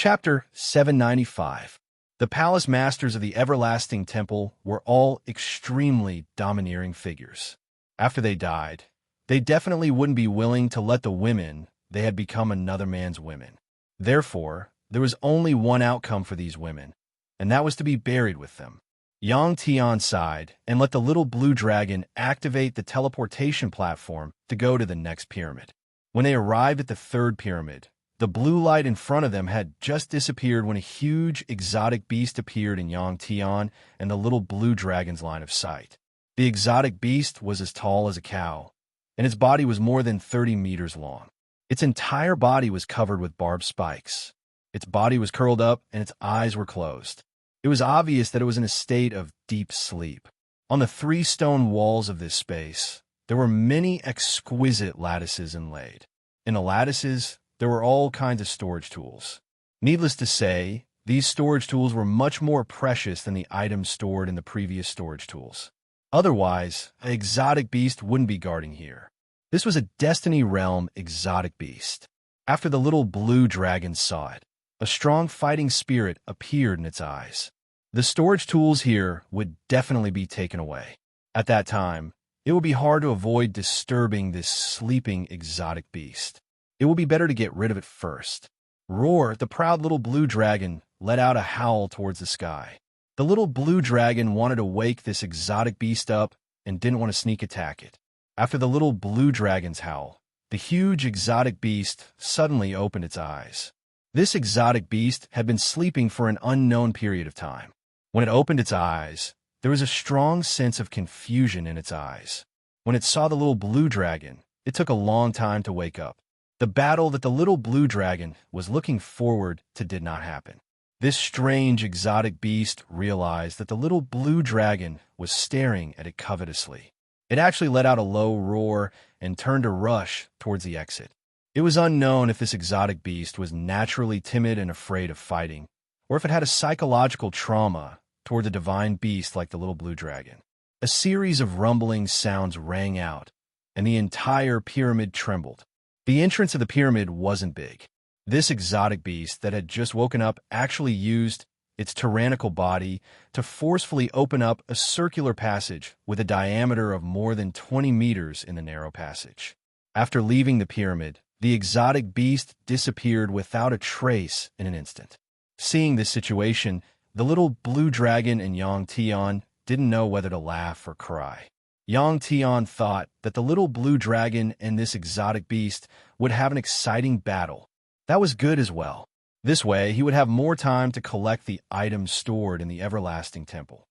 Chapter 795. The palace masters of the everlasting temple were all extremely domineering figures. After they died, they definitely wouldn't be willing to let the women they had become another man's women. Therefore, there was only one outcome for these women, and that was to be buried with them. Yang Tian sighed and let the little blue dragon activate the teleportation platform to go to the next pyramid. When they arrived at the third pyramid, the blue light in front of them had just disappeared when a huge exotic beast appeared in Yang Tian and the little blue dragon's line of sight. The exotic beast was as tall as a cow, and its body was more than 30 meters long. Its entire body was covered with barbed spikes. Its body was curled up and its eyes were closed. It was obvious that it was in a state of deep sleep. On the 3 stone walls of this space, there were many exquisite lattices inlaid. In the lattices, there were all kinds of storage tools. Needless to say, these storage tools were much more precious than the items stored in the previous storage tools. Otherwise, an exotic beast wouldn't be guarding here. This was a Destiny Realm exotic beast. After the little blue dragon saw it, a strong fighting spirit appeared in its eyes. The storage tools here would definitely be taken away. At that time, it would be hard to avoid disturbing this sleeping exotic beast. It would be better to get rid of it first. Roar, the proud little blue dragon, let out a howl towards the sky. The little blue dragon wanted to wake this exotic beast up and didn't want to sneak attack it. After the little blue dragon's howl, the huge exotic beast suddenly opened its eyes. This exotic beast had been sleeping for an unknown period of time. When it opened its eyes, there was a strong sense of confusion in its eyes. When it saw the little blue dragon, it took a long time to wake up. The battle that the little blue dragon was looking forward to did not happen. This strange exotic beast realized that the little blue dragon was staring at it covetously. It actually let out a low roar and turned to rush towards the exit. It was unknown if this exotic beast was naturally timid and afraid of fighting, or if it had a psychological trauma toward a divine beast like the little blue dragon. A series of rumbling sounds rang out, and the entire pyramid trembled. The entrance of the pyramid wasn't big. This exotic beast that had just woken up actually used its tyrannical body to forcefully open up a circular passage with a diameter of more than 20 meters in the narrow passage. After leaving the pyramid, the exotic beast disappeared without a trace in an instant. Seeing this situation, the little blue dragon and Yang Tian didn't know whether to laugh or cry. Yang Tian thought that the little blue dragon and this exotic beast would have an exciting battle. That was good as well. This way, he would have more time to collect the items stored in the everlasting temple.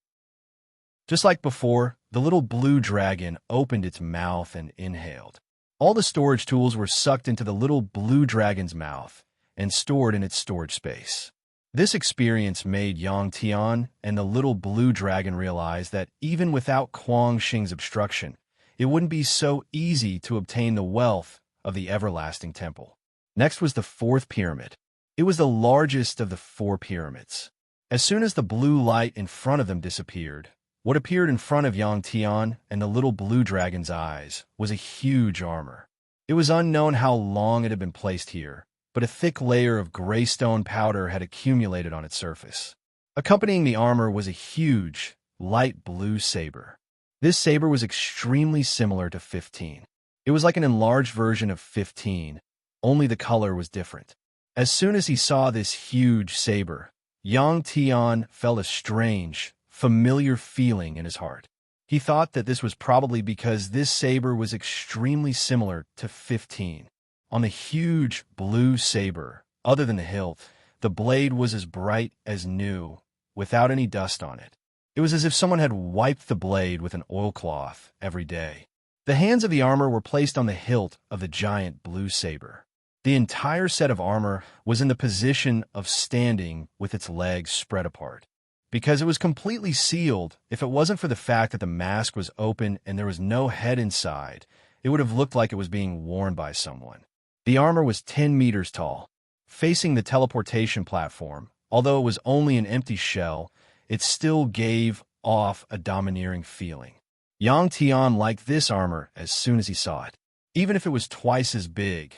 Just like before, the little blue dragon opened its mouth and inhaled. All the storage tools were sucked into the little blue dragon's mouth and stored in its storage space. This experience made Yang Tian and the little blue dragon realize that even without Kuang Xing's obstruction, it wouldn't be so easy to obtain the wealth of the everlasting temple. Next was the 4th pyramid. It was the largest of the 4 pyramids. As soon as the blue light in front of them disappeared, what appeared in front of Yang Tian and the little blue dragon's eyes was a huge armor. It was unknown how long it had been placed here, but a thick layer of gray stone powder had accumulated on its surface. Accompanying the armor was a huge, light blue saber. This saber was extremely similar to 15. It was like an enlarged version of 15, only the color was different. As soon as he saw this huge saber, Yang Tian felt a strange, familiar feeling in his heart. He thought that this was probably because this saber was extremely similar to 15. On the huge blue saber, other than the hilt, the blade was as bright as new, without any dust on it. It was as if someone had wiped the blade with an oilcloth every day. The hands of the armor were placed on the hilt of the giant blue saber. The entire set of armor was in the position of standing with its legs spread apart. Because it was completely sealed, if it wasn't for the fact that the mask was open and there was no head inside, it would have looked like it was being worn by someone. The armor was 10 meters tall. Facing the teleportation platform, although it was only an empty shell, it still gave off a domineering feeling. Yang Tian liked this armor as soon as he saw it. Even if it was twice as big,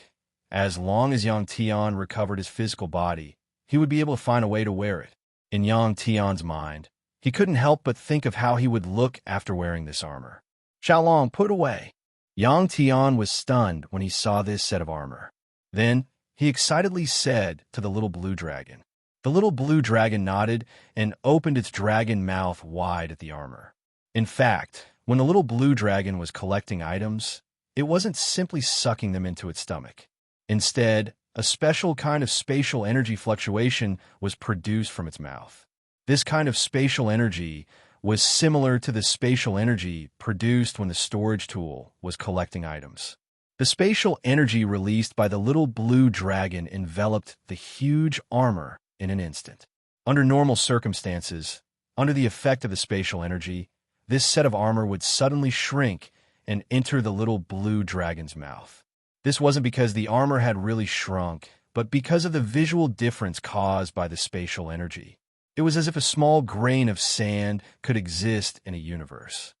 as long as Yang Tian recovered his physical body, he would be able to find a way to wear it. In Yang Tian's mind, he couldn't help but think of how he would look after wearing this armor. Xiaolong, put away. Yang Tian was stunned when he saw this set of armor. Then, he excitedly said to the little blue dragon. The little blue dragon nodded and opened its dragon mouth wide at the armor. In fact, when the little blue dragon was collecting items, it wasn't simply sucking them into its stomach. Instead, a special kind of spatial energy fluctuation was produced from its mouth. This kind of spatial energy was similar to the spatial energy produced when the storage tool was collecting items. The spatial energy released by the little blue dragon enveloped the huge armor in an instant. Under normal circumstances, under the effect of the spatial energy, this set of armor would suddenly shrink and enter the little blue dragon's mouth. This wasn't because the armor had really shrunk, but because of the visual difference caused by the spatial energy. It was as if a small grain of sand could exist in a universe.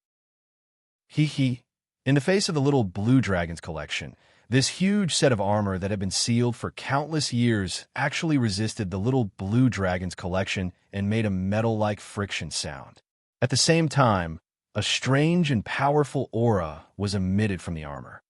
In the face of the little blue dragon's collection, this huge set of armor that had been sealed for countless years actually resisted the little blue dragon's collection and made a metal-like friction sound. At the same time, a strange and powerful aura was emitted from the armor.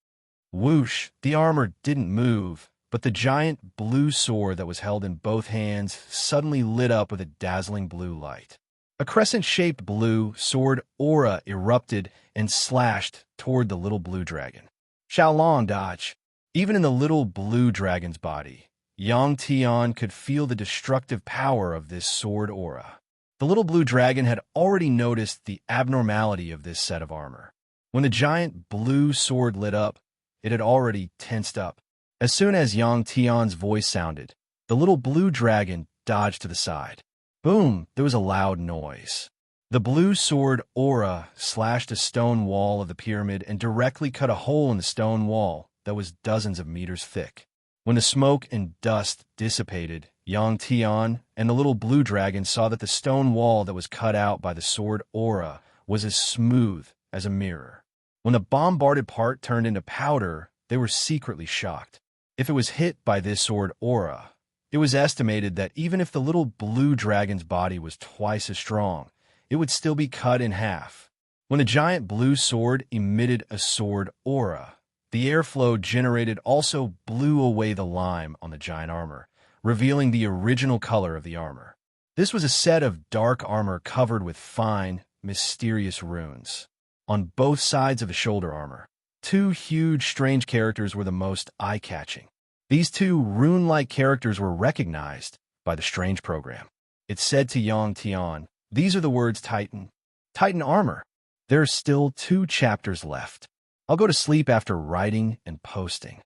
Whoosh! The armor didn't move, but the giant blue sword that was held in both hands suddenly lit up with a dazzling blue light. A crescent-shaped blue sword aura erupted and slashed toward the little blue dragon. Xiaolong, dodge! Even in the little blue dragon's body, Yang Tian could feel the destructive power of this sword aura. The little blue dragon had already noticed the abnormality of this set of armor. When the giant blue sword lit up, it had already tensed up. As soon as Yang Tian's voice sounded, the little blue dragon dodged to the side. Boom! There was a loud noise. The blue sword aura slashed a stone wall of the pyramid and directly cut a hole in the stone wall that was dozens of meters thick. When the smoke and dust dissipated, Yang Tian and the little blue dragon saw that the stone wall that was cut out by the sword aura was as smooth as a mirror. When the bombarded part turned into powder, they were secretly shocked. If it was hit by this sword aura, it was estimated that even if the little blue dragon's body was twice as strong, it would still be cut in half. When the giant blue sword emitted a sword aura, the airflow generated also blew away the lime on the giant armor, revealing the original color of the armor. This was a set of dark armor covered with fine, mysterious runes. On both sides of the shoulder armor, two huge, strange characters were the most eye-catching. These two rune-like characters were recognized by the strange program. It said to Yang Tian, "These are the words Titan. Titan armor. There are still 2 chapters left. I'll go to sleep after writing and posting."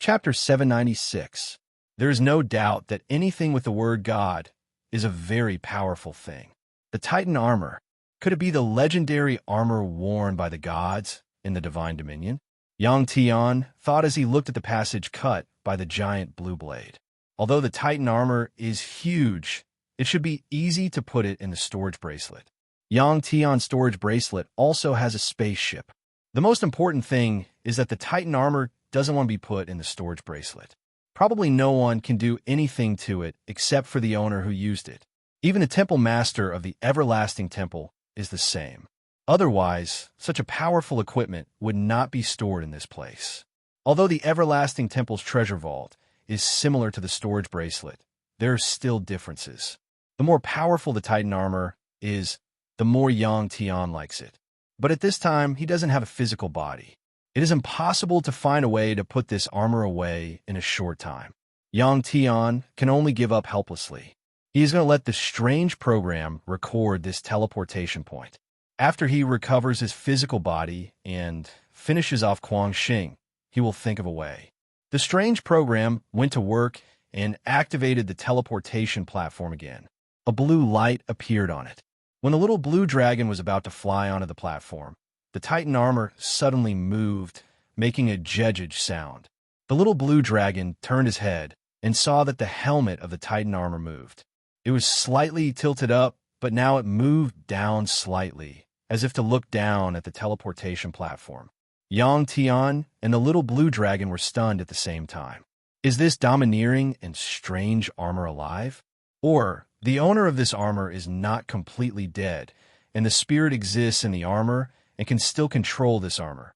Chapter 796. There is no doubt that anything with the word God is a very powerful thing. The Titan armor. Could it be the legendary armor worn by the gods in the Divine Dominion? Yang Tian thought as he looked at the passage cut by the giant blue blade. Although the Titan armor is huge, it should be easy to put it in the storage bracelet. Yang Tian's storage bracelet also has a spaceship. The most important thing is that the Titan armor doesn't want to be put in the storage bracelet. Probably no one can do anything to it except for the owner who used it. Even the temple master of the everlasting temple is the same. Otherwise, such a powerful equipment would not be stored in this place. Although the everlasting temple's treasure vault is similar to the storage bracelet, there are still differences. The more powerful the Titan armor is, the more Yang Tian likes it. But at this time, he doesn't have a physical body. It is impossible to find a way to put this armor away in a short time. Yang Tian can only give up helplessly. He is going to let the strange program record this teleportation point. After he recovers his physical body and finishes off Guangxing, he will think of a way. The strange program went to work and activated the teleportation platform again. A blue light appeared on it. When the little blue dragon was about to fly onto the platform, the Titan armor suddenly moved, making a jejej sound. The little blue dragon turned his head and saw that the helmet of the Titan armor moved. It was slightly tilted up, but now it moved down slightly, as if to look down at the teleportation platform. Yang Tian and the little blue dragon were stunned at the same time. Is this domineering and strange armor alive? Or the owner of this armor is not completely dead, and the spirit exists in the armor and can still control this armor?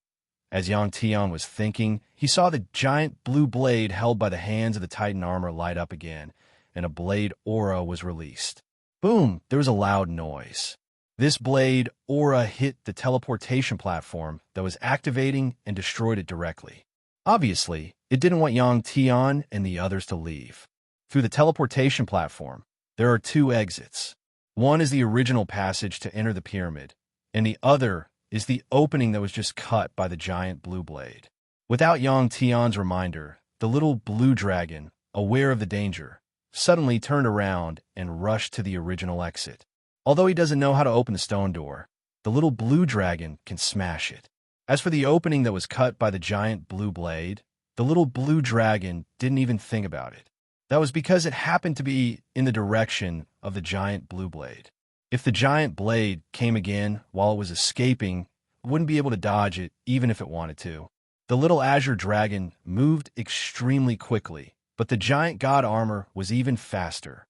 As Yang Tian was thinking, he saw the giant blue blade held by the hands of the Titan armor light up again, and a blade aura was released. Boom! There was a loud noise. This blade aura hit the teleportation platform that was activating and destroyed it directly. Obviously, it didn't want Yang Tian and the others to leave. Through the teleportation platform, there are two exits. One is the original passage to enter the pyramid, and the other is the opening that was just cut by the giant blue blade. Without Yang Tian's reminder, the little blue dragon, aware of the danger, suddenly turned around and rushed to the original exit. Although he doesn't know how to open the stone door, the little blue dragon can smash it. As for the opening that was cut by the giant blue blade, the little blue dragon didn't even think about it. That was because it happened to be in the direction of the giant blue blade. If the giant blade came again while it was escaping, it wouldn't be able to dodge it even if it wanted to. The little azure dragon moved extremely quickly, but the giant god armor was even faster.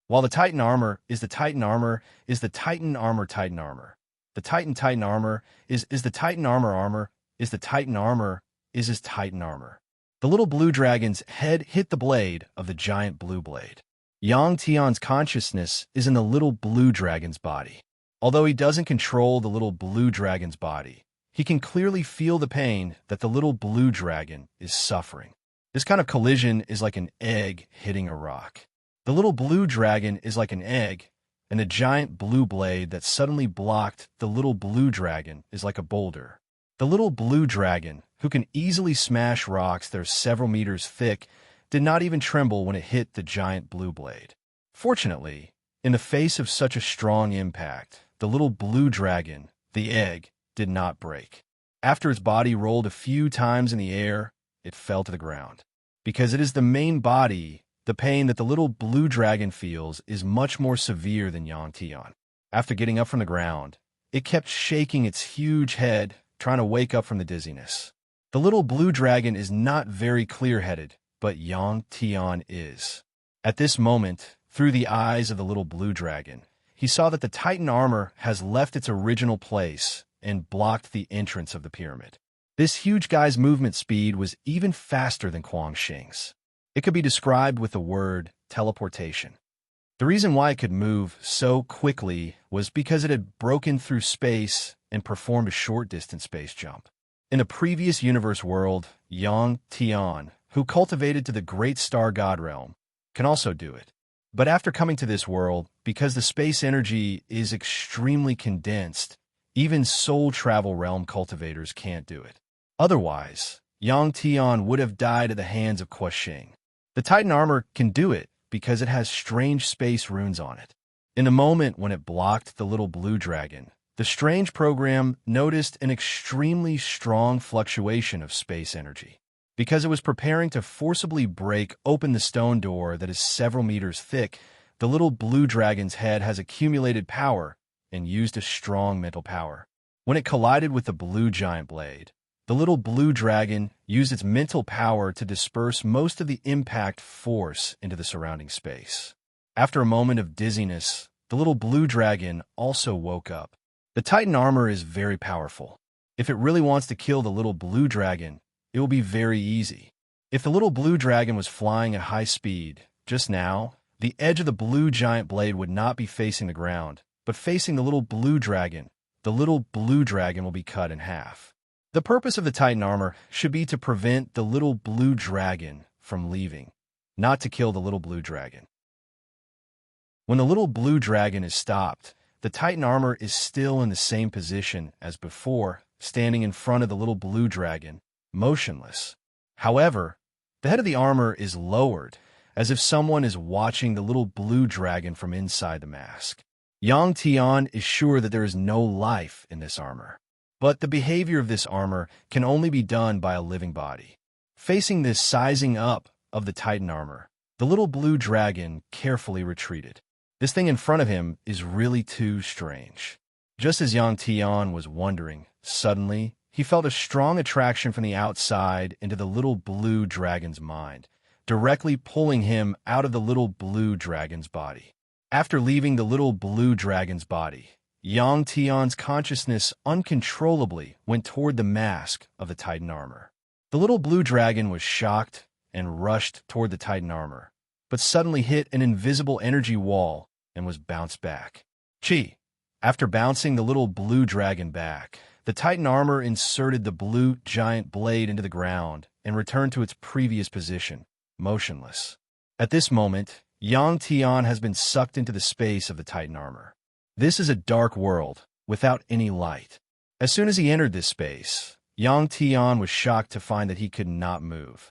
While the Titan armor is the Titan armor is the Titan armor Titan armor. The Titan armor is the Titan armor is the Titan armor is his Titan armor. The little blue dragon's head hit the blade of the giant blue blade. Yang Tian's consciousness is in the little blue dragon's body. Although he doesn't control the little blue dragon's body, he can clearly feel the pain that the little blue dragon is suffering. This kind of collision is like an egg hitting a rock. The little blue dragon is like an egg, and the giant blue blade that suddenly blocked the little blue dragon is like a boulder. The little blue dragon, who can easily smash rocks that are several meters thick, did not even tremble when it hit the giant blue blade. Fortunately, in the face of such a strong impact, the little blue dragon, the egg, did not break. After its body rolled a few times in the air, it fell to the ground. Because it is the main body, the pain that the little blue dragon feels is much more severe than Yang Tian. After getting up from the ground, it kept shaking its huge head, trying to wake up from the dizziness. The little blue dragon is not very clear-headed, but Yang Tian is. At this moment, through the eyes of the little blue dragon, he saw that the Titan armor has left its original place and blocked the entrance of the pyramid. This huge guy's movement speed was even faster than Kuang Xing's. It could be described with the word teleportation. The reason why it could move so quickly was because it had broken through space and performed a short-distance space jump. In the previous universe world, Yang Tian, who cultivated to the great star god realm, can also do it. But after coming to this world, because the space energy is extremely condensed, even soul travel realm cultivators can't do it. Otherwise, Yang Tian would have died at the hands of Kuang Xing. The Titan armor can do it because it has strange space runes on it. In the moment when it blocked the little blue dragon, the strange program noticed an extremely strong fluctuation of space energy. Because it was preparing to forcibly break open the stone door that is several meters thick, the little blue dragon's head has accumulated power and used a strong mental power. When it collided with the blue giant blade, the little blue dragon used its mental power to disperse most of the impact force into the surrounding space. After a moment of dizziness, the little blue dragon also woke up. The Titan armor is very powerful. If it really wants to kill the little blue dragon, it will be very easy. If the little blue dragon was flying at high speed, just now, the edge of the blue giant blade would not be facing the ground, but facing the little blue dragon. The little blue dragon will be cut in half. The purpose of the Titan armor should be to prevent the little blue dragon from leaving, not to kill the little blue dragon. When the little blue dragon is stopped, the Titan armor is still in the same position as before, standing in front of the little blue dragon, motionless. However, the head of the armor is lowered, as if someone is watching the little blue dragon from inside the mask. Yang Tian is sure that there is no life in this armor. But the behavior of this armor can only be done by a living body. Facing this sizing up of the Titan armor, the little blue dragon carefully retreated. This thing in front of him is really too strange. Just as Yang Tian was wondering, suddenly, he felt a strong attraction from the outside into the little blue dragon's mind, directly pulling him out of the little blue dragon's body. After leaving the little blue dragon's body, Yang Tian's consciousness uncontrollably went toward the mask of the Titan armor. The little blue dragon was shocked and rushed toward the Titan armor, but suddenly hit an invisible energy wall and was bounced back. Chi. After bouncing the little blue dragon back, the Titan armor inserted the blue giant blade into the ground and returned to its previous position, motionless. At this moment, Yang Tian has been sucked into the space of the Titan armor. This is a dark world, without any light. As soon as he entered this space, Yang Tian was shocked to find that he could not move.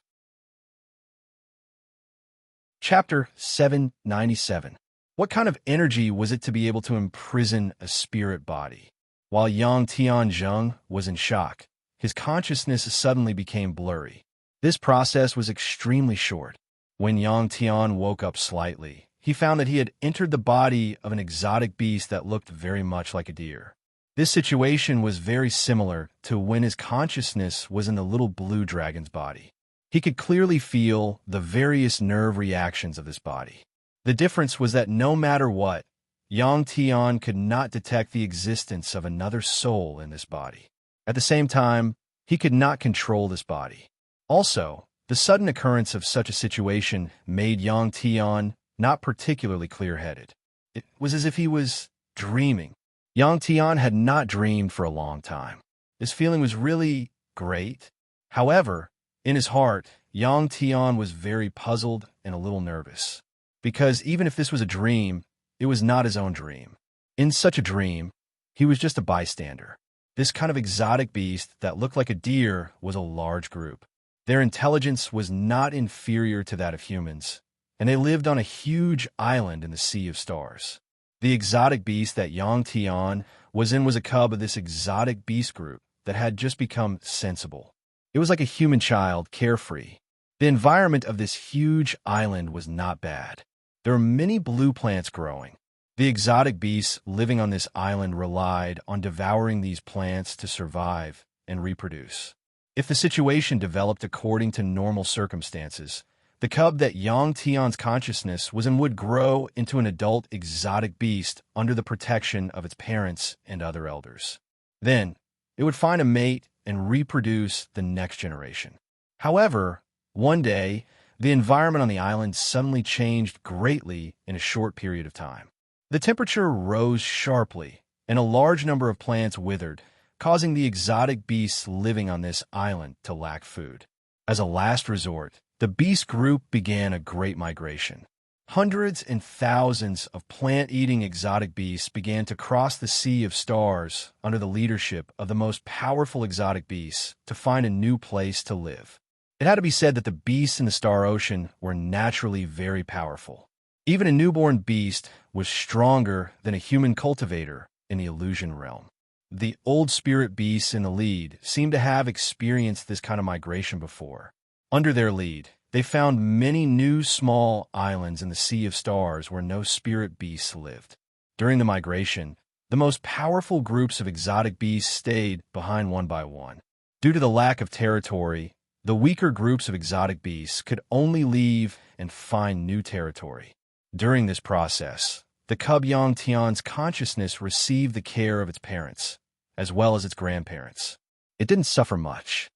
Chapter 797. What kind of energy was it to be able to imprison a spirit body? While Yang Tianzheng was in shock, his consciousness suddenly became blurry. This process was extremely short. When Yang Tian woke up slightly, he found that he had entered the body of an exotic beast that looked very much like a deer. This situation was very similar to when his consciousness was in the little blue dragon's body. He could clearly feel the various nerve reactions of this body. The difference was that no matter what, Yang Tian could not detect the existence of another soul in this body. At the same time, he could not control this body. Also, the sudden occurrence of such a situation made Yang Tian not particularly clear-headed. It was as if he was dreaming. Yang Tian had not dreamed for a long time. This feeling was really great. However, in his heart, Yang Tian was very puzzled and a little nervous, because even if this was a dream, it was not his own dream. In such a dream, he was just a bystander. This kind of exotic beast that looked like a deer was a large group. Their intelligence was not inferior to that of humans, and they lived on a huge island in the Sea of Stars. The exotic beast that Yang Tian was in was a cub of this exotic beast group that had just become sensible. It was like a human child, carefree. The environment of this huge island was not bad. There were many blue plants growing. The exotic beasts living on this island relied on devouring these plants to survive and reproduce. If the situation developed according to normal circumstances, the cub that Yang Tian's consciousness was in would grow into an adult exotic beast under the protection of its parents and other elders. Then, it would find a mate and reproduce the next generation. However, one day, the environment on the island suddenly changed greatly in a short period of time. The temperature rose sharply, and a large number of plants withered, causing the exotic beasts living on this island to lack food. As a last resort, the beast group began a great migration. Hundreds and thousands of plant-eating exotic beasts began to cross the Sea of Stars under the leadership of the most powerful exotic beasts to find a new place to live. It had to be said that the beasts in the Star Ocean were naturally very powerful. Even a newborn beast was stronger than a human cultivator in the illusion realm. The old spirit beasts in the lead seemed to have experienced this kind of migration before. Under their lead, they found many new small islands in the Sea of Stars where no spirit beasts lived. During the migration, the most powerful groups of exotic beasts stayed behind one by one. Due to the lack of territory, the weaker groups of exotic beasts could only leave and find new territory. During this process, the cub Yang Tian's consciousness received the care of its parents, as well as its grandparents. It didn't suffer much.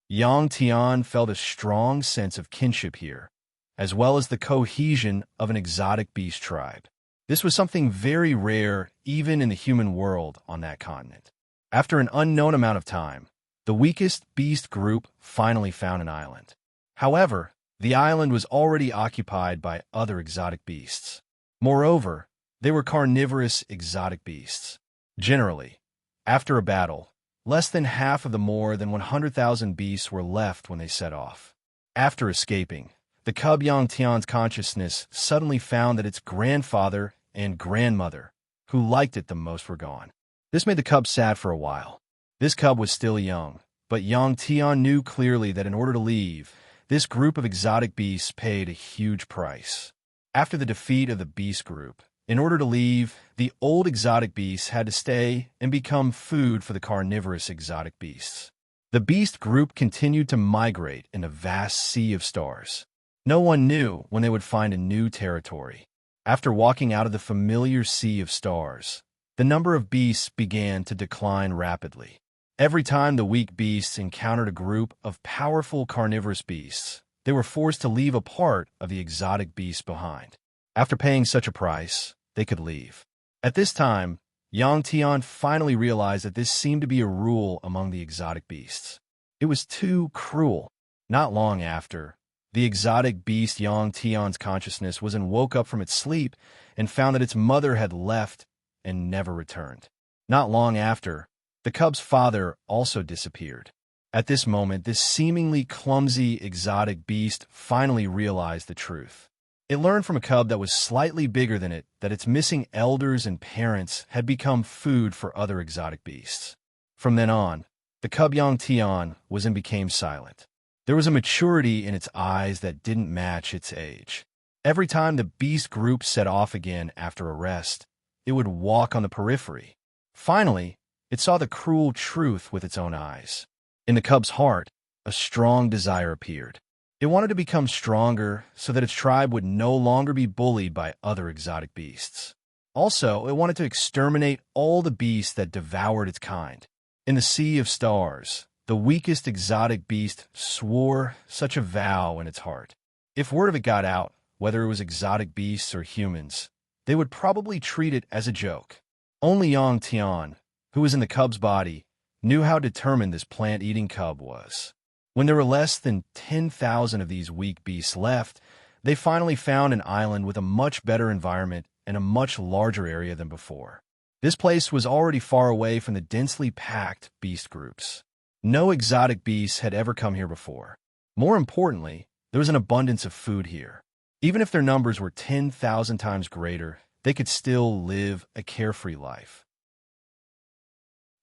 Yang Tian felt a strong sense of kinship here, as well as the cohesion of an exotic beast tribe. This was something very rare even in the human world on that continent. After an unknown amount of time, the weakest beast group finally found an island. However, the island was already occupied by other exotic beasts. Moreover, they were carnivorous exotic beasts. Generally, after a battle, less than half of the more than 100,000 beasts were left when they set off. After escaping, the cub Yang Tian's consciousness suddenly found that its grandfather and grandmother, who liked it the most, were gone. This made the cub sad for a while. This cub was still young, but Yang Tian knew clearly that in order to leave, this group of exotic beasts paid a huge price. After the defeat of the beast group, In order to leave, the old exotic beasts had to stay and become food for the carnivorous exotic beasts. The beast group continued to migrate in a vast sea of stars. No one knew when they would find a new territory. After walking out of the familiar sea of stars, the number of beasts began to decline rapidly. Every time the weak beasts encountered a group of powerful carnivorous beasts, they were forced to leave a part of the exotic beasts behind. After paying such a price, they could leave. At this time, Yang Tian finally realized that this seemed to be a rule among the exotic beasts. It was too cruel. Not long after, the exotic beast Yang Tian's consciousness was and woke up from its sleep and found that its mother had left and never returned. Not long after, the cub's father also disappeared. At this moment, this seemingly clumsy exotic beast finally realized the truth. It learned from a cub that was slightly bigger than it that its missing elders and parents had become food for other exotic beasts. From then on, the cub Yang Tian was and became silent. There was a maturity in its eyes that didn't match its age. Every time the beast group set off again after a rest, it would walk on the periphery. Finally, it saw the cruel truth with its own eyes. In the cub's heart, a strong desire appeared. It wanted to become stronger so that its tribe would no longer be bullied by other exotic beasts. Also, it wanted to exterminate all the beasts that devoured its kind. In the sea of stars, the weakest exotic beast swore such a vow in its heart. If word of it got out, whether it was exotic beasts or humans, they would probably treat it as a joke. Only Yang Tian, who was in the cub's body, knew how determined this plant-eating cub was. When there were less than 10,000 of these weak beasts left, they finally found an island with a much better environment and a much larger area than before. This place was already far away from the densely packed beast groups. No exotic beasts had ever come here before. More importantly, there was an abundance of food here. Even if their numbers were 10,000 times greater, they could still live a carefree life.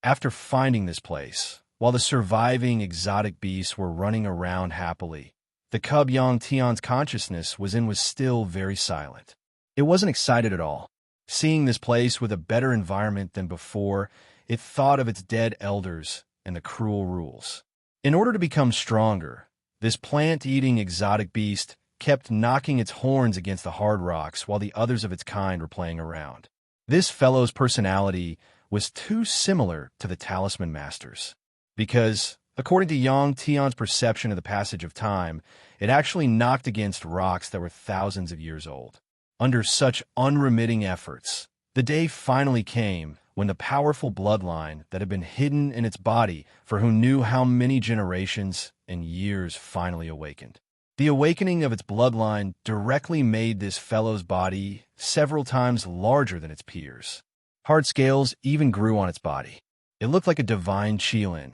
After finding this place, while the surviving exotic beasts were running around happily, the cub Yang Tian's consciousness was still very silent. It wasn't excited at all. Seeing this place with a better environment than before, it thought of its dead elders and the cruel rules. In order to become stronger, this plant-eating exotic beast kept knocking its horns against the hard rocks while the others of its kind were playing around. This fellow's personality was too similar to the Talisman Masters, because, according to Yang Tian's perception of the passage of time, it actually knocked against rocks that were thousands of years old. Under such unremitting efforts, the day finally came when the powerful bloodline that had been hidden in its body for who knew how many generations and years finally awakened. The awakening of its bloodline directly made this fellow's body several times larger than its peers. Hard scales even grew on its body. It looked like a divine Qilin,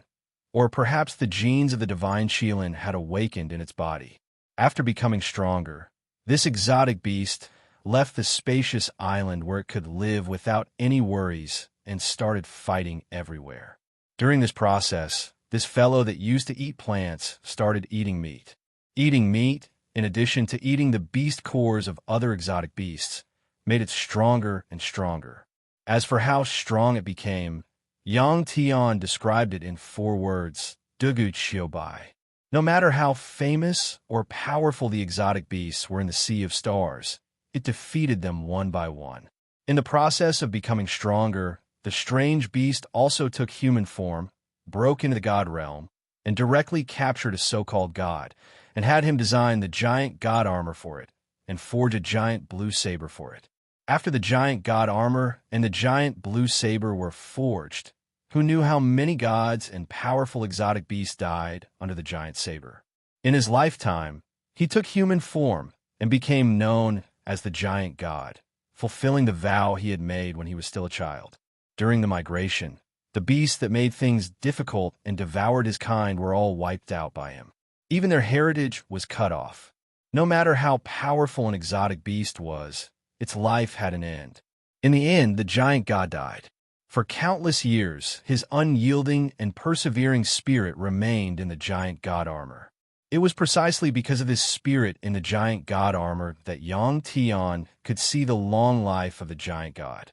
or perhaps the genes of the divine Qilin had awakened in its body. After becoming stronger, this exotic beast left the spacious island where it could live without any worries and started fighting everywhere. During this process, this fellow that used to eat plants started eating meat. Eating meat, in addition to eating the beast cores of other exotic beasts, made it stronger and stronger. As for how strong it became, Yang Tian described it in 4 words, Dugu Bai. No matter how famous or powerful the exotic beasts were in the Sea of Stars, it defeated them one by one. In the process of becoming stronger, the strange beast also took human form, broke into the god realm, and directly captured a so-called god, and had him design the giant god armor for it, and forge a giant blue saber for it. After the giant god armor and the giant blue saber were forged, who knew how many gods and powerful exotic beasts died under the giant saber? In his lifetime, he took human form and became known as the giant god, fulfilling the vow he had made when he was still a child. During the migration, the beasts that made things difficult and devoured his kind were all wiped out by him. Even their heritage was cut off. No matter how powerful an exotic beast was, its life had an end. In the end, the giant god died. For countless years, his unyielding and persevering spirit remained in the giant god armor. It was precisely because of this spirit in the giant god armor that Yang Tian could see the long life of the giant god.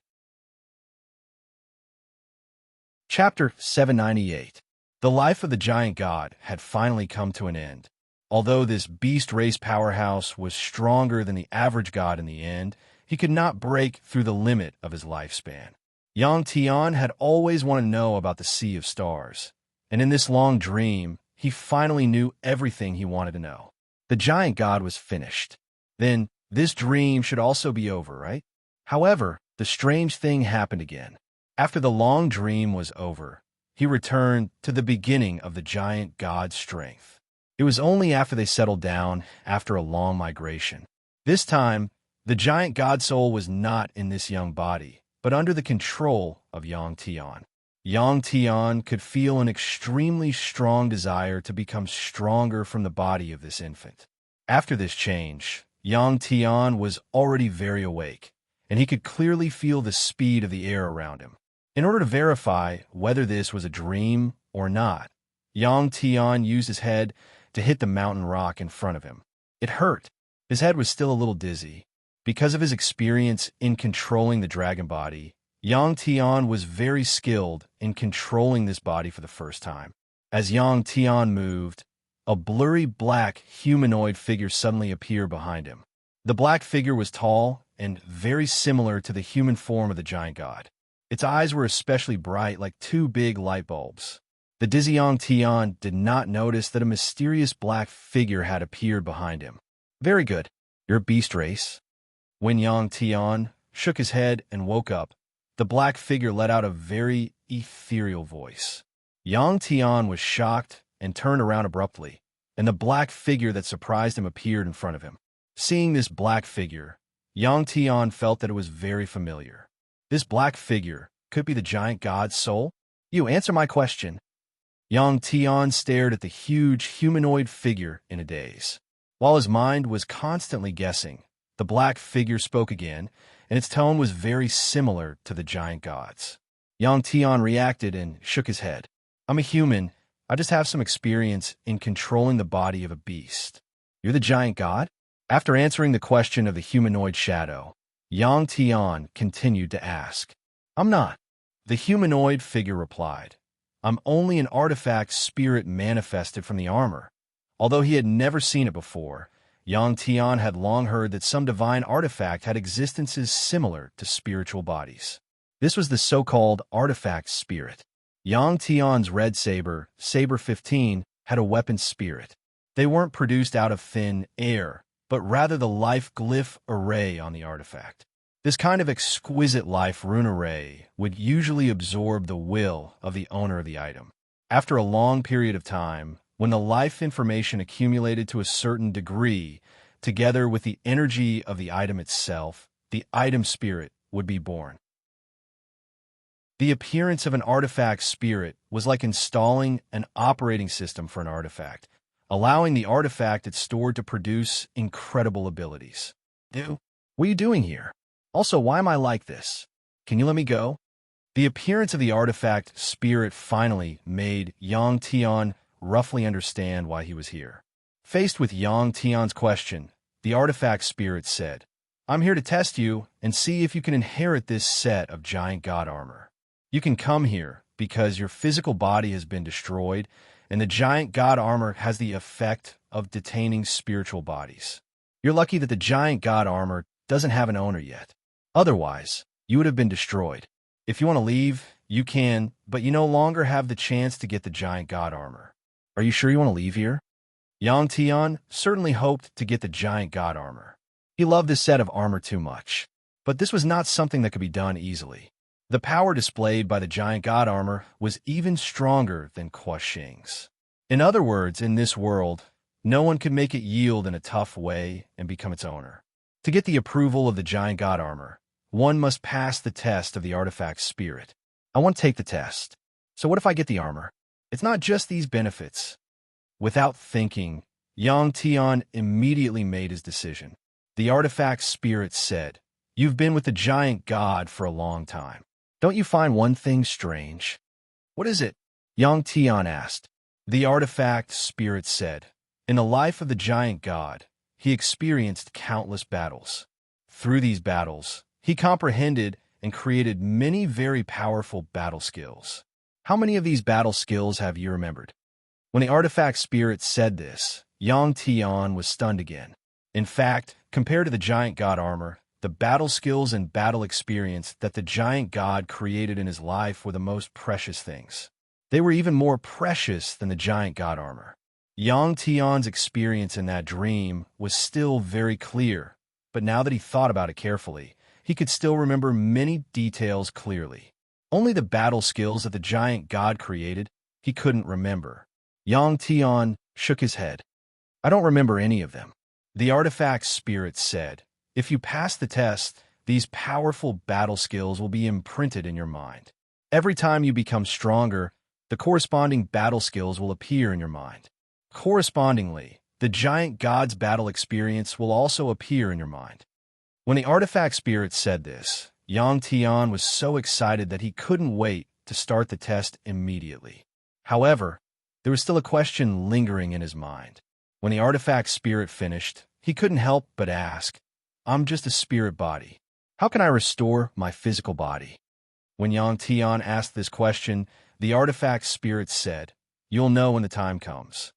Chapter 798. The life of the giant god had finally come to an end. Although this beast race powerhouse was stronger than the average god in the end, he could not break through the limit of his lifespan. Yang Tian had always wanted to know about the Sea of Stars, and in this long dream, he finally knew everything he wanted to know. The giant god was finished. Then, this dream should also be over, right? However, the strange thing happened again. After the long dream was over, he returned to the beginning of the giant god's strength. It was only after they settled down, after a long migration. This time, the giant god soul was not in this young body, but under the control of Yang Tian. Yang Tian could feel an extremely strong desire to become stronger from the body of this infant. After this change, Yang Tian was already very awake, and he could clearly feel the speed of the air around him. In order to verify whether this was a dream or not, Yang Tian used his head to hit the mountain rock in front of him. It hurt. His head was still a little dizzy. Because of his experience in controlling the dragon body, Yang Tian was very skilled in controlling this body for the first time. As Yang Tian moved, a blurry black humanoid figure suddenly appeared behind him. The black figure was tall and very similar to the human form of the giant god. Its eyes were especially bright, like two big light bulbs. The dizzy Yang Tian did not notice that a mysterious black figure had appeared behind him. Very good. You're a beast race. When Yang Tian shook his head and woke up, the black figure let out a very ethereal voice. Yang Tian was shocked and turned around abruptly, and the black figure that surprised him appeared in front of him. Seeing this black figure, Yang Tian felt that it was very familiar. This black figure could be the giant god's soul? You answer my question. Yang Tian stared at the huge humanoid figure in a daze. While his mind was constantly guessing, the black figure spoke again, and its tone was very similar to the giant god's. Yang Tian reacted and shook his head. I'm a human. I just have some experience in controlling the body of a beast. You're the giant god? After answering the question of the humanoid shadow, Yang Tian continued to ask. I'm not. The humanoid figure replied. I'm only an artifact spirit manifested from the armor. Although he had never seen it before, Yang Tian had long heard that some divine artifact had existences similar to spiritual bodies. This was the so-called artifact spirit. Yang Tian's red saber, Saber 15, had a weapon spirit. They weren't produced out of thin air, but rather the life glyph array on the artifact. This kind of exquisite life rune array would usually absorb the will of the owner of the item. After a long period of time, when the life information accumulated to a certain degree, together with the energy of the item itself, the item spirit would be born. The appearance of an artifact spirit was like installing an operating system for an artifact, allowing the artifact it stored to produce incredible abilities. What are you doing here? Also, why am I like this? Can you let me go? The appearance of the artifact spirit finally made Yang Tian roughly understand why he was here. Faced with Yang Tian's question, the artifact spirit said, I'm here to test you and see if you can inherit this set of giant god armor. You can come here because your physical body has been destroyed, and the giant god armor has the effect of detaining spiritual bodies. You're lucky that the giant god armor doesn't have an owner yet. Otherwise, you would have been destroyed. If you want to leave, you can, but you no longer have the chance to get the giant god armor. Are you sure you want to leave here? Yang Tian certainly hoped to get the giant god armor. He loved this set of armor too much. But this was not something that could be done easily. The power displayed by the giant god armor was even stronger than Kuo Xing's. In other words, in this world, no one could make it yield in a tough way and become its owner. To get the approval of the giant god armor, one must pass the test of the artifact spirit. I want to take the test. So what if I get the armor? It's not just these benefits. Without thinking, Yang Tian immediately made his decision. The artifact spirit said, You've been with the giant god for a long time. Don't you find one thing strange? What is it? Yang Tian asked. The artifact spirit said, In the life of the giant god, he experienced countless battles. Through these battles, he comprehended and created many very powerful battle skills. How many of these battle skills have you remembered? When the artifact spirit said this, Yang Tian was stunned again. In fact, compared to the giant god armor, the battle skills and battle experience that the giant god created in his life were the most precious things. They were even more precious than the giant god armor. Yang Tian's experience in that dream was still very clear, but now that he thought about it carefully, he could still remember many details clearly. Only the battle skills that the giant god created, he couldn't remember. Yang Tian shook his head. I don't remember any of them. The artifact spirit said, if you pass the test, these powerful battle skills will be imprinted in your mind. Every time you become stronger, the corresponding battle skills will appear in your mind. Correspondingly, the giant god's battle experience will also appear in your mind. When the artifact spirit said this, Yang Tian was so excited that he couldn't wait to start the test immediately. However, there was still a question lingering in his mind. When the artifact spirit finished, he couldn't help but ask, I'm just a spirit body. How can I restore my physical body? When Yang Tian asked this question, the artifact spirit said, you'll know when the time comes.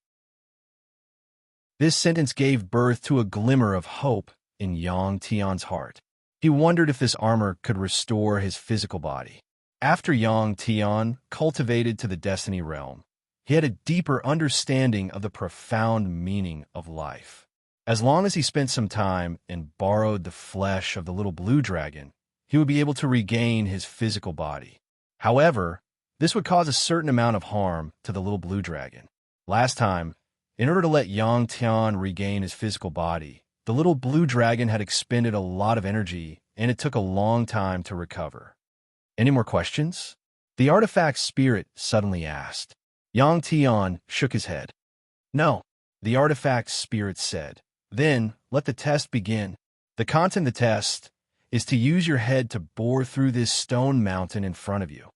This sentence gave birth to a glimmer of hope in Yang Tian's heart. He wondered if this armor could restore his physical body. After Yang Tian cultivated to the destiny realm, he had a deeper understanding of the profound meaning of life. As long as he spent some time and borrowed the flesh of the little blue dragon, he would be able to regain his physical body. However, this would cause a certain amount of harm to the little blue dragon. Last time, in order to let Yang Tian regain his physical body, the little blue dragon had expended a lot of energy, and it took a long time to recover. Any more questions? The artifact spirit suddenly asked. Yang Tian shook his head. No, the artifact spirit said. Then, let the test begin. The content of the test is to use your head to bore through this stone mountain in front of you.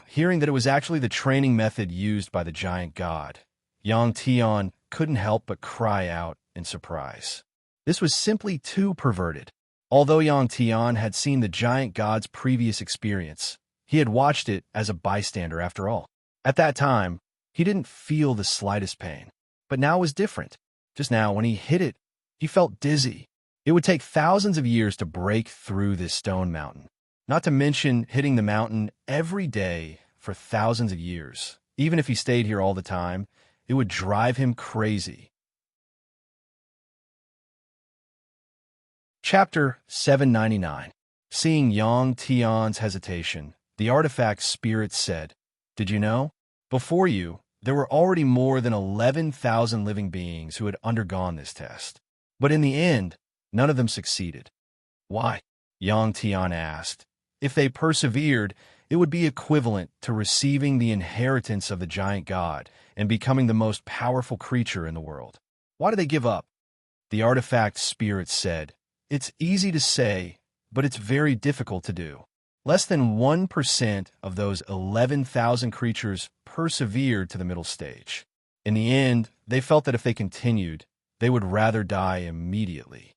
Hearing that it was actually the training method used by the giant god, Yang Tian couldn't help but cry out in surprise. This was simply too perverted. Although Yang Tian had seen the giant god's previous experience, he had watched it as a bystander after all. At that time, he didn't feel the slightest pain. But now it was different. Just now, when he hit it, he felt dizzy. It would take thousands of years to break through this stone mountain. Not to mention hitting the mountain every day for thousands of years. Even if he stayed here all the time, it would drive him crazy. Chapter 799. Seeing Yang Tian's hesitation, the artifact spirit said, Did you know? Before you, there were already more than 11,000 living beings who had undergone this test. But in the end, none of them succeeded. Why? Yang Tian asked. If they persevered, it would be equivalent to receiving the inheritance of the giant god and becoming the most powerful creature in the world. Why did they give up? The artifact spirit said, It's easy to say, but it's very difficult to do. Less than 1% of those 11,000 creatures persevered to the middle stage. In the end, they felt that if they continued, they would rather die immediately.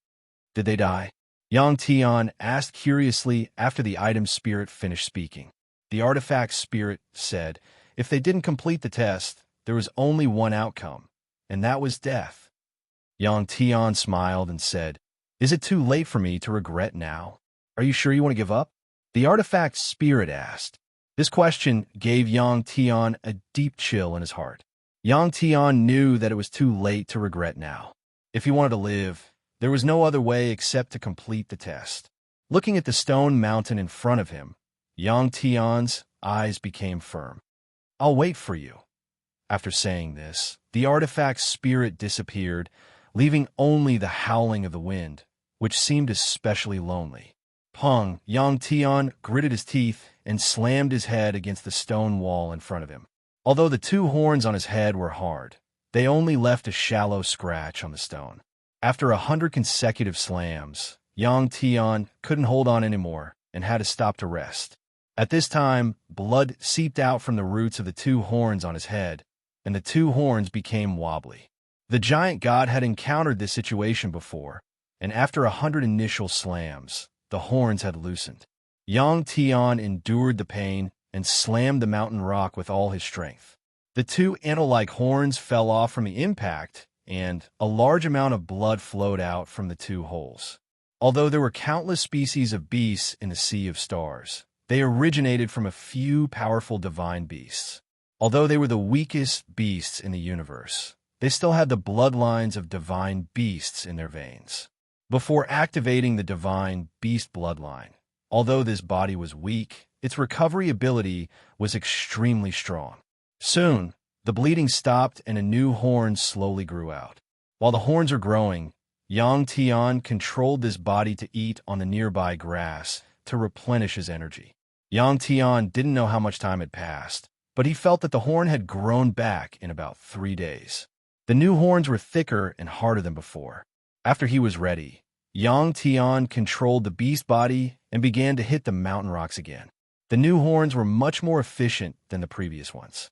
Did they die? Yang Tian asked curiously after the item spirit finished speaking. The artifact spirit said, if they didn't complete the test, there was only one outcome, and that was death. Yang Tian smiled and said, Is it too late for me to regret now? Are you sure you want to give up? The artifact spirit asked. This question gave Yang Tian a deep chill in his heart. Yang Tian knew that it was too late to regret now. If he wanted to live, there was no other way except to complete the test. Looking at the stone mountain in front of him, Yang Tian's eyes became firm. I'll wait for you. After saying this, the artifact spirit disappeared, leaving only the howling of the wind, which seemed especially lonely. Pung, Yang Tian gritted his teeth and slammed his head against the stone wall in front of him. Although the two horns on his head were hard, they only left a shallow scratch on the stone. After 100 consecutive slams, Yang Tian couldn't hold on anymore and had to stop to rest. At this time, blood seeped out from the roots of the two horns on his head, and the two horns became wobbly. The giant god had encountered this situation before, and after 100 initial slams, the horns had loosened. Yang Tian endured the pain and slammed the mountain rock with all his strength. The two antle-like horns fell off from the impact, and a large amount of blood flowed out from the two holes. Although there were countless species of beasts in the Sea of Stars, they originated from a few powerful divine beasts. Although they were the weakest beasts in the universe, they still had the bloodlines of divine beasts in their veins. Before activating the divine beast bloodline, although this body was weak, its recovery ability was extremely strong. Soon, the bleeding stopped and a new horn slowly grew out. While the horns were growing, Yang Tian controlled this body to eat on the nearby grass to replenish his energy. Yang Tian didn't know how much time had passed, but he felt that the horn had grown back in about 3 days. The new horns were thicker and harder than before. After he was ready, Yang Tian controlled the beast body and began to hit the mountain rocks again. The new horns were much more efficient than the previous ones.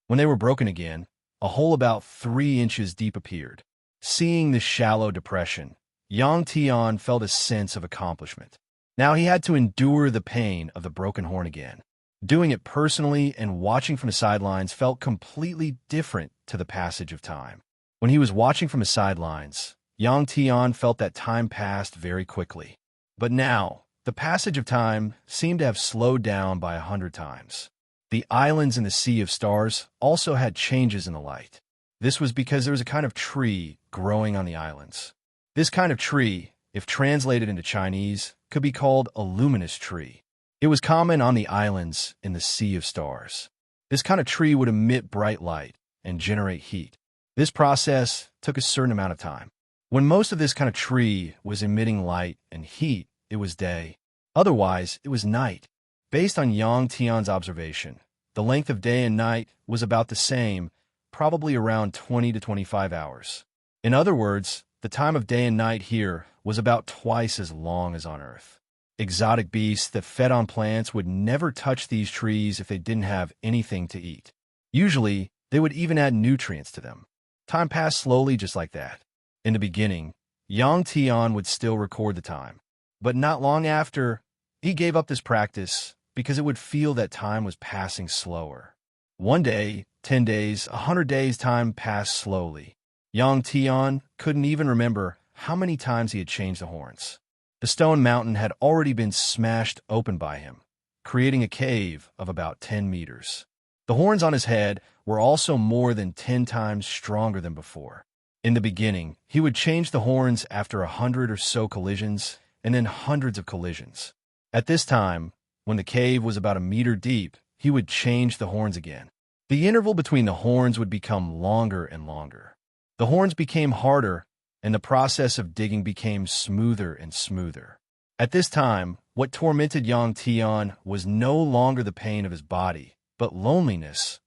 When they were broken again, a hole about 3 inches deep appeared. Seeing this shallow depression, Yang Tian felt a sense of accomplishment. Now he had to endure the pain of the broken horn again. Doing it personally and watching from the sidelines felt completely different to the passage of time. When he was watching from the sidelines, Yang Tian felt that time passed very quickly. But now, the passage of time seemed to have slowed down by 100 times. The islands in the Sea of Stars also had changes in the light. This was because there was a kind of tree growing on the islands. This kind of tree, if translated into Chinese, could be called a luminous tree. It was common on the islands in the Sea of Stars. This kind of tree would emit bright light and generate heat. This process took a certain amount of time. When most of this kind of tree was emitting light and heat, it was day. Otherwise, it was night. Based on Yang Tian's observation, the length of day and night was about the same, probably around 20 to 25 hours. In other words, the time of day and night here was about twice as long as on Earth. Exotic beasts that fed on plants would never touch these trees if they didn't have anything to eat. Usually, they would even add nutrients to them. Time passed slowly just like that. In the beginning, Yang Tian would still record the time. But not long after, he gave up this practice because it would feel that time was passing slower. 1 day, 10 days, 100 days time passed slowly. Yang Tian couldn't even remember how many times he had changed the horns. The stone mountain had already been smashed open by him, creating a cave of about 10 meters. The horns on his head were also more than 10 times stronger than before. In the beginning, he would change the horns after 100 or so collisions, and then hundreds of collisions. At this time, when the cave was about 1 meter deep, he would change the horns again. The interval between the horns would become longer and longer. The horns became harder, and the process of digging became smoother and smoother. At this time, what tormented Yang Tian was no longer the pain of his body, but loneliness.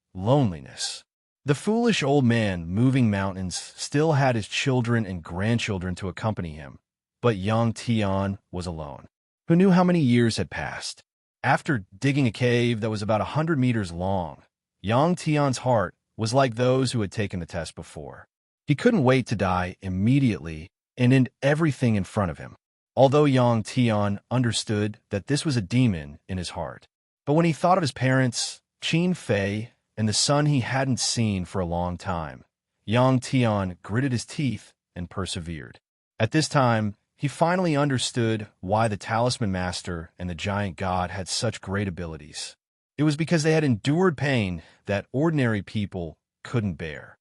The foolish old man moving mountains still had his children and grandchildren to accompany him, but Yang Tian was alone. Who knew how many years had passed? After digging a cave that was about 100 meters long, Yang Tian's heart was like those who had taken the test before. He couldn't wait to die immediately and end everything in front of him. Although Yang Tian understood that this was a demon in his heart. But when he thought of his parents, Qin Fei, and the son he hadn't seen for a long time, Yang Tian gritted his teeth and persevered. At this time, he finally understood why the Talisman Master and the Giant God had such great abilities. It was because they had endured pain that ordinary people couldn't bear.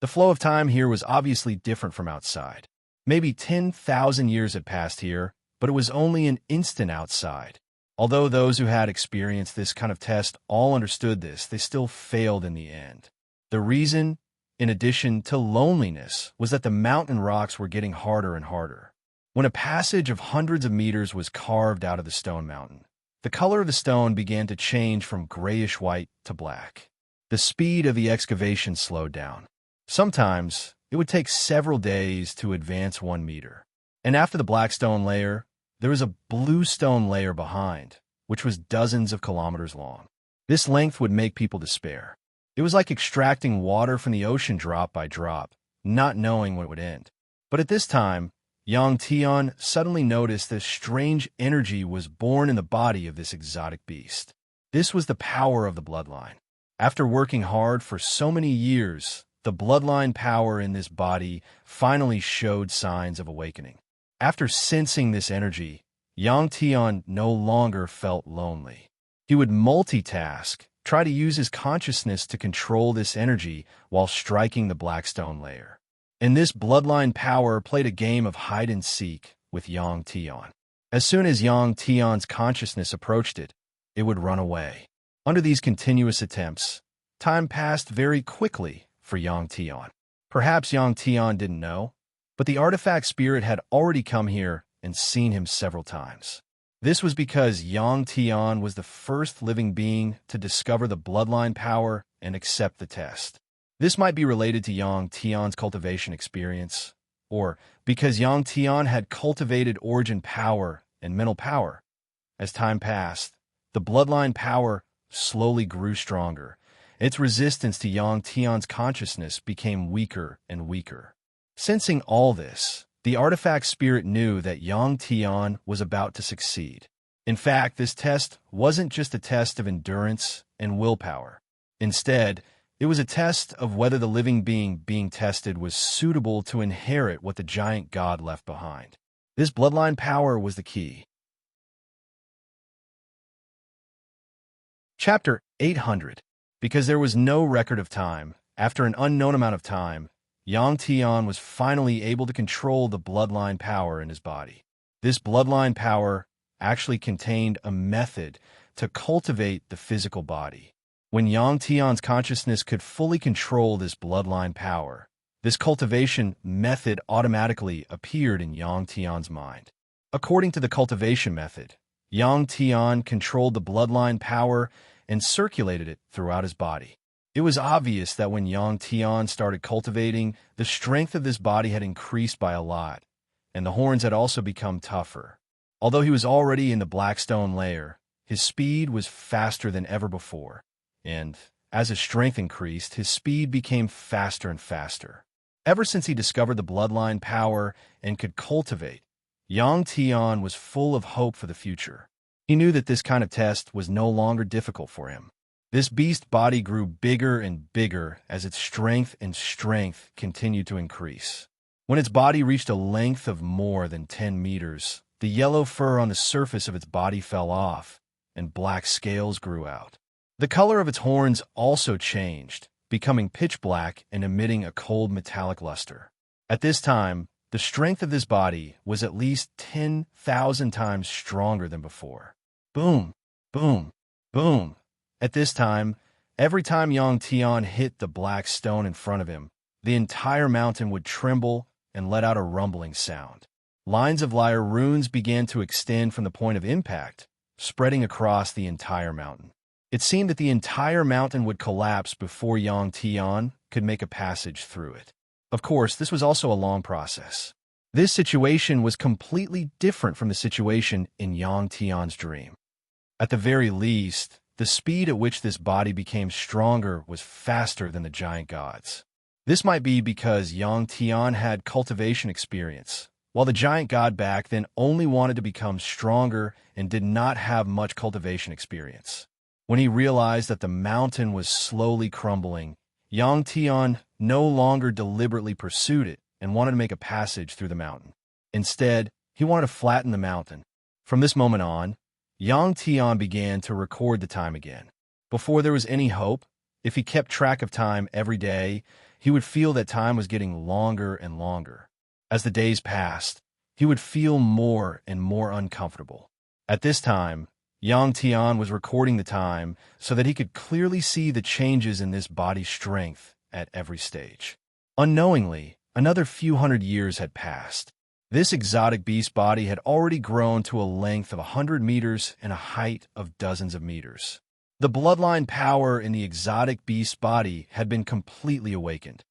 The flow of time here was obviously different from outside. Maybe 10,000 years had passed here, but it was only an instant outside. Although those who had experienced this kind of test all understood this, they still failed in the end. The reason, in addition to loneliness, was that the mountain rocks were getting harder and harder. When a passage of hundreds of meters was carved out of the stone mountain, the color of the stone began to change from grayish-white to black. The speed of the excavation slowed down. Sometimes, it would take several days to advance 1 meter. And after the black stone layer, there was a blue stone layer behind, which was dozens of kilometers long. This length would make people despair. It was like extracting water from the ocean drop by drop, not knowing when it would end. But at this time, Yang Tian suddenly noticed that strange energy was born in the body of this exotic beast. This was the power of the bloodline. After working hard for so many years, the bloodline power in this body finally showed signs of awakening. After sensing this energy, Yang Tian no longer felt lonely. He would multitask, try to use his consciousness to control this energy while striking the Blackstone layer. And this bloodline power played a game of hide-and-seek with Yang Tian. As soon as Yang Tian's consciousness approached it, it would run away. Under these continuous attempts, time passed very quickly for Yang Tian. Perhaps Yang Tian didn't know, but the artifact spirit had already come here and seen him several times. This was because Yang Tian was the first living being to discover the bloodline power and accept the test. This might be related to Yang Tian's cultivation experience, or because Yang Tian had cultivated origin power and mental power. As time passed, the bloodline power slowly grew stronger. Its resistance to Yang Tian's consciousness became weaker and weaker. Sensing all this, the artifact spirit knew that Yang Tian was about to succeed. In fact, this test wasn't just a test of endurance and willpower. Instead, it was a test of whether the living being tested was suitable to inherit what the giant god left behind. This bloodline power was the key. Chapter 800. Because there was no record of time, after an unknown amount of time, Yang Tian was finally able to control the bloodline power in his body. This bloodline power actually contained a method to cultivate the physical body. When Yang Tian's consciousness could fully control this bloodline power, this cultivation method automatically appeared in Yang Tian's mind. According to the cultivation method, Yang Tian controlled the bloodline power and circulated it throughout his body. It was obvious that when Yang Tian started cultivating, the strength of this body had increased by a lot, and the horns had also become tougher. Although he was already in the Blackstone layer, his speed was faster than ever before, and as his strength increased, his speed became faster and faster. Ever since he discovered the bloodline power and could cultivate, Yang Tian was full of hope for the future. He knew that this kind of test was no longer difficult for him. This beast body grew bigger and bigger as its strength continued to increase. When its body reached a length of more than 10 meters, the yellow fur on the surface of its body fell off, and black scales grew out. The color of its horns also changed, becoming pitch black and emitting a cold metallic luster. At this time, the strength of this body was at least 10,000 times stronger than before. Boom, boom, boom. At this time, every time Yang Tian hit the black stone in front of him, the entire mountain would tremble and let out a rumbling sound. Lines of lyre runes began to extend from the point of impact, spreading across the entire mountain. It seemed that the entire mountain would collapse before Yang Tian could make a passage through it. Of course, this was also a long process. This situation was completely different from the situation in Yang Tian's dream. At the very least, the speed at which this body became stronger was faster than the giant gods. This might be because Yang Tian had cultivation experience, while the giant god back then only wanted to become stronger and did not have much cultivation experience. When he realized that the mountain was slowly crumbling, Yang Tian no longer deliberately pursued it and wanted to make a passage through the mountain. Instead, he wanted to flatten the mountain. From this moment on, Yang Tian began to record the time again. Before there was any hope, if he kept track of time every day, he would feel that time was getting longer and longer. As the days passed, he would feel more and more uncomfortable. At this time, Yang Tian was recording the time so that he could clearly see the changes in this body's strength at every stage. Unknowingly, another few hundred years had passed. This exotic beast body had already grown to a length of 100 meters and a height of dozens of meters. The bloodline power in the exotic beast body had been completely awakened.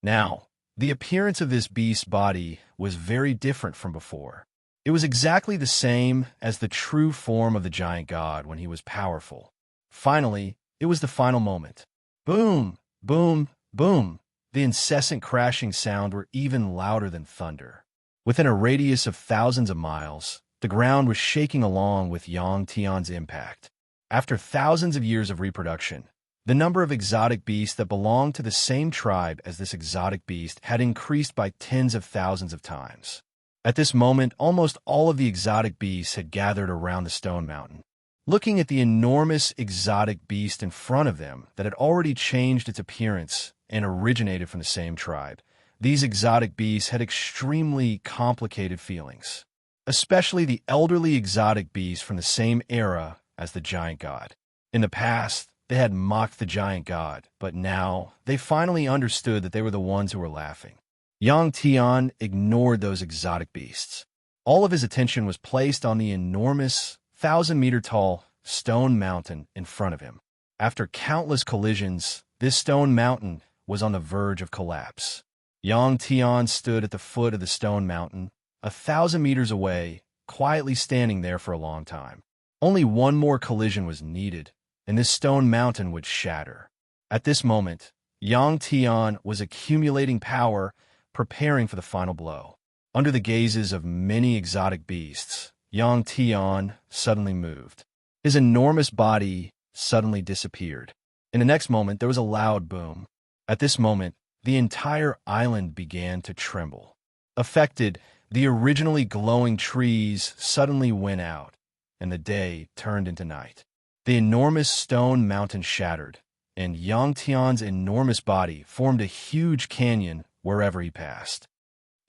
Now, the appearance of this beast body was very different from before. It was exactly the same as the true form of the giant god when he was powerful. Finally, It was the final moment. Boom, boom, boom. The incessant crashing sound were even louder than thunder. Within a radius of thousands of miles, the ground was shaking along with Yang Tian's impact. After thousands of years of reproduction, the number of exotic beasts that belonged to the same tribe as this exotic beast had increased by tens of thousands of times. At this moment, almost all of the exotic beasts had gathered around the stone mountain. Looking at the enormous exotic beast in front of them that had already changed its appearance and originated from the same tribe, these exotic beasts had extremely complicated feelings, especially the elderly exotic beast from the same era as the giant god. In the past, they had mocked the giant god, but now they finally understood that they were the ones who were laughing. Yang Tian ignored those exotic beasts. All of his attention was placed on the enormous, 1,000-meter-tall stone mountain in front of him. After countless collisions, this stone mountain was on the verge of collapse. Yang Tian stood at the foot of the stone mountain, 1,000 meters away, quietly standing there for a long time. Only one more collision was needed, and this stone mountain would shatter. At this moment, Yang Tian was accumulating power, preparing for the final blow. Under the gazes of many exotic beasts, Yang Tian suddenly moved. His enormous body suddenly disappeared. In the next moment, there was a loud boom. At this moment, the entire island began to tremble. Affected, the originally glowing trees suddenly went out, and the day turned into night. The enormous stone mountain shattered, and Yang Tian's enormous body formed a huge canyon wherever he passed.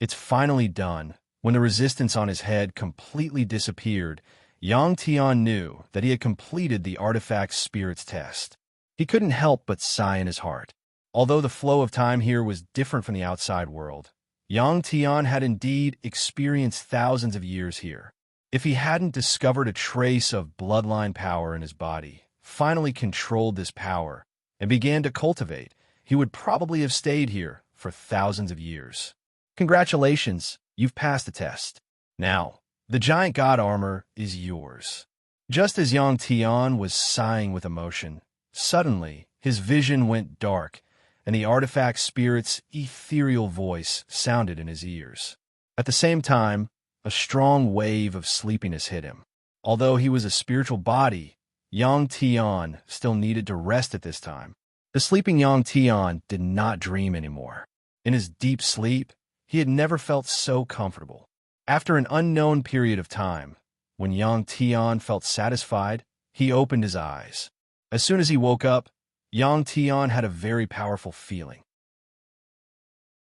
It's finally done. When the resistance on his head completely disappeared, Yang Tian knew that he had completed the artifact spirit's test. He couldn't help but sigh in his heart. Although the flow of time here was different from the outside world, Yang Tian had indeed experienced thousands of years here. If he hadn't discovered a trace of bloodline power in his body, finally controlled this power, and began to cultivate, he would probably have stayed here for thousands of years. Congratulations, you've passed the test. Now, the giant god armor is yours. Just as Yang Tian was sighing with emotion, suddenly his vision went dark, and the artifact spirit's ethereal voice sounded in his ears. At the same time, a strong wave of sleepiness hit him. Although he was a spiritual body, Yang Tian still needed to rest at this time. The sleeping Yang Tian did not dream anymore. In his deep sleep, he had never felt so comfortable. After an unknown period of time, when Yang Tian felt satisfied, he opened his eyes. As soon as he woke up, Yang Tian had a very powerful feeling.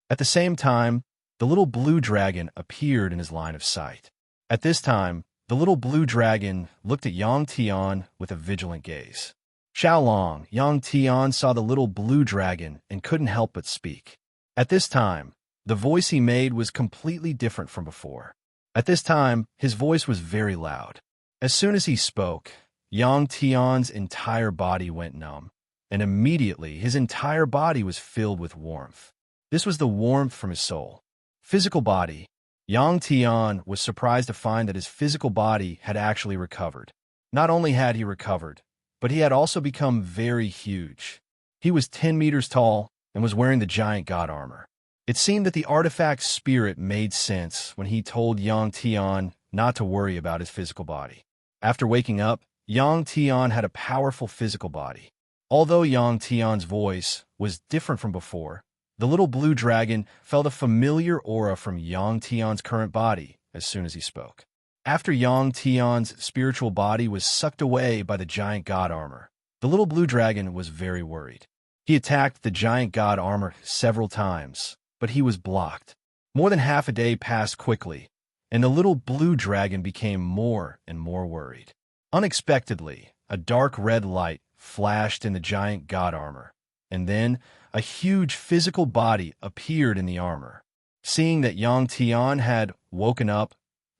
At the same time, the little blue dragon appeared in his line of sight. At this time, the little blue dragon looked at Yang Tian with a vigilant gaze. Xiaolong, Yang Tian saw the little blue dragon and couldn't help but speak. At this time, the voice he made was completely different from before. At this time, his voice was very loud. As soon as he spoke, Yang Tian's entire body went numb, and immediately his entire body was filled with warmth. This was the warmth from his soul. Physical body. Yang Tian was surprised to find that his physical body had actually recovered. Not only had he recovered, but he had also become very huge. He was 10 meters tall and was wearing the giant god armor. It seemed that the artifact spirit made sense when he told Yang Tian not to worry about his physical body. After waking up, Yang Tian had a powerful physical body. Although Yang Tian's voice was different from before, the little blue dragon felt a familiar aura from Yang Tian's current body as soon as he spoke. After Yang Tian's spiritual body was sucked away by the giant god armor, the little blue dragon was very worried. He attacked the giant god armor several times, but he was blocked. More than half a day passed quickly, and the little blue dragon became more and more worried. Unexpectedly, a dark red light flashed in the giant god armor, and then a huge physical body appeared in the armor. Seeing that Yang Tian had woken up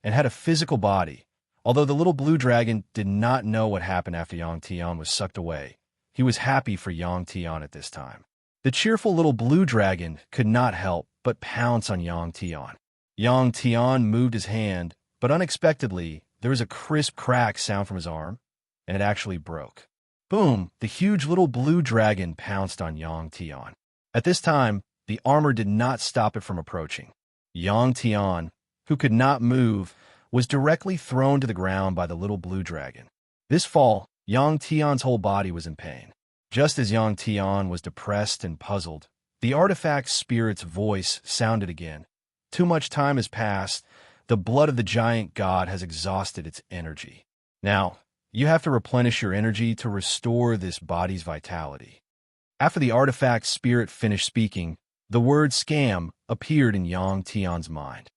and had a physical body, although the little blue dragon did not know what happened after Yang Tian was sucked away, he was happy for Yang Tian at this time. The cheerful little blue dragon could not help but pounce on Yang Tian. Yang Tian moved his hand, but unexpectedly, there was a crisp crack sound from his arm, and it actually broke. Boom! The huge little blue dragon pounced on Yang Tian. At this time, the armor did not stop it from approaching. Yang Tian, who could not move, was directly thrown to the ground by the little blue dragon. This fall, Yang Tian's whole body was in pain. Just as Yang Tian was depressed and puzzled, the artifact spirit's voice sounded again. Too much time has passed. The blood of the giant god has exhausted its energy. Now, you have to replenish your energy to restore this body's vitality. After the artifact spirit finished speaking, the word scam appeared in Yang Tian's mind.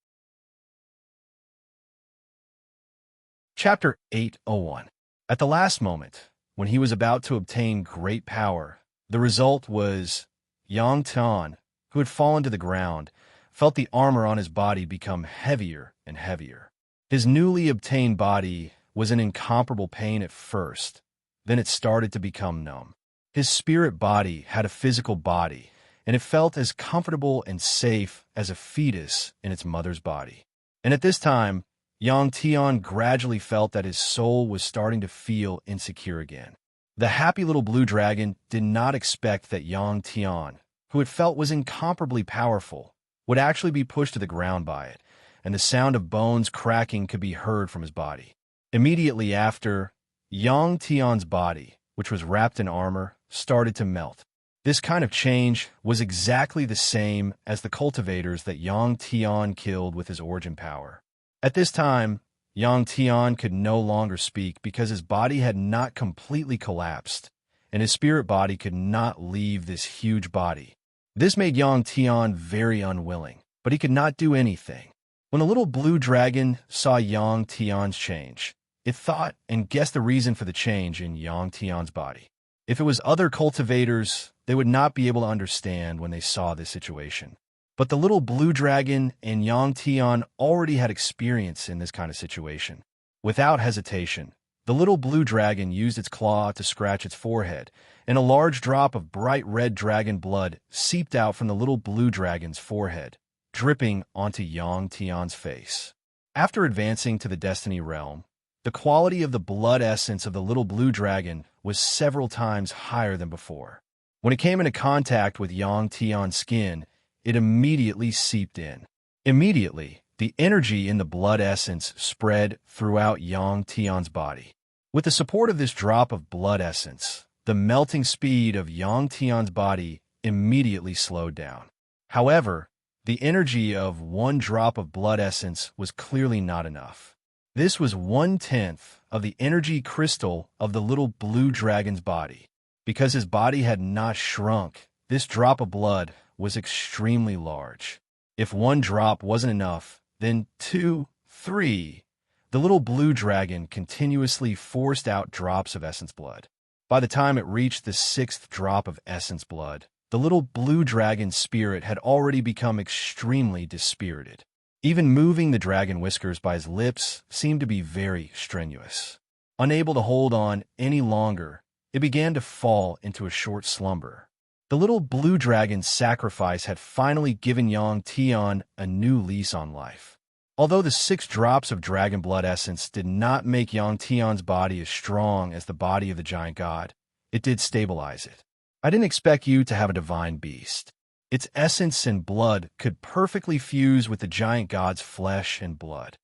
Chapter 801. At the last moment, when he was about to obtain great power, the result was Yang Tian, who had fallen to the ground, felt the armor on his body become heavier and heavier. His newly obtained body was in incomparable pain at first, then it started to become numb. His spirit body had a physical body, and it felt as comfortable and safe as a fetus in its mother's body. And at this time, Yang Tian gradually felt that his soul was starting to feel insecure again. The happy little blue dragon did not expect that Yang Tian, who it felt was incomparably powerful, would actually be pushed to the ground by it, and the sound of bones cracking could be heard from his body. Immediately after, Yang Tian's body, which was wrapped in armor, started to melt. This kind of change was exactly the same as the cultivators that Yang Tian killed with his origin power. At this time, Yang Tian could no longer speak because his body had not completely collapsed, and his spirit body could not leave this huge body. This made Yang Tian very unwilling, but he could not do anything. When the little blue dragon saw Yang Tian's change, it thought and guessed the reason for the change in Yang Tian's body. If it was other cultivators, they would not be able to understand when they saw this situation. But the little blue dragon and Yang Tian already had experience in this kind of situation. Without hesitation, the little blue dragon used its claw to scratch its forehead, and a large drop of bright red dragon blood seeped out from the little blue dragon's forehead, dripping onto Yang Tian's face. After advancing to the Destiny Realm, the quality of the blood essence of the little blue dragon was several times higher than before. When it came into contact with Yang Tian's skin, it immediately seeped in. Immediately, the energy in the blood essence spread throughout Yang Tian's body. With the support of this drop of blood essence, the melting speed of Yang Tian's body immediately slowed down. However, the energy of one drop of blood essence was clearly not enough. This was 1/10 of the energy crystal of the little blue dragon's body. Because his body had not shrunk, this drop of blood was extremely large. If one drop wasn't enough, then 2, 3. The little blue dragon continuously forced out drops of essence blood. By the time it reached the 6th drop of essence blood, the little blue dragon's spirit had already become extremely dispirited. Even moving the dragon whiskers by his lips seemed to be very strenuous. Unable to hold on any longer, it began to fall into a short slumber. The little blue dragon's sacrifice had finally given Yang Tian a new lease on life. Although the 6 drops of dragon blood essence did not make Yang Tian's body as strong as the body of the giant god, it did stabilize it. I didn't expect you to have a divine beast. Its essence and blood could perfectly fuse with the giant god's flesh and blood.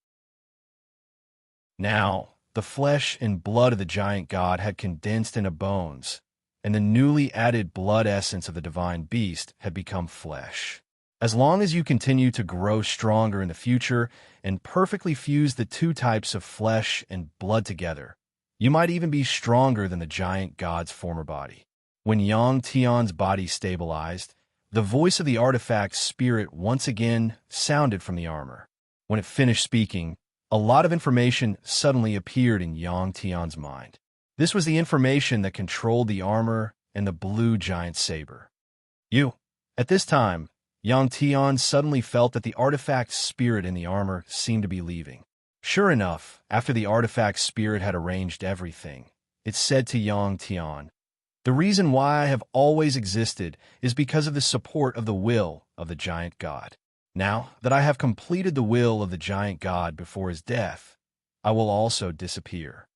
Now, the flesh and blood of the giant god had condensed into bones, and the newly added blood essence of the divine beast had become flesh. As long as you continue to grow stronger in the future and perfectly fuse the 2 types of flesh and blood together, you might even be stronger than the giant god's former body. When Yang Tian's body stabilized, the voice of the artifact spirit once again sounded from the armor. When it finished speaking, a lot of information suddenly appeared in Yang Tian's mind. This was the information that controlled the armor and the blue giant saber. At this time, Yang Tian suddenly felt that the artifact spirit in the armor seemed to be leaving. Sure enough, after the artifact spirit had arranged everything, it said to Yang Tian, "The reason why I have always existed is because of the support of the will of the giant god. Now that I have completed the will of the giant god before his death, I will also disappear.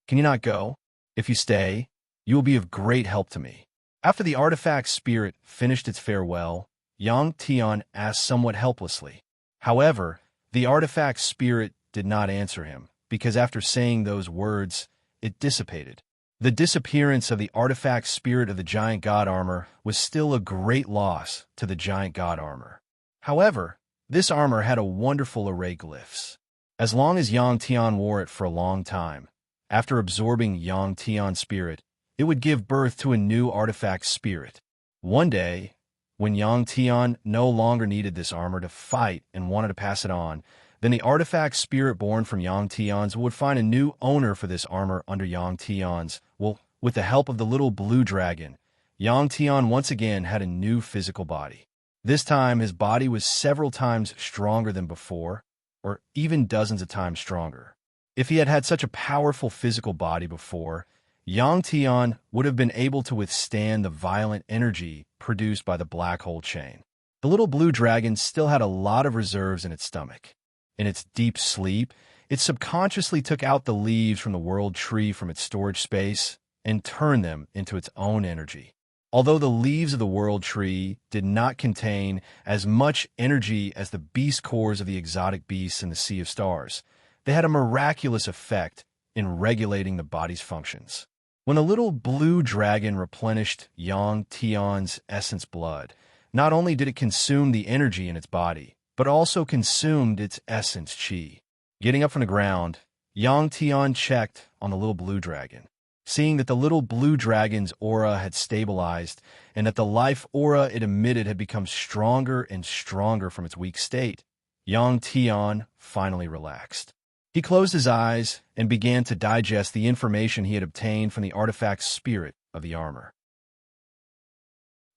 Can you not go? If you stay, You will be of great help to me." After the artifact spirit finished its farewell, Yang Tian asked somewhat helplessly. However, the artifact spirit did not answer him, because after saying those words, it dissipated. The disappearance of the artifact spirit of the giant god armor was still a great loss to the giant god armor. However, this armor had a wonderful array of glyphs. As long as Yang Tian wore it for a long time, after absorbing Yang Tian's spirit, it would give birth to a new artifact spirit. One day, when Yang Tian no longer needed this armor to fight and wanted to pass it on, then the artifact spirit born from Yang Tian's would find a new owner for this armor under Yang Tian's. Well, with the help of the little blue dragon, Yang Tian once again had a new physical body. This time, his body was several times stronger than before, or even dozens of times stronger. If he had had such a powerful physical body before, Yang Tian would have been able to withstand the violent energy produced by the black hole chain. The little blue dragon still had a lot of reserves in its stomach. In its deep sleep, it subconsciously took out the leaves from the world tree from its storage space and turned them into its own energy. Although the leaves of the world tree did not contain as much energy as the beast cores of the exotic beasts in the Sea of Stars, they had a miraculous effect in regulating the body's functions. When the little blue dragon replenished Yang Tian's essence blood, not only did it consume the energy in its body, but also consumed its essence qi. Getting up from the ground, Yang Tian checked on the little blue dragon. Seeing that the little blue dragon's aura had stabilized and that the life aura it emitted had become stronger and stronger from its weak state, Yang Tian finally relaxed. He closed his eyes and began to digest the information he had obtained from the artifact spirit of the armor.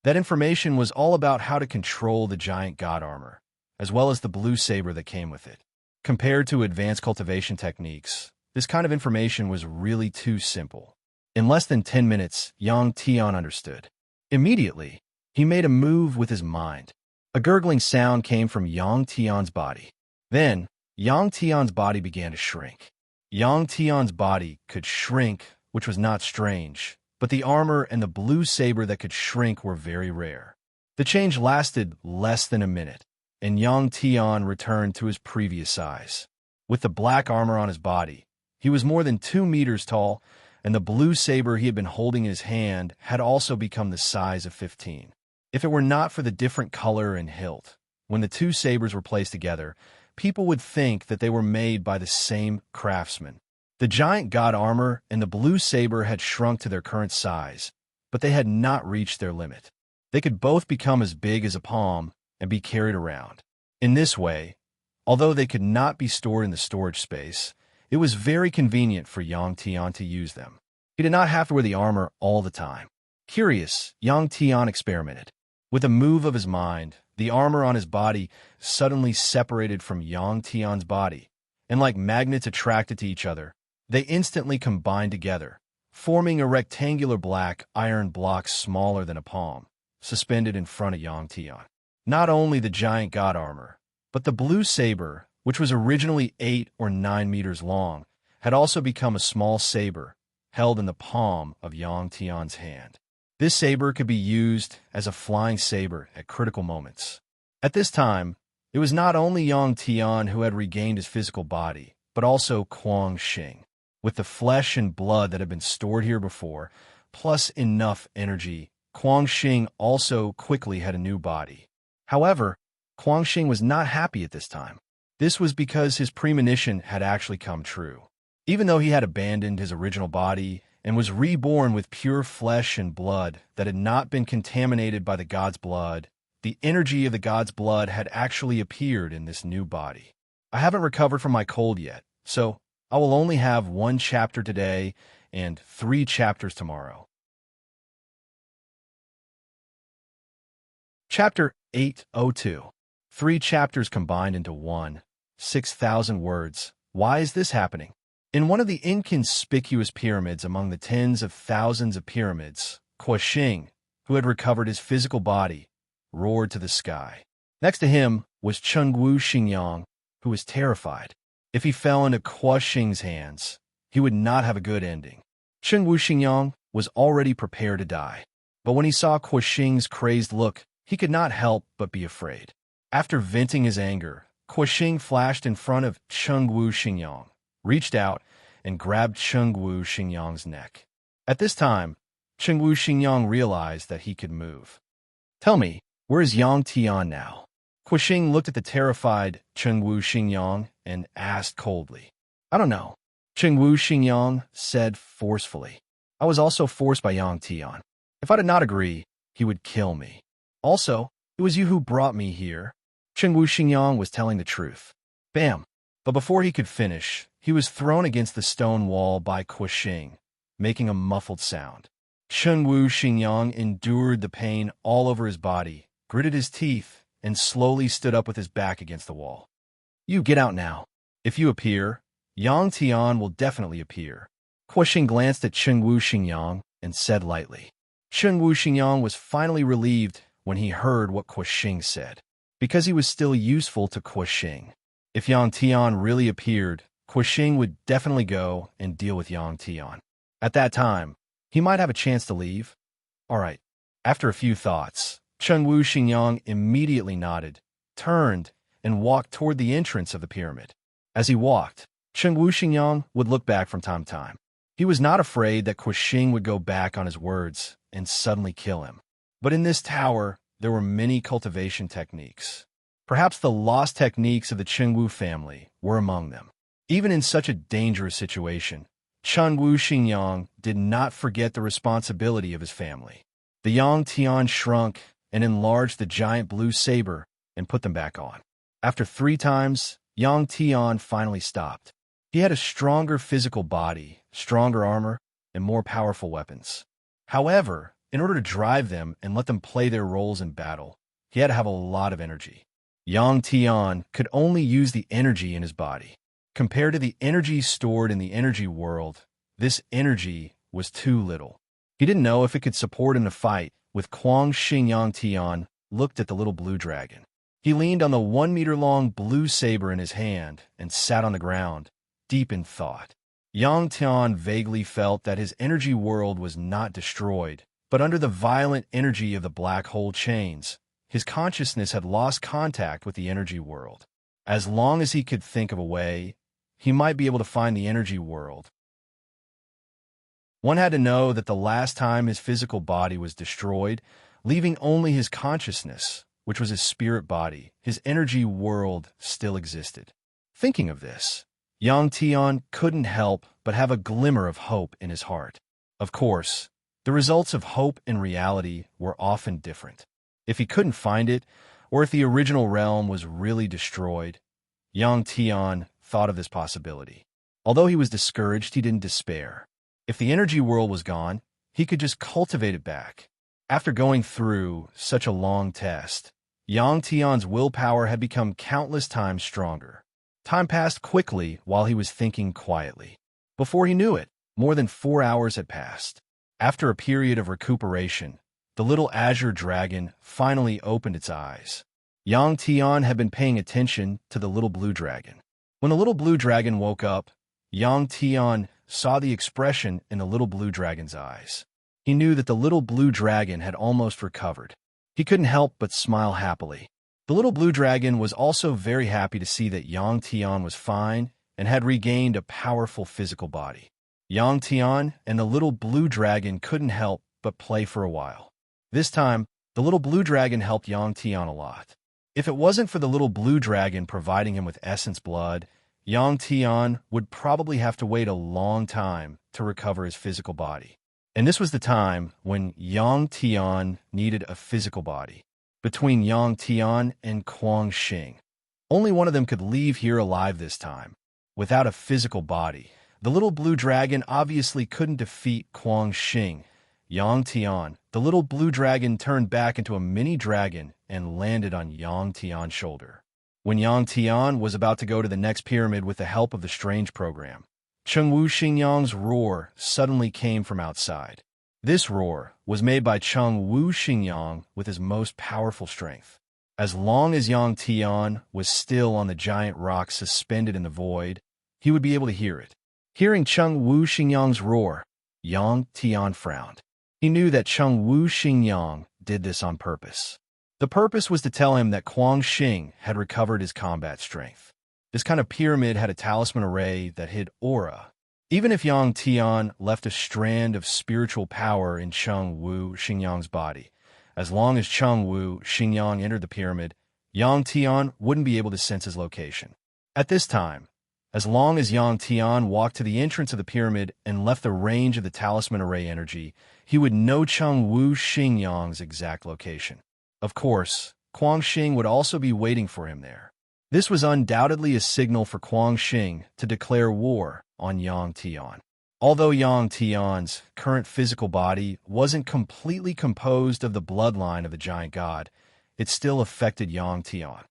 That information was all about how to control the giant god armor, as well as the blue saber that came with it. Compared to advanced cultivation techniques, this kind of information was really too simple. In less than 10 minutes, Yang Tian understood. Immediately, he made a move with his mind. A gurgling sound came from Yang Tian's body. Then, Yang Tian's body began to shrink. Yang Tian's body could shrink, which was not strange, but the armor and the blue saber that could shrink were very rare. The change lasted less than a minute, and Yang Tian returned to his previous size. With the black armor on his body, he was more than 2 meters tall, and the blue saber he had been holding in his hand had also become the size of 15. If it were not for the different color and hilt, when the two sabers were placed together, people would think that they were made by the same craftsman. The giant god armor and the blue saber had shrunk to their current size, but they had not reached their limit. They could both become as big as a palm and be carried around. In this way, although they could not be stored in the storage space, it was very convenient for Yang Tian to use them. He did not have to wear the armor all the time. Curious, Yang Tian experimented. With a move of his mind, the armor on his body suddenly separated from Yang Tian's body, and like magnets attracted to each other, they instantly combined together, forming a rectangular black iron block smaller than a palm, suspended in front of Yang Tian. Not only the giant god armor, but the blue saber, which was originally 8 or 9 meters long, had also become a small saber held in the palm of Yang Tian's hand. This saber could be used as a flying saber at critical moments. At this time, it was not only Yang Tian who had regained his physical body, but also Kuang Xing. With the flesh and blood that had been stored here before, plus enough energy, Kuang Xing also quickly had a new body. However, Kuang Xing was not happy at this time. This was because his premonition had actually come true. Even though he had abandoned his original body and was reborn with pure flesh and blood that had not been contaminated by the god's blood, the energy of the god's blood had actually appeared in this new body. I haven't recovered from my cold yet, so I will only have 1 chapter today and 3 chapters tomorrow. Chapter 802. 3 chapters combined into one. 6,000 words. Why is this happening? In one of the inconspicuous pyramids among the tens of thousands of pyramids, Kuang, who had recovered his physical body, roared to the sky. Next to him was Chengwu Xingyang, who was terrified. If he fell into Kuang's hands, he would not have a good ending. Chengwu Xingyang was already prepared to die. But when he saw Kuo-shing's crazed look, he could not help but be afraid. After venting his anger, Kuo-shing flashed in front of Chengwu Xingyang, reached out, and grabbed Chengwu Xingyang's neck. At this time, Chengwu Xingyang realized that he could move. "Tell me, where is Yang Tian now?" Kuo-shing looked at the terrified Chengwu Xingyang and asked coldly. "I don't know," Chengwu Xingyang said forcefully. "I was also forced by Yang Tian. If I did not agree, he would kill me. Also, it was you who brought me here." Chengwu Xingyang was telling the truth. Bam! But before he could finish, he was thrown against the stone wall by Kuo-shing, making a muffled sound. Chengwu Xingyang endured the pain all over his body, gritted his teeth, and slowly stood up with his back against the wall. "You get out now. If you appear, Yang Tian will definitely appear." Kuo-shing glanced at Chengwu Xingyang and said lightly. Chengwu Xingyang was finally relieved when he heard what Kuo-shing said, because he was still useful to Kuo-shing. If Yang Tian really appeared, Kuo-shing would definitely go and deal with Yang Tian. At that time, he might have a chance to leave. All right. After a few thoughts, Chengwu Xingyang immediately nodded, turned, and walked toward the entrance of the pyramid. As he walked, Chengwu Xingyang would look back from time to time. He was not afraid that Kuo-shing would go back on his words and suddenly kill him. But in this tower, there were many cultivation techniques. Perhaps the lost techniques of the Chengwu family were among them. Even in such a dangerous situation, Chengwu Xingyang did not forget the responsibility of his family. The Yang Tian shrunk and enlarged the giant blue saber and put them back on. After 3 times, Yang Tian finally stopped. He had a stronger physical body, stronger armor, and more powerful weapons. However, in order to drive them and let them play their roles in battle, he had to have a lot of energy. Yang Tian could only use the energy in his body. Compared to the energy stored in the energy world, this energy was too little. He didn't know if it could support in a fight with Kuang Xing. Yang Tian looked at the little blue dragon. He leaned on the 1-meter-long blue saber in his hand and sat on the ground, deep in thought. Yang Tian vaguely felt that his energy world was not destroyed, but under the violent energy of the black hole chains, his consciousness had lost contact with the energy world. As long as he could think of a way, he might be able to find the energy world. One had to know that the last time his physical body was destroyed, leaving only his consciousness, which was his spirit body, his energy world still existed. Thinking of this, Yang Tian couldn't help but have a glimmer of hope in his heart. Of course, the results of hope and reality were often different. If he couldn't find it, or if the original realm was really destroyed, Yang Tian thought of this possibility. Although he was discouraged, he didn't despair. If the energy world was gone, he could just cultivate it back. After going through such a long test, Yang Tian's willpower had become countless times stronger. Time passed quickly while he was thinking quietly. Before he knew it, more than 4 hours had passed. After a period of recuperation, the little azure dragon finally opened its eyes. Yang Tian had been paying attention to the little blue dragon. When the little blue dragon woke up, Yang Tian saw the expression in the little blue dragon's eyes. He knew that the little blue dragon had almost recovered. He couldn't help but smile happily. The little blue dragon was also very happy to see that Yang Tian was fine and had regained a powerful physical body. Yang Tian and the little blue dragon couldn't help but play for a while. This time, the little blue dragon helped Yang Tian a lot. If it wasn't for the little blue dragon providing him with essence blood, Yang Tian would probably have to wait a long time to recover his physical body. And this was the time when Yang Tian needed a physical body. Between Yang Tian and Kuang Xing, only one of them could leave here alive this time. Without a physical body, the little blue dragon obviously couldn't defeat Kuang Xing. Yang Tian, the little blue dragon, turned back into a mini dragon and landed on Yang Tian's shoulder. When Yang Tian was about to go to the next pyramid with the help of the strange program, Chengwu Xingyang's roar suddenly came from outside. This roar was made by Chengwu Xingyang with his most powerful strength. As long as Yang Tian was still on the giant rock suspended in the void, he would be able to hear it. Hearing Chengwu Xingyang's roar, Yang Tian frowned. He knew that Cheng Wu Xingyang did this on purpose. The purpose was to tell him that Kuang Xing had recovered his combat strength. This kind of pyramid had a talisman array that hid aura. Even if Yang Tian left a strand of spiritual power in Cheng Wu Xingyang's body, as long as Cheng Wu Xingyang entered the pyramid, Yang Tian wouldn't be able to sense his location. At this time, as long as Yang Tian walked to the entrance of the pyramid and left the range of the talisman array energy, he would know Cheng Wu Xingyang's exact location. Of course, Kuang Xing would also be waiting for him there. This was undoubtedly a signal for Kuang Xing to declare war on Yang Tian. Although Yang Tian's current physical body wasn't completely composed of the bloodline of the giant god, it still affected Yang Tian.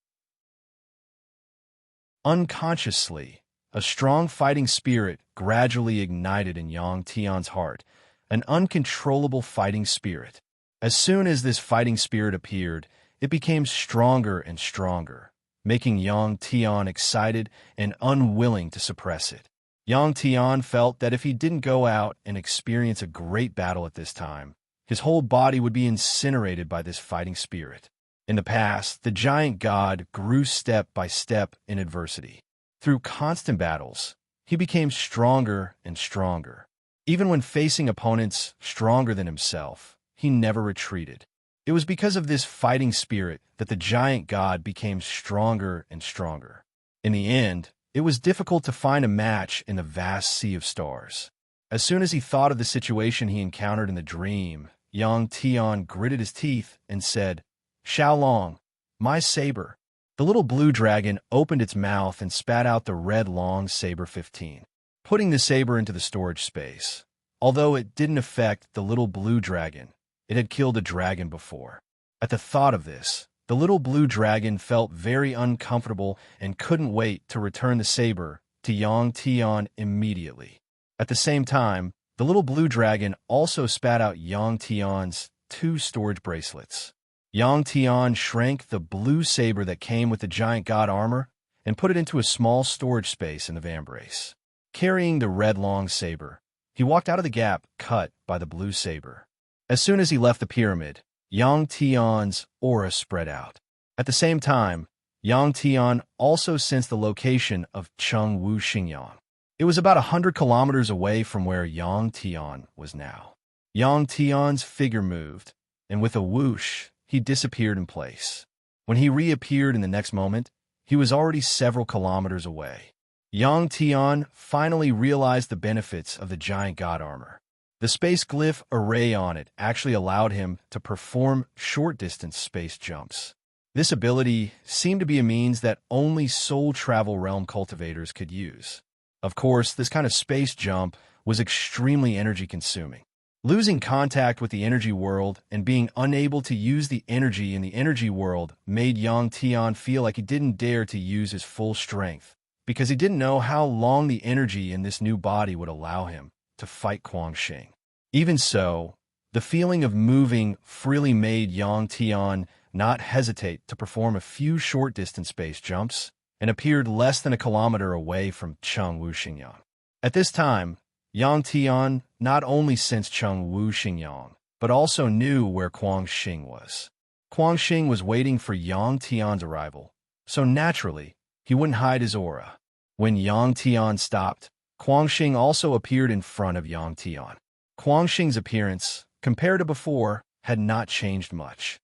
Unconsciously, a strong fighting spirit gradually ignited in Yang Tian's heart, an uncontrollable fighting spirit. As soon as this fighting spirit appeared, it became stronger and stronger, making Yang Tian excited and unwilling to suppress it. Yang Tian felt that if he didn't go out and experience a great battle at this time, his whole body would be incinerated by this fighting spirit. In the past, the giant god grew step by step in adversity. Through constant battles, he became stronger and stronger. Even when facing opponents stronger than himself, he never retreated. It was because of this fighting spirit that the giant god became stronger and stronger. In the end, it was difficult to find a match in the vast sea of stars. As soon as he thought of the situation he encountered in the dream, Yang Tian gritted his teeth and said, "Xiaolong, my saber." The little blue dragon opened its mouth and spat out the red long saber 15, putting the saber into the storage space. Although it didn't affect the little blue dragon, it had killed a dragon before. At the thought of this, the little blue dragon felt very uncomfortable and couldn't wait to return the saber to Yang Tian immediately. At the same time, the little blue dragon also spat out Yang Tian's 2 storage bracelets. Yang Tian shrank the blue saber that came with the giant god armor and put it into a small storage space in the vambrace. Carrying the red long saber, he walked out of the gap cut by the blue saber. As soon as he left the pyramid, Yang Tian's aura spread out. At the same time, Yang Tian also sensed the location of Cheng Wu Xingyang. It was about 100 kilometers away from where Yang Tian was now. Yang Tian's figure moved, and with a whoosh, he disappeared in place. When he reappeared in the next moment, he was already several kilometers away. Yang Tian finally realized the benefits of the giant god armor. The space glyph array on it actually allowed him to perform short-distance space jumps. This ability seemed to be a means that only soul travel realm cultivators could use. Of course, this kind of space jump was extremely energy-consuming. Losing contact with the energy world and being unable to use the energy in the energy world made Yang Tian feel like he didn't dare to use his full strength, because he didn't know how long the energy in this new body would allow him to fight Kuang Xing. Even so, the feeling of moving freely made Yang Tian not hesitate to perform a few short-distance space jumps and appeared less than a kilometer away from Cheng Wu Xingyang. At this time, Yang Tian not only sensed Cheng Wu Xingyang, but also knew where Kuang Xing was. Kuang Xing was waiting for Yang Tian's arrival, so naturally, he wouldn't hide his aura. When Yang Tian stopped, Kuang Xing also appeared in front of Yang Tian. Kuang Xing's appearance, compared to before, had not changed much.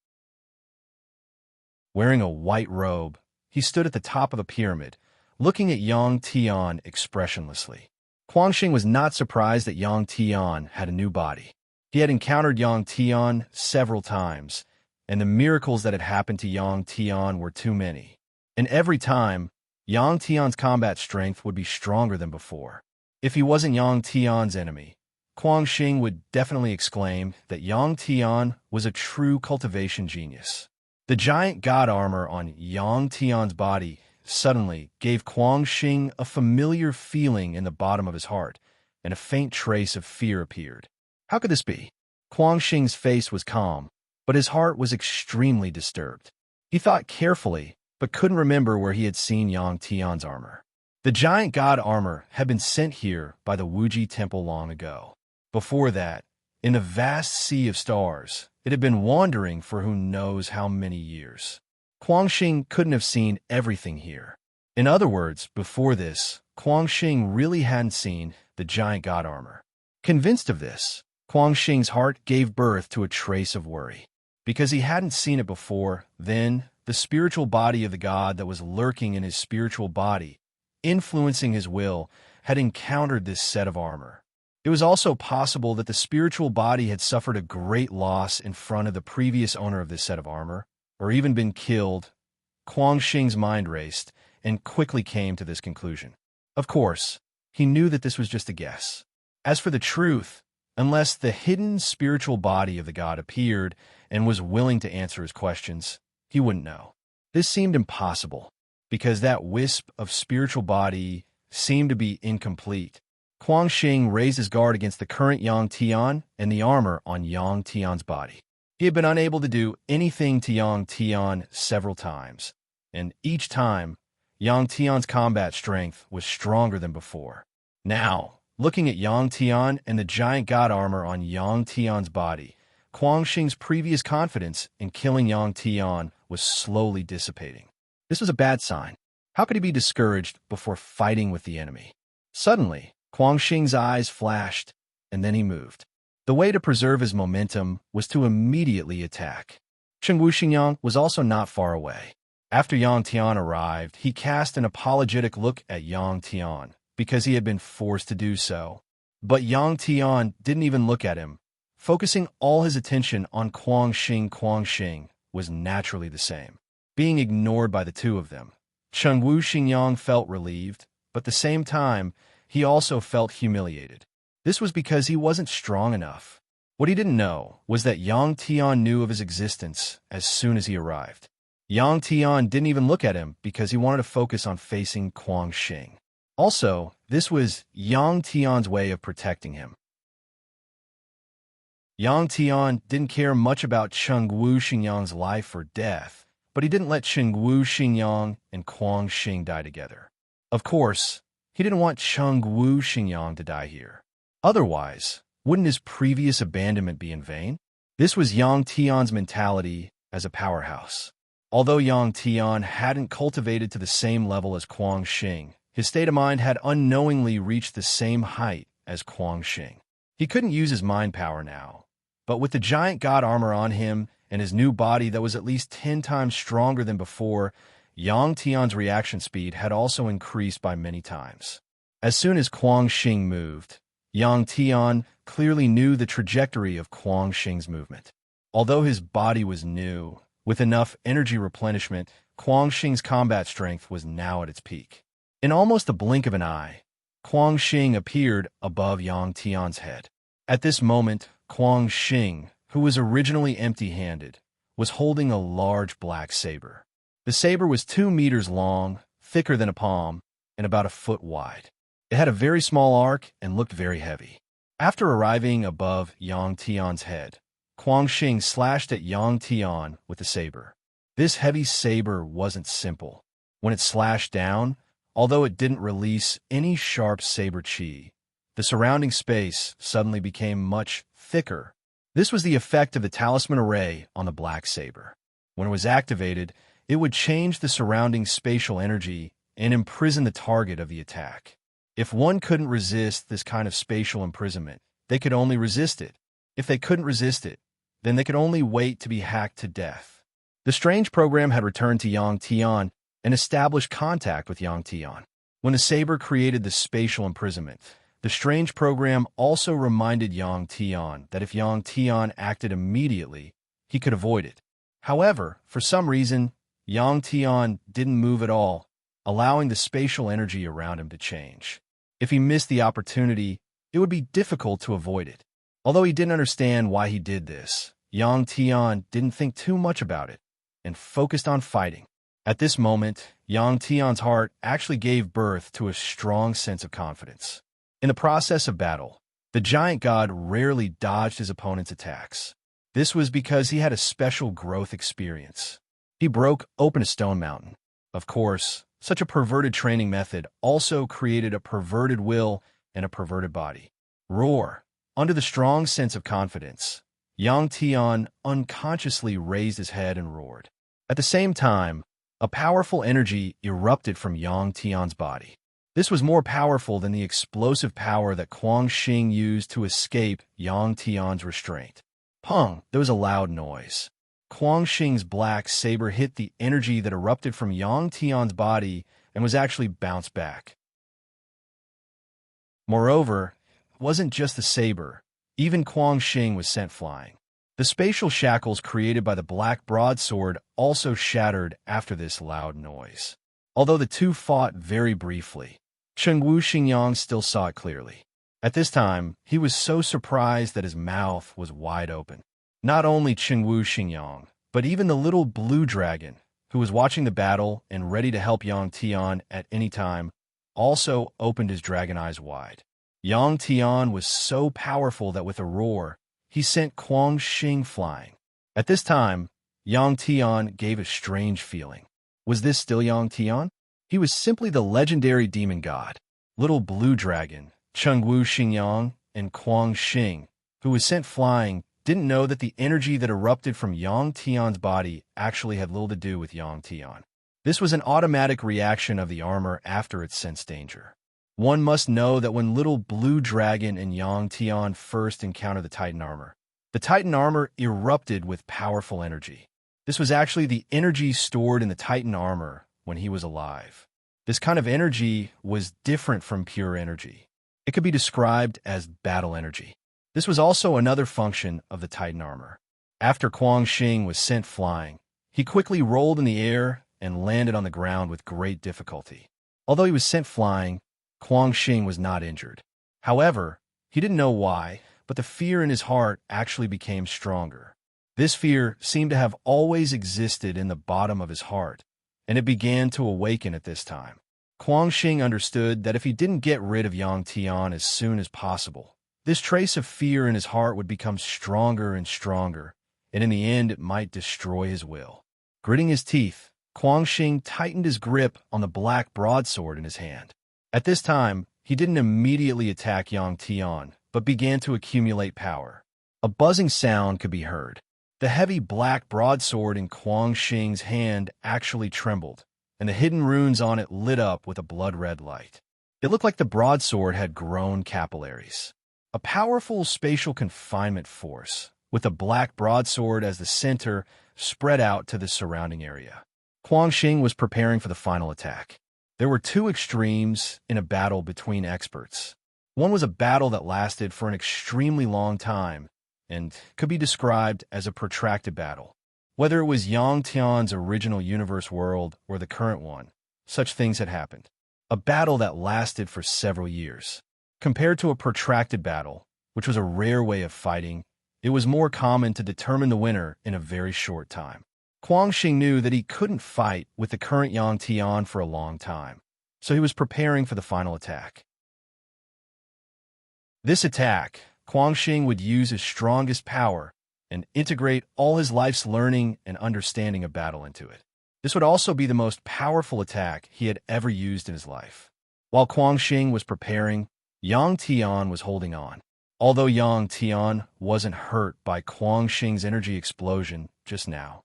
Wearing a white robe, he stood at the top of a pyramid, looking at Yang Tian expressionlessly. Kuang Xing was not surprised that Yang Tian had a new body. He had encountered Yang Tian several times, and the miracles that had happened to Yang Tian were too many. And every time, Yang Tian's combat strength would be stronger than before. If he wasn't Yang Tian's enemy, Kuang Xing would definitely exclaim that Yang Tian was a true cultivation genius. The giant god armor on Yang Tian's body suddenly gave Kuang Xing a familiar feeling in the bottom of his heart, and a faint trace of fear appeared. How could this be? Kuang Xing's face was calm, but his heart was extremely disturbed. He thought carefully, but couldn't remember where he had seen Yang Tian's armor. The giant god armor had been sent here by the Wuji temple long ago. Before that, in the vast sea of stars, it had been wandering for who knows how many years. Quangxing couldn't have seen everything here. In other words, before this, Quangxing really hadn't seen the giant god armor. Convinced of this, Quangxing's heart gave birth to a trace of worry. Because he hadn't seen it before, then, the spiritual body of the god that was lurking in his spiritual body, influencing his will, had encountered this set of armor. It was also possible that the spiritual body had suffered a great loss in front of the previous owner of this set of armor, or even been killed. Quangxing's mind raced, and quickly came to this conclusion. Of course, he knew that this was just a guess. As for the truth, unless the hidden spiritual body of the god appeared and was willing to answer his questions, he wouldn't know. This seemed impossible, because that wisp of spiritual body seemed to be incomplete. Quangxing raised his guard against the current Yang Tian and the armor on Yang Tian's body. He had been unable to do anything to Yang Tian several times, and each time, Yang Tian's combat strength was stronger than before. Now, looking at Yang Tian and the giant god armor on Yang Tian's body, Quangxing's previous confidence in killing Yang Tian was slowly dissipating. This was a bad sign. How could he be discouraged before fighting with the enemy? Suddenly, Quangxing's eyes flashed, and then he moved. The way to preserve his momentum was to immediately attack. Cheng Wuxingyang was also not far away. After Yang Tian arrived, he cast an apologetic look at Yang Tian, because he had been forced to do so. But Yang Tian didn't even look at him. Focusing all his attention on Quangxing was naturally the same, being ignored by the two of them. Cheng Wuxingyang felt relieved, but at the same time, he also felt humiliated. This was because he wasn't strong enough. What he didn't know was that Yang Tian knew of his existence as soon as he arrived. Yang Tian didn't even look at him because he wanted to focus on facing Quangxing. Also, this was Yang Tian's way of protecting him. Yang Tian didn't care much about Cheng Wuxingyang's life or death, but he didn't let Cheng Wuxingyang and Quangxing die together. Of course, he didn't want Cheng Wuxingyang to die here. Otherwise, wouldn't his previous abandonment be in vain? This was Yang Tian's mentality as a powerhouse. Although Yang Tian hadn't cultivated to the same level as Quangxing, his state of mind had unknowingly reached the same height as Quangxing. He couldn't use his mind power now, but with the giant god armor on him and his new body that was at least 10 times stronger than before, Yang Tian's reaction speed had also increased by many times. As soon as Quangxing moved, Yang Tian clearly knew the trajectory of Quangxing's movement. Although his body was new, with enough energy replenishment, Quangxing's combat strength was now at its peak. In almost a blink of an eye, Quangxing appeared above Yang Tian's head. At this moment, Quangxing, who was originally empty-handed, was holding a large black saber. The saber was 2 meters long, thicker than a palm, and about a foot wide. It had a very small arc and looked very heavy. After arriving above Yang Tian's head, Quangxing slashed at Yang Tian with the saber. This heavy saber wasn't simple. When it slashed down, although it didn't release any sharp saber chi, the surrounding space suddenly became much thicker. This was the effect of the talisman array on the black saber. When it was activated, it would change the surrounding spatial energy and imprison the target of the attack. If one couldn't resist this kind of spatial imprisonment, they could only resist it. If they couldn't resist it, then they could only wait to be hacked to death. The strange program had returned to Yang Tian and established contact with Yang Tian. When the saber created the spatial imprisonment, the strange program also reminded Yang Tian that if Yang Tian acted immediately, he could avoid it. However, for some reason, Yang Tian didn't move at all, allowing the spatial energy around him to change. If he missed the opportunity, it would be difficult to avoid it. Although he didn't understand why he did this, Yang Tian didn't think too much about it and focused on fighting. At this moment, Yang Tian's heart actually gave birth to a strong sense of confidence. In the process of battle, the giant god rarely dodged his opponent's attacks. This was because he had a special growth experience. He broke open a stone mountain. Of course, such a perverted training method also created a perverted will and a perverted body. Roar! Under the strong sense of confidence, Yang Tian unconsciously raised his head and roared. At the same time, a powerful energy erupted from Yang Tian's body. This was more powerful than the explosive power that Kuang Xing used to escape Yang Tian's restraint. Pong! There was a loud noise. Kuang Xing's black saber hit the energy that erupted from Yang Tian's body and was actually bounced back. Moreover, it wasn't just the saber. Even Kuang Xing was sent flying. The spatial shackles created by the black broadsword also shattered after this loud noise. Although the two fought very briefly, Chengwu Xingyang still saw it clearly. At this time, he was so surprised that his mouth was wide open. Not only Chengwu Xingyang, but even the little blue dragon, who was watching the battle and ready to help Yang Tian at any time, also opened his dragon eyes wide. Yang Tian was so powerful that with a roar, he sent Kuang Xing flying. At this time, Yang Tian gave a strange feeling. Was this still Yang Tian? He was simply the legendary demon god. Little blue dragon, Chengwu Xingyang, and Kuang Xing, who was sent flying, didn't know that the energy that erupted from Yang Tian's body actually had little to do with Yang Tian. This was an automatic reaction of the armor after it sensed danger. One must know that when little blue dragon and Yang Tian first encountered the Titan armor erupted with powerful energy. This was actually the energy stored in the Titan armor when he was alive. This kind of energy was different from pure energy. It could be described as battle energy. This was also another function of the Titan armor. After Kuang Xing was sent flying, he quickly rolled in the air and landed on the ground with great difficulty. Although he was sent flying, Kuang Xing was not injured. However, he didn't know why, but the fear in his heart actually became stronger. This fear seemed to have always existed in the bottom of his heart, and it began to awaken at this time. Kuang Xing understood that if he didn't get rid of Yang Tian as soon as possible, this trace of fear in his heart would become stronger and stronger, and in the end it might destroy his will. Gritting his teeth, Kuang Xing tightened his grip on the black broadsword in his hand. At this time, he didn't immediately attack Yang Tian, but began to accumulate power. A buzzing sound could be heard. The heavy black broadsword in Kuang Xing's hand actually trembled, and the hidden runes on it lit up with a blood-red light. It looked like the broadsword had grown capillaries. A powerful spatial confinement force, with a black broadsword as the center, spread out to the surrounding area. Kuang Xing was preparing for the final attack. There were two extremes in a battle between experts. One was a battle that lasted for an extremely long time and could be described as a protracted battle. Whether it was Yang Tian's original universe world or the current one, such things had happened. A battle that lasted for several years. Compared to a protracted battle, which was a rare way of fighting, it was more common to determine the winner in a very short time. Kuang Xing knew that he couldn't fight with the current Yang Tian for a long time, so he was preparing for the final attack. This attack, Kuang Xing would use his strongest power and integrate all his life's learning and understanding of battle into it. This would also be the most powerful attack he had ever used in his life. While Kuang Xing was preparing, Yang Tian was holding on. Although Yang Tian wasn't hurt by Kuang Xing's energy explosion just now.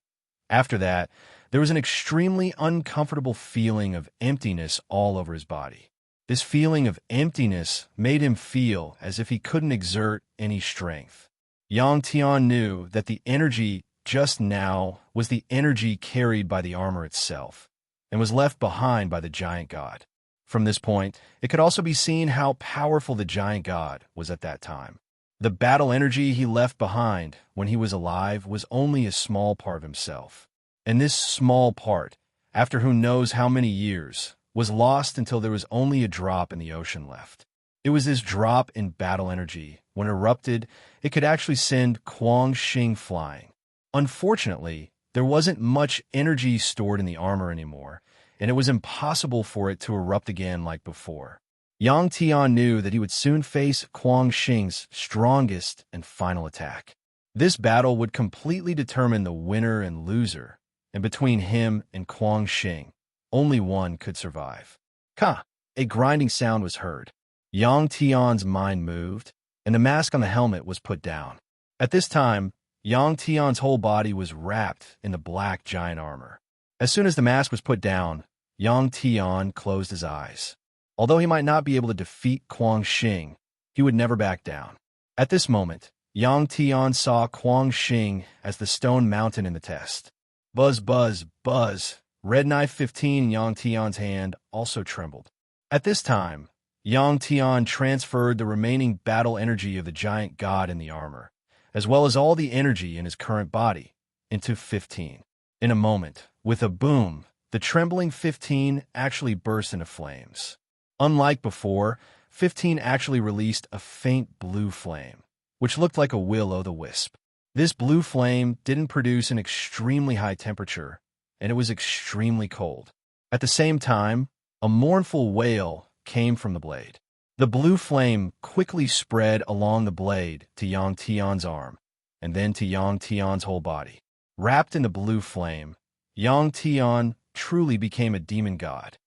After that, there was an extremely uncomfortable feeling of emptiness all over his body. This feeling of emptiness made him feel as if he couldn't exert any strength. Yang Tian knew that the energy just now was the energy carried by the armor itself, and was left behind by the giant god. From this point, it could also be seen how powerful the giant god was at that time. The battle energy he left behind when he was alive was only a small part of himself. And this small part, after who knows how many years, was lost until there was only a drop in the ocean left. It was this drop in battle energy. When erupted, it could actually send Kuang Xing flying. Unfortunately, there wasn't much energy stored in the armor anymore, and it was impossible for it to erupt again like before. Yang Tian knew that he would soon face Kuang Xing's strongest and final attack. This battle would completely determine the winner and loser, and between him and Kuang Xing, only one could survive. Ka! A grinding sound was heard. Yang Tian's mind moved. and the mask on the helmet was put down. At this time, Yang Tian's whole body was wrapped in the black giant armor. As soon as the mask was put down, Yang Tian closed his eyes. Although he might not be able to defeat Kuang Xing, he would never back down. At this moment, Yang Tian saw Kuang Xing as the stone mountain in the test. Buzz, buzz, buzz. Red knife 15 in Yang Tian's hand also trembled. At this time, Yang Tian transferred the remaining battle energy of the giant god in the armor, as well as all the energy in his current body, into 15. In a moment, with a boom, the trembling 15 actually burst into flames. Unlike before, 15 actually released a faint blue flame, which looked like a will-o'-the-wisp. This blue flame didn't produce an extremely high temperature, and it was extremely cold. At the same time, a mournful wail came from the blade. The blue flame quickly spread along the blade to Yang Tian's arm, and then to Yang Tian's whole body. Wrapped in the blue flame, Yang Tian truly became a demon god.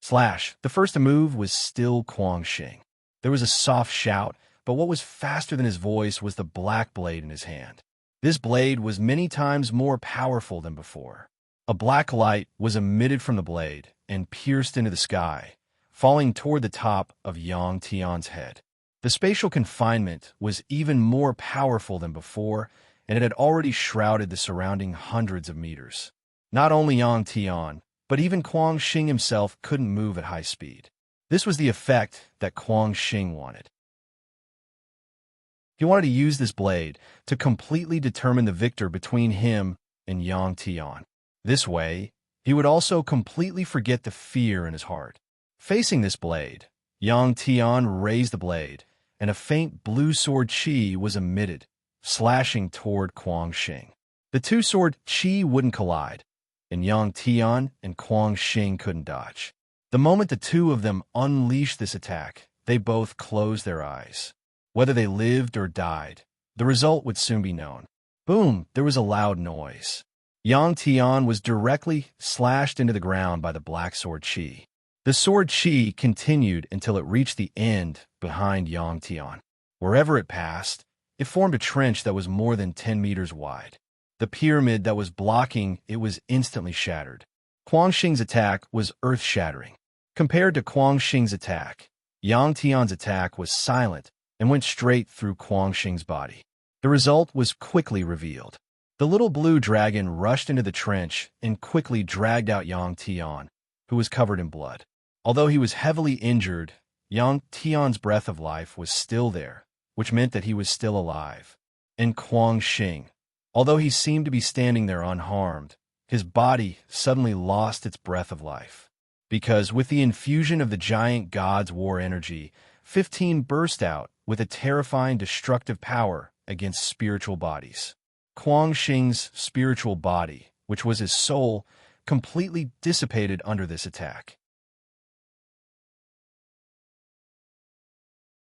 The first to move was still Kuang Xing. There was a soft shout, but what was faster than his voice was the black blade in his hand. This blade was many times more powerful than before. A black light was emitted from the blade and pierced into the sky, falling toward the top of Yang Tian's head. The spatial confinement was even more powerful than before, and it had already shrouded the surrounding hundreds of meters. Not only Yang Tian, but even Kuang Xing himself couldn't move at high speed. This was the effect that Kuang Xing wanted. He wanted to use this blade to completely determine the victor between him and Yang Tian. This way, he would also completely forget the fear in his heart. Facing this blade, Yang Tian raised the blade, and a faint blue sword chi was emitted, slashing toward Kuang Xing. The two-sword chi wouldn't collide, and Yang Tian and Kuang Xing couldn't dodge. The moment the two of them unleashed this attack, they both closed their eyes. Whether they lived or died, the result would soon be known. Boom! There was a loud noise. Yang Tian was directly slashed into the ground by the black sword chi. The sword chi continued until it reached the end behind Yang Tian. Wherever it passed, it formed a trench that was more than 10 meters wide. The pyramid that was blocking it was instantly shattered. Kuang Xing's attack was earth-shattering. Compared to Kuang Xing's attack, Yang Tian's attack was silent and went straight through Kuang Xing's body. The result was quickly revealed. The little blue dragon rushed into the trench and quickly dragged out Yang Tian, who was covered in blood. Although he was heavily injured, Yang Tian's breath of life was still there, which meant that he was still alive. And Kuang Xing, although he seemed to be standing there unharmed, his body suddenly lost its breath of life. Because with the infusion of the giant god's war energy, 15 burst out with a terrifying destructive power against spiritual bodies. Kuang Xing's spiritual body, which was his soul, completely dissipated under this attack.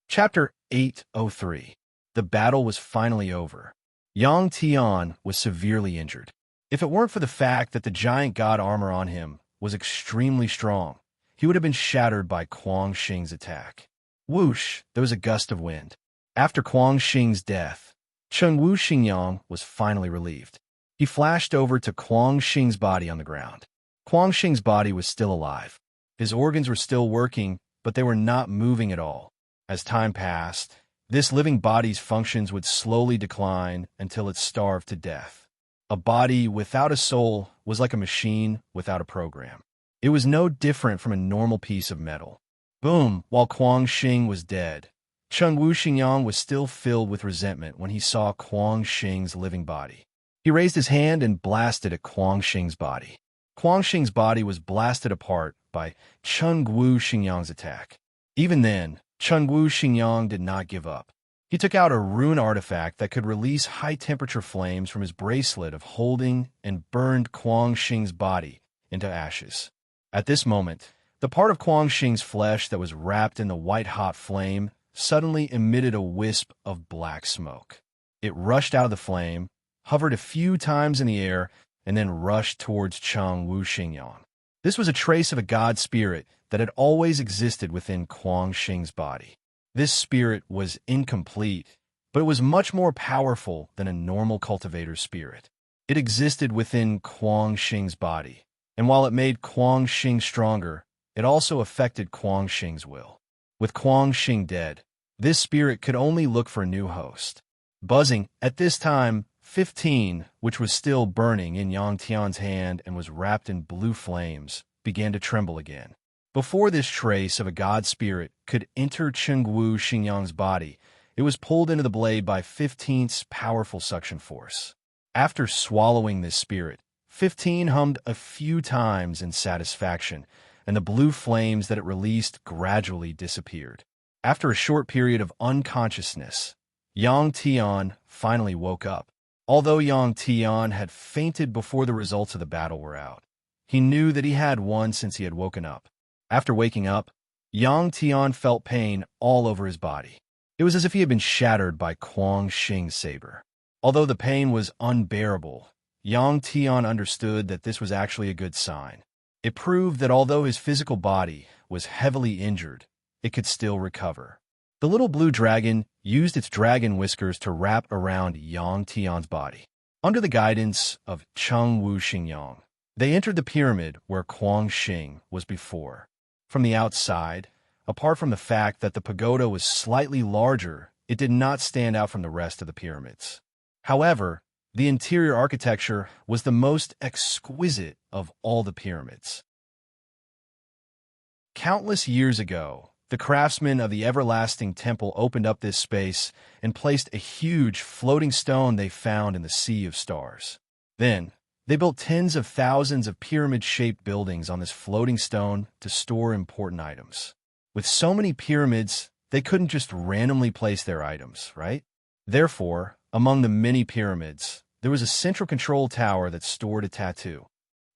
Chapter 803. The battle was finally over. Yang Tian was severely injured. If it weren't for the fact that the giant god armor on him was extremely strong, he would have been shattered by Kuang Xing's attack. Whoosh! There was a gust of wind. After Kuang Xing's death, Cheng Wu Xingyang was finally relieved. He flashed over to Kuang Xing's body on the ground. Kuang Xing's body was still alive. His organs were still working, but they were not moving at all. As time passed, this living body's functions would slowly decline until it starved to death. A body without a soul was like a machine without a program. It was no different from a normal piece of metal. Boom! While Kuang Xing was dead, Cheng Wu Xingyang was still filled with resentment when he saw Kuang Xing's living body. He raised his hand and blasted at Kuang Xing's body. Kuang Xing's body was blasted apart by Cheng Wu Xingyang's attack. Even then, Cheng Wu Xingyang did not give up. He took out a rune artifact that could release high-temperature flames from his bracelet of holding and burned Kuang Xing's body into ashes. At this moment, the part of Kuang Xing's flesh that was wrapped in the white-hot flame suddenly emitted a wisp of black smoke. It rushed out of the flame, hovered a few times in the air, and then rushed towards Cheng Wu Xingyang. This was a trace of a god spirit that had always existed within Kuang Xing's body. This spirit was incomplete, but it was much more powerful than a normal cultivator's spirit. It existed within Kuang Xing's body, and while it made Kuang Xing stronger, it also affected Kuang Xing's will. With Kuang Xing dead, this spirit could only look for a new host. Buzzing, at this time, 15, which was still burning in Yang Tian's hand and was wrapped in blue flames, began to tremble again. Before this trace of a god spirit could enter Chengwu Xingyang's body, it was pulled into the blade by 15's powerful suction force. After swallowing this spirit, 15 hummed a few times in satisfaction, and the blue flames that it released gradually disappeared. After a short period of unconsciousness, Yang Tian finally woke up. Although Yang Tian had fainted before the results of the battle were out, he knew that he had won since he had woken up. After waking up, Yang Tian felt pain all over his body. It was as if he had been shattered by Kuang Xing's saber. Although the pain was unbearable, Yang Tian understood that this was actually a good sign. It proved that although his physical body was heavily injured, it could still recover. The little blue dragon used its dragon whiskers to wrap around Yang Tian's body. Under the guidance of Chengwu Xingyang, they entered the pyramid where Kuang Xing was before. From the outside, apart from the fact that the pagoda was slightly larger, it did not stand out from the rest of the pyramids. However, the interior architecture was the most exquisite of all the pyramids. Countless years ago, the craftsmen of the everlasting temple opened up this space and placed a huge floating stone they found in the sea of stars. Then, they built tens of thousands of pyramid-shaped buildings on this floating stone to store important items. With so many pyramids, they couldn't just randomly place their items, right? Therefore, among the many pyramids, there was a central control tower that stored a tattoo.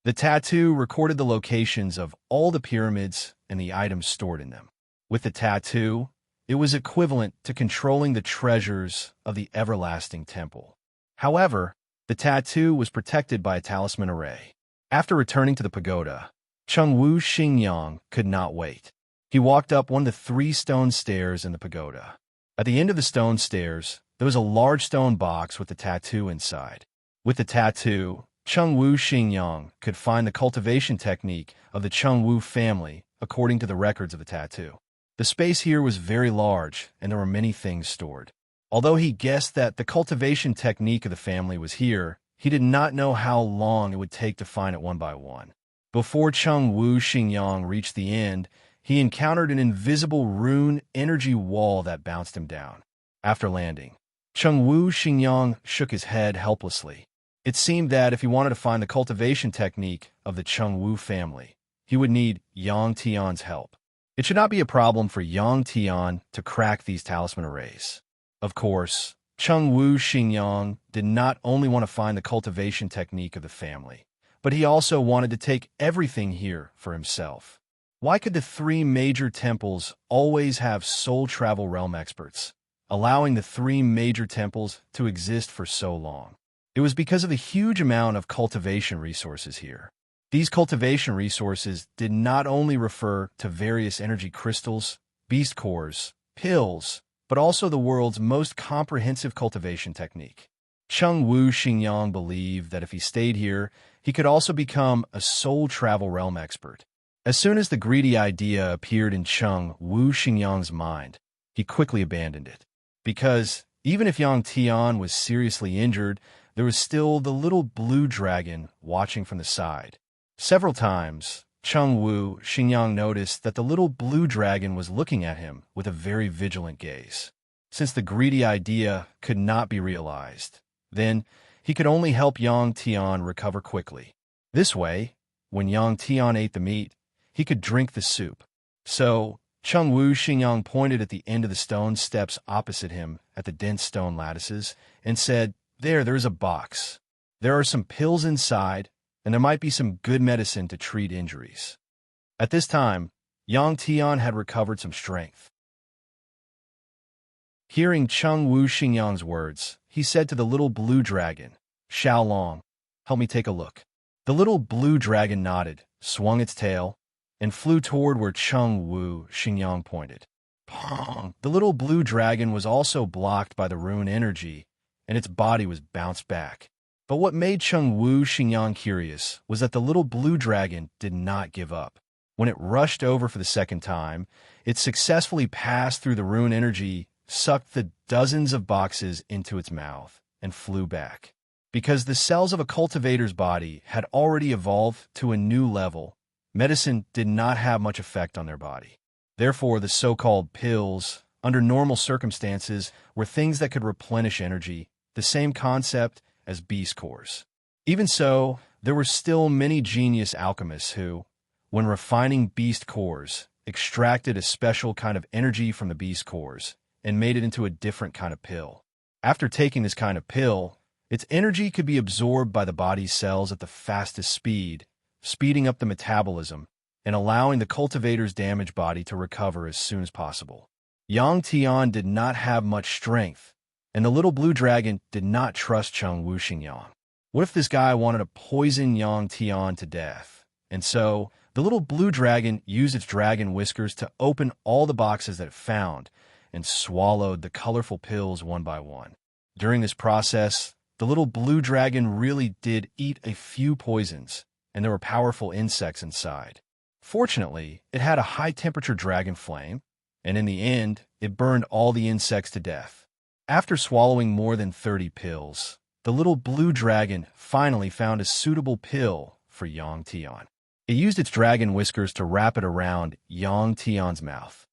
The tattoo recorded the locations of all the pyramids and the items stored in them. With the tattoo, it was equivalent to controlling the treasures of the everlasting temple. However, the tattoo was protected by a talisman array. After returning to the pagoda, Chengwu Xingyang could not wait. He walked up one of the 3 stone stairs in the pagoda. At the end of the stone stairs, there was a large stone box with the tattoo inside. With the tattoo, Chengwu Xingyang could find the cultivation technique of the Chengwu family according to the records of the tattoo. The space here was very large, and there were many things stored. Although he guessed that the cultivation technique of the family was here, he did not know how long it would take to find it one by one. Before Chengwu Xingyang reached the end, he encountered an invisible rune energy wall that bounced him down. After landing, Chengwu Xingyang shook his head helplessly. It seemed that if he wanted to find the cultivation technique of the Chengwu family, he would need Yang Tian's help. It should not be a problem for Yang Tian to crack these talisman arrays. Of course, Chengwu Xingyang did not only want to find the cultivation technique of the family, but he also wanted to take everything here for himself. Why could the 3 major temples always have soul travel realm experts, allowing the 3 major temples to exist for so long? It was because of the huge amount of cultivation resources here. These cultivation resources did not only refer to various energy crystals, beast cores, pills, but also the world's most comprehensive cultivation technique. Chengwu Xingyang believed that if he stayed here, he could also become a soul travel realm expert. As soon as the greedy idea appeared in Chengwu Xingyang's mind, he quickly abandoned it. Because even if Yang Tian was seriously injured, there was still the little blue dragon watching from the side. Several times, Chengwu Xingyang noticed that the little blue dragon was looking at him with a very vigilant gaze. Since the greedy idea could not be realized, then he could only help Yang Tian recover quickly. This way, when Yang Tian ate the meat, he could drink the soup. So, Chengwu Xingyang pointed at the end of the stone steps opposite him at the dense stone lattices and said, There's a box. There are some pills inside, and there might be some good medicine to treat injuries." At this time, Yang Tian had recovered some strength. Hearing Chengwu Xingyang's words, he said to the little blue dragon, "Xiao Long, help me take a look." The little blue dragon nodded, swung its tail, and flew toward where Chengwu Xingyang pointed. The little blue dragon was also blocked by the rune energy, and its body was bounced back. But what made Chengwu Xingyang curious was that the little blue dragon did not give up. When it rushed over for the second time, it successfully passed through the rune energy, sucked the dozens of boxes into its mouth, and flew back. Because the cells of a cultivator's body had already evolved to a new level, medicine did not have much effect on their body. Therefore, the so-called pills, under normal circumstances, were things that could replenish energy, the same concept as beast cores. Even so, there were still many genius alchemists who, when refining beast cores, extracted a special kind of energy from the beast cores and made it into a different kind of pill. After taking this kind of pill, its energy could be absorbed by the body's cells at the fastest speed, speeding up the metabolism and allowing the cultivator's damaged body to recover as soon as possible. Yang Tian did not have much strength, and the little blue dragon did not trust Chengwu Xingyang. What if this guy wanted to poison Yang Tian to death? And so, the little blue dragon used its dragon whiskers to open all the boxes that it found and swallowed the colorful pills one by one. During this process, the little blue dragon really did eat a few poisons, and there were powerful insects inside. Fortunately, it had a high-temperature dragon flame, and in the end, it burned all the insects to death. After swallowing more than 30 pills, the little blue dragon finally found a suitable pill for Yang Tian. It used its dragon whiskers to wrap it around Yang Tian's mouth.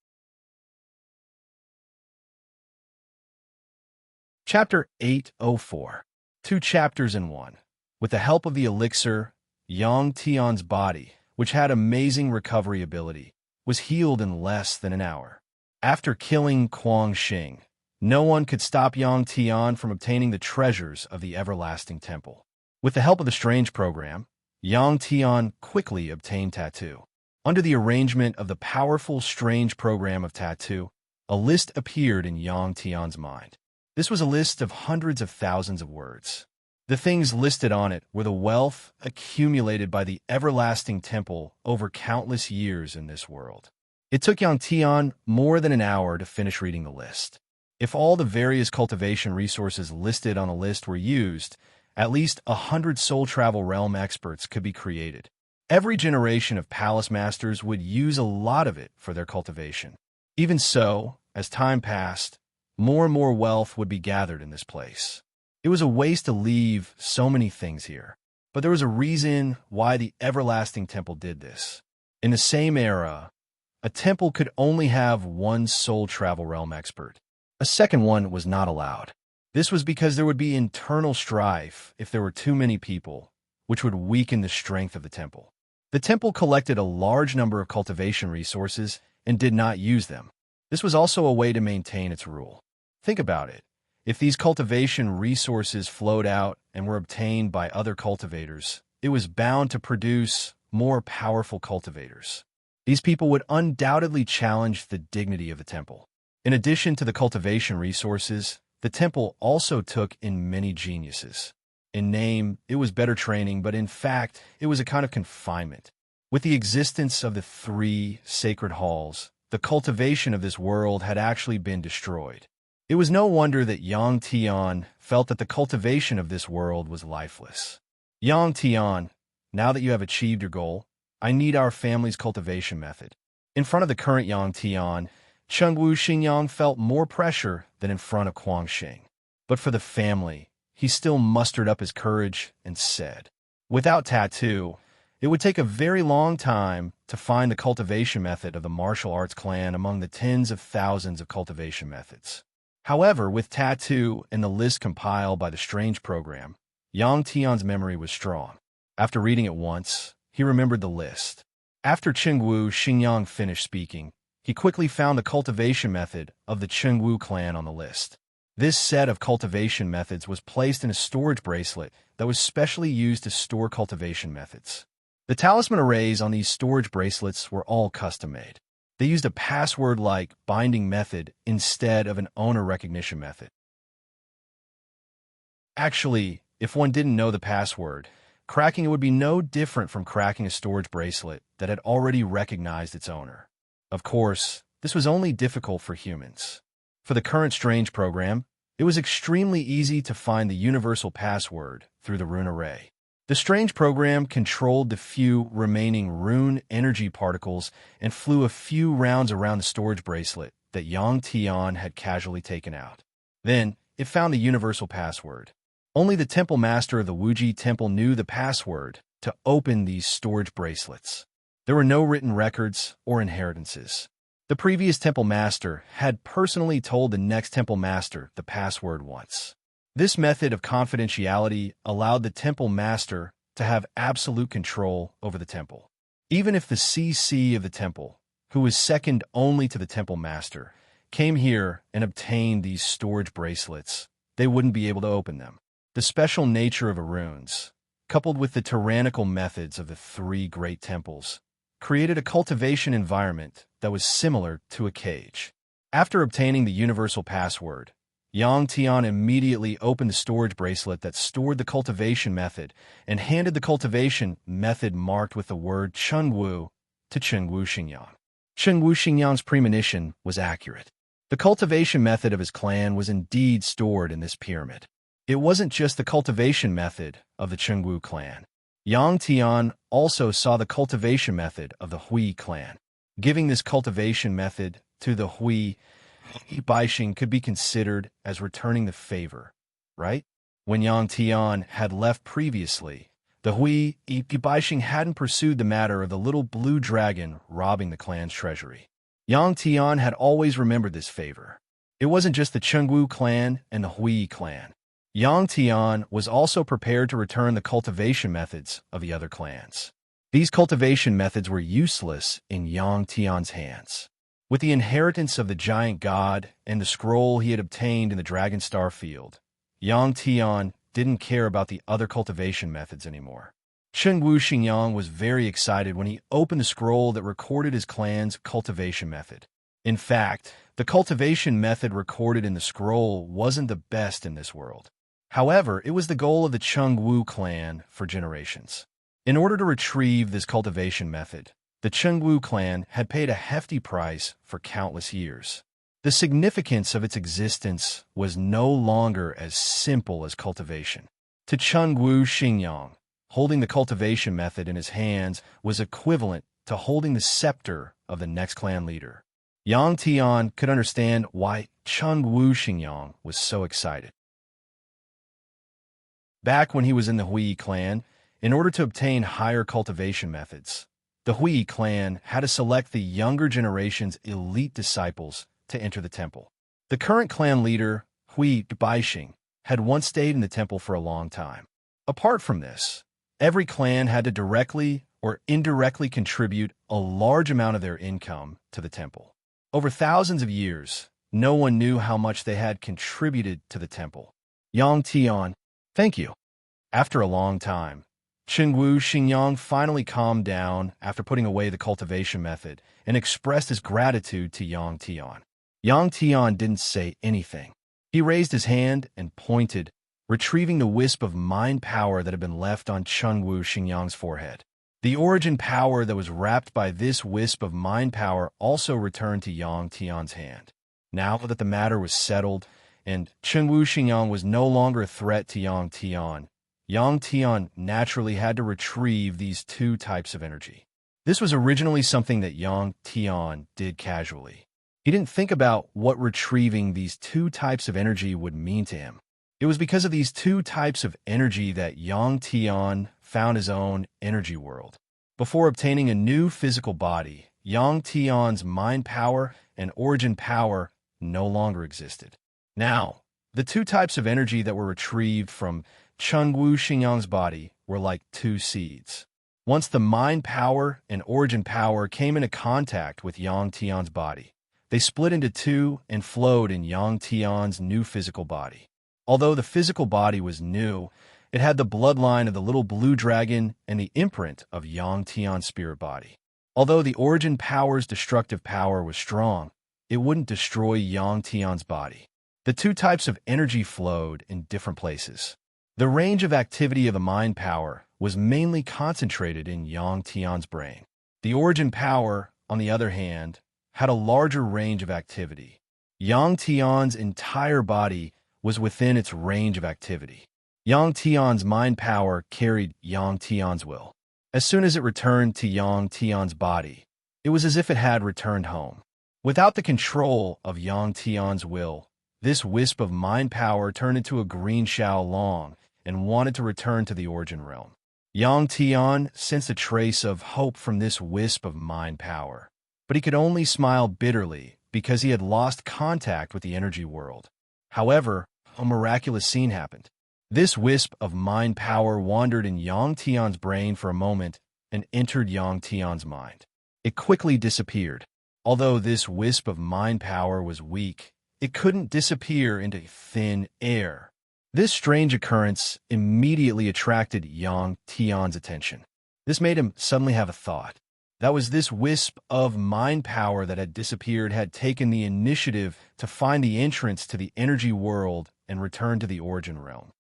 Chapter 804. 2 chapters in 1. With the help of the elixir, Yang Tian's body, which had amazing recovery ability, was healed in less than an hour. After killing Kuang Xing, no one could stop Yang Tian from obtaining the treasures of the Everlasting Temple. With the help of the Strange program, Yang Tian quickly obtained Tattoo. Under the arrangement of the powerful Strange program of Tattoo, a list appeared in Yang Tian's mind. This was a list of hundreds of thousands of words. The things listed on it were the wealth accumulated by the Everlasting Temple over countless years in this world. It took Yang Tian more than an hour to finish reading the list. If all the various cultivation resources listed on the list were used, at least 100 soul travel realm experts could be created. Every generation of palace masters would use a lot of it for their cultivation. Even so, as time passed, more and more wealth would be gathered in this place. It was a waste to leave so many things here. But there was a reason why the Everlasting Temple did this. In the same era, a temple could only have one soul travel realm expert. A second one was not allowed. This was because there would be internal strife if there were too many people, which would weaken the strength of the temple. The temple collected a large number of cultivation resources and did not use them. This was also a way to maintain its rule. Think about it. If these cultivation resources flowed out and were obtained by other cultivators, it was bound to produce more powerful cultivators. These people would undoubtedly challenge the dignity of the temple. In addition to the cultivation resources, the temple also took in many geniuses. In name, it was better training, but in fact, it was a kind of confinement. With the existence of the 3 sacred halls, the cultivation of this world had actually been destroyed. It was no wonder that Yang Tian felt that the cultivation of this world was lifeless. Yang Tian, now that you have achieved your goal, I need our family's cultivation method. In front of the current Yang Tian, Chengwu Xingyang felt more pressure than in front of Kuang Xing. But for the family, he still mustered up his courage and said, without Tattoo, it would take a very long time to find the cultivation method of the martial arts clan among the tens of thousands of cultivation methods. However, with Tattoo and the list compiled by the Strange program, Yang Tian's memory was strong. After reading it once, he remembered the list. After Chengwu Xingyang finished speaking, he quickly found the cultivation method of the Chengwu clan on the list. This set of cultivation methods was placed in a storage bracelet that was specially used to store cultivation methods. The talisman arrays on these storage bracelets were all custom-made. They used a password-like binding method instead of an owner recognition method. Actually, if one didn't know the password, cracking it would be no different from cracking a storage bracelet that had already recognized its owner. Of course, this was only difficult for humans. For the current Strange program, it was extremely easy to find the universal password through the rune array. The Strange program controlled the few remaining rune energy particles and flew a few rounds around the storage bracelet that Yang Tian had casually taken out. Then, it found the universal password. Only the temple master of the Wuji temple knew the password to open these storage bracelets. There were no written records or inheritances. The previous temple master had personally told the next temple master the password once. This method of confidentiality allowed the temple master to have absolute control over the temple. Even if the CC of the temple, who was second only to the temple master, came here and obtained these storage bracelets, they wouldn't be able to open them. The special nature of runes, coupled with the tyrannical methods of the three great temples, created a cultivation environment that was similar to a cage. After obtaining the universal password, Yang Tian immediately opened the storage bracelet that stored the cultivation method and handed the cultivation method marked with the word Chengwu to Chengwu Xingyang. Chengwu Xingyang's premonition was accurate. The cultivation method of his clan was indeed stored in this pyramid. It wasn't just the cultivation method of the Chengwu clan. Yang Tian also saw the cultivation method of the Hui clan. Giving this cultivation method to the Hui Baixing could be considered as returning the favor, right? When Yang Tian had left previously, the Hui Baixing hadn't pursued the matter of the little blue dragon robbing the clan's treasury. Yang Tian had always remembered this favor. It wasn't just the Chengwu clan and the Hui clan. Yang Tian was also prepared to return the cultivation methods of the other clans. These cultivation methods were useless in Yang Tian's hands. With the inheritance of the giant god and the scroll he had obtained in the Dragon Star Field, Yang Tian didn't care about the other cultivation methods anymore. Chengwu Xingyang was very excited when he opened the scroll that recorded his clan's cultivation method. In fact, the cultivation method recorded in the scroll wasn't the best in this world. However, it was the goal of the Chengwu clan for generations. In order to retrieve this cultivation method, the Chengwu clan had paid a hefty price for countless years. The significance of its existence was no longer as simple as cultivation. To Chengwu Xingyang, holding the cultivation method in his hands was equivalent to holding the scepter of the next clan leader. Yang Tian could understand why Chengwu Xingyang was so excited. Back when he was in the Hui clan, in order to obtain higher cultivation methods, the Hui clan had to select the younger generation's elite disciples to enter the temple. The current clan leader, Hui Baixing, had once stayed in the temple for a long time. Apart from this, every clan had to directly or indirectly contribute a large amount of their income to the temple. Over thousands of years, no one knew how much they had contributed to the temple. Yang Tian, thank you. After a long time, Chengwu Xingyang finally calmed down after putting away the cultivation method and expressed his gratitude to Yang Tian. Yang Tian didn't say anything. He raised his hand and pointed, retrieving the wisp of mind power that had been left on Chengwu Xingyang's forehead. The origin power that was wrapped by this wisp of mind power also returned to Yang Tian's hand. Now that the matter was settled and Chengwu Xingyang was no longer a threat to Yang Tian naturally had to retrieve these two types of energy. This was originally something that Yang Tian did casually. He didn't think about what retrieving these two types of energy would mean to him. It was because of these two types of energy that Yang Tian found his own energy world. Before obtaining a new physical body, Yang Tian's mind power and origin power no longer existed. Now, the two types of energy that were retrieved from Chengwu Xingyang's body were like two seeds. Once the mind power and origin power came into contact with Yang Tian's body, they split into two and flowed in Yang Tian's new physical body. Although the physical body was new, it had the bloodline of the little blue dragon and the imprint of Yang Tian's spirit body. Although the origin power's destructive power was strong, it wouldn't destroy Yang Tian's body. The two types of energy flowed in different places. The range of activity of the mind power was mainly concentrated in Yang Tian's brain. The origin power, on the other hand, had a larger range of activity. Yang Tian's entire body was within its range of activity. Yang Tian's mind power carried Yang Tian's will. As soon as it returned to Yang Tian's body, it was as if it had returned home. Without the control of Yang Tian's will, this wisp of mind power turned into a green Xiao Long and wanted to return to the origin realm. Yang Tian sensed a trace of hope from this wisp of mind power, but he could only smile bitterly because he had lost contact with the energy world. However, a miraculous scene happened. This wisp of mind power wandered in Yang Tian's brain for a moment and entered Yang Tian's mind. It quickly disappeared. Although this wisp of mind power was weak, it couldn't disappear into thin air. This strange occurrence immediately attracted Yang Tian's attention. This made him suddenly have a thought. That was this wisp of mind power that had disappeared had taken the initiative to find the entrance to the energy world and return to the origin realm.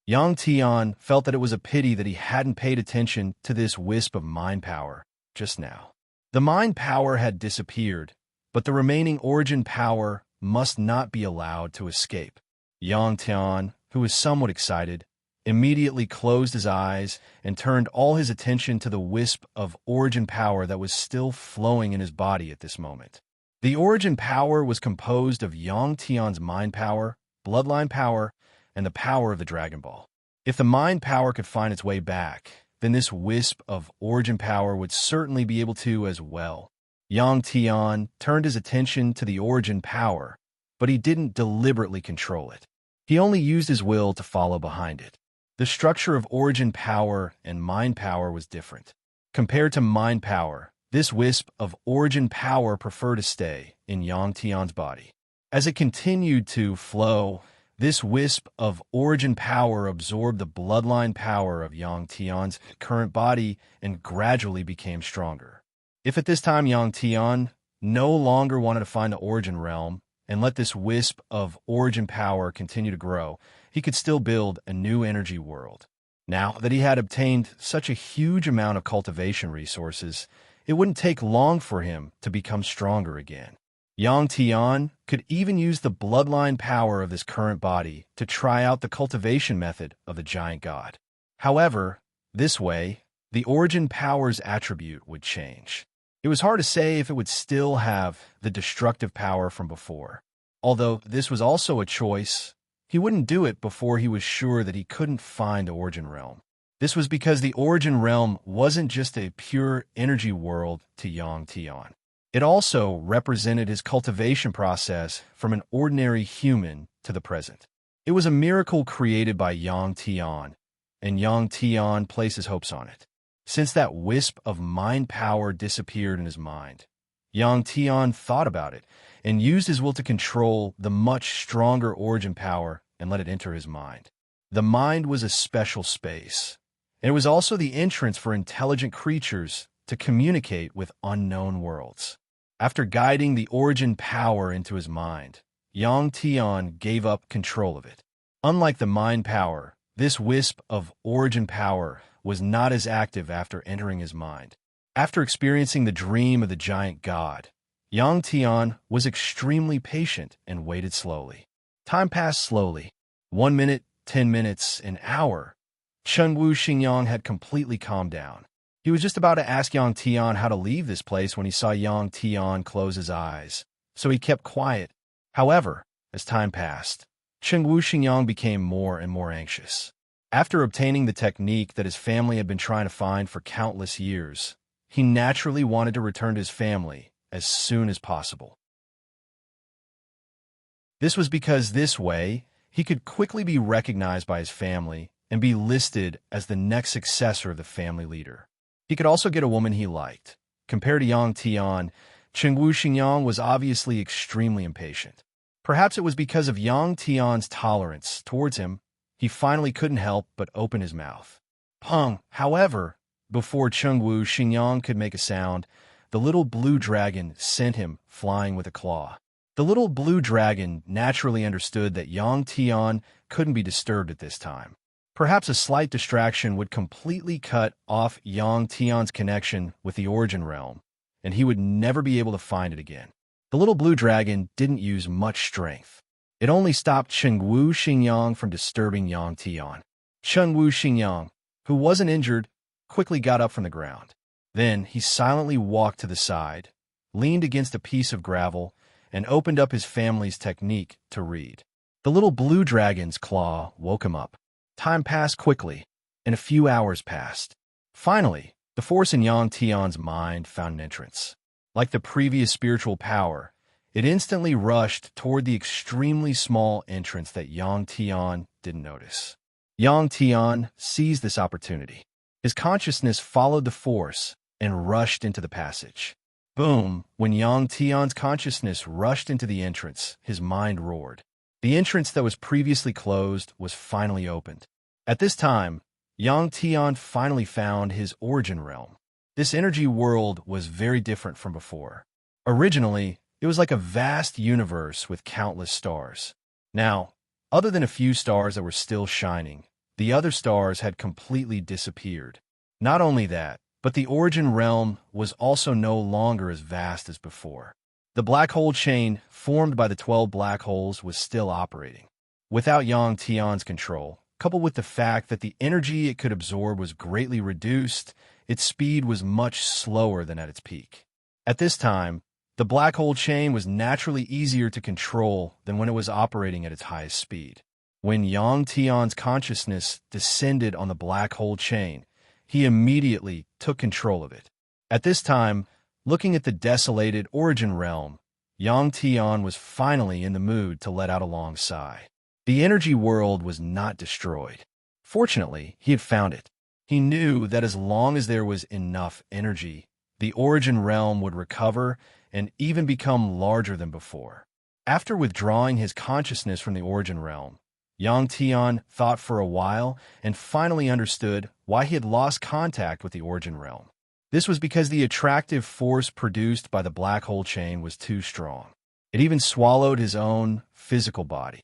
Yang Tian felt that it was a pity that he hadn't paid attention to this wisp of mind power just now. The mind power had disappeared, but the remaining origin power must not be allowed to escape. Yang Tian, who was somewhat excited, immediately closed his eyes and turned all his attention to the wisp of origin power that was still flowing in his body at this moment. The origin power was composed of Yang Tian's mind power, bloodline power, and the power of the Dragon Ball. If the mind power could find its way back, then this wisp of origin power would certainly be able to as well. Yang Tian turned his attention to the origin power, but he didn't deliberately control it. He only used his will to follow behind it. The structure of origin power and mind power was different. Compared to mind power, this wisp of origin power preferred to stay in Yang Tian's body. As it continued to flow, this wisp of origin power absorbed the bloodline power of Yang Tian's current body and gradually became stronger. If at this time Yang Tian no longer wanted to find the origin realm and let this wisp of origin power continue to grow, he could still build a new energy world. Now that he had obtained such a huge amount of cultivation resources, it wouldn't take long for him to become stronger again. Yang Tian could even use the bloodline power of his current body to try out the cultivation method of the giant god. However, this way, the origin power's attribute would change. It was hard to say if it would still have the destructive power from before. Although this was also a choice, he wouldn't do it before he was sure that he couldn't find the origin realm. This was because the origin realm wasn't just a pure energy world to Yang Tian. It also represented his cultivation process from an ordinary human to the present. It was a miracle created by Yang Tian, and Yang Tian placed his hopes on it. Since that wisp of mind power disappeared in his mind, Yang Tian thought about it and used his will to control the much stronger origin power and let it enter his mind. The mind was a special space, and it was also the entrance for intelligent creatures to communicate with unknown worlds. After guiding the origin power into his mind, Yang Tian gave up control of it. Unlike the mind power, this wisp of origin power was not as active after entering his mind. After experiencing the dream of the giant god, Yang Tian was extremely patient and waited slowly. Time passed slowly. 1 minute, 10 minutes, an hour. Chengwu Xingyang had completely calmed down. He was just about to ask Yang Tian how to leave this place when he saw Yang Tian close his eyes, so he kept quiet. However, as time passed, Chengwu Xingyang became more and more anxious. After obtaining the technique that his family had been trying to find for countless years, he naturally wanted to return to his family as soon as possible. This was because this way, he could quickly be recognized by his family and be listed as the next successor of the family leader. He could also get a woman he liked. Compared to Yang Tian, Chengwu Xingyang was obviously extremely impatient. Perhaps it was because of Yang Tian's tolerance towards him, he finally couldn't help but open his mouth. Peng, however, before Chengwu Xingyang could make a sound, the little blue dragon sent him flying with a claw. The little blue dragon naturally understood that Yang Tian couldn't be disturbed at this time. Perhaps a slight distraction would completely cut off Yang Tian's connection with the origin realm, and he would never be able to find it again. The little blue dragon didn't use much strength. It only stopped Chengwu Xingyang from disturbing Yang Tian. Chengwu Xingyang, who wasn't injured, quickly got up from the ground. Then he silently walked to the side, leaned against a piece of gravel, and opened up his family's technique to read. The little blue dragon's claw woke him up. Time passed quickly, and a few hours passed. Finally, the force in Yang Tian's mind found an entrance. Like the previous spiritual power, it instantly rushed toward the extremely small entrance that Yang Tian didn't notice. Yang Tian seized this opportunity. His consciousness followed the force and rushed into the passage. Boom! When Yang Tian's consciousness rushed into the entrance, his mind roared. The entrance that was previously closed was finally opened. At this time, Yang Tian finally found his origin realm. This energy world was very different from before. Originally, it was like a vast universe with countless stars. Now, other than a few stars that were still shining, the other stars had completely disappeared. Not only that, but the origin realm was also no longer as vast as before. The black hole chain formed by the 12 black holes was still operating. Without Yang Tian's control, coupled with the fact that the energy it could absorb was greatly reduced, its speed was much slower than at its peak. At this time, the black hole chain was naturally easier to control than when it was operating at its highest speed. When Yang Tian's consciousness descended on the black hole chain, he immediately took control of it. At this time, looking at the desolated origin realm, Yang Tian was finally in the mood to let out a long sigh. The energy world was not destroyed. Fortunately, he had found it. He knew that as long as there was enough energy, the origin realm would recover and even become larger than before. After withdrawing his consciousness from the origin realm, Yang Tian thought for a while and finally understood why he had lost contact with the origin realm. This was because the attractive force produced by the black hole chain was too strong. It even swallowed his own physical body.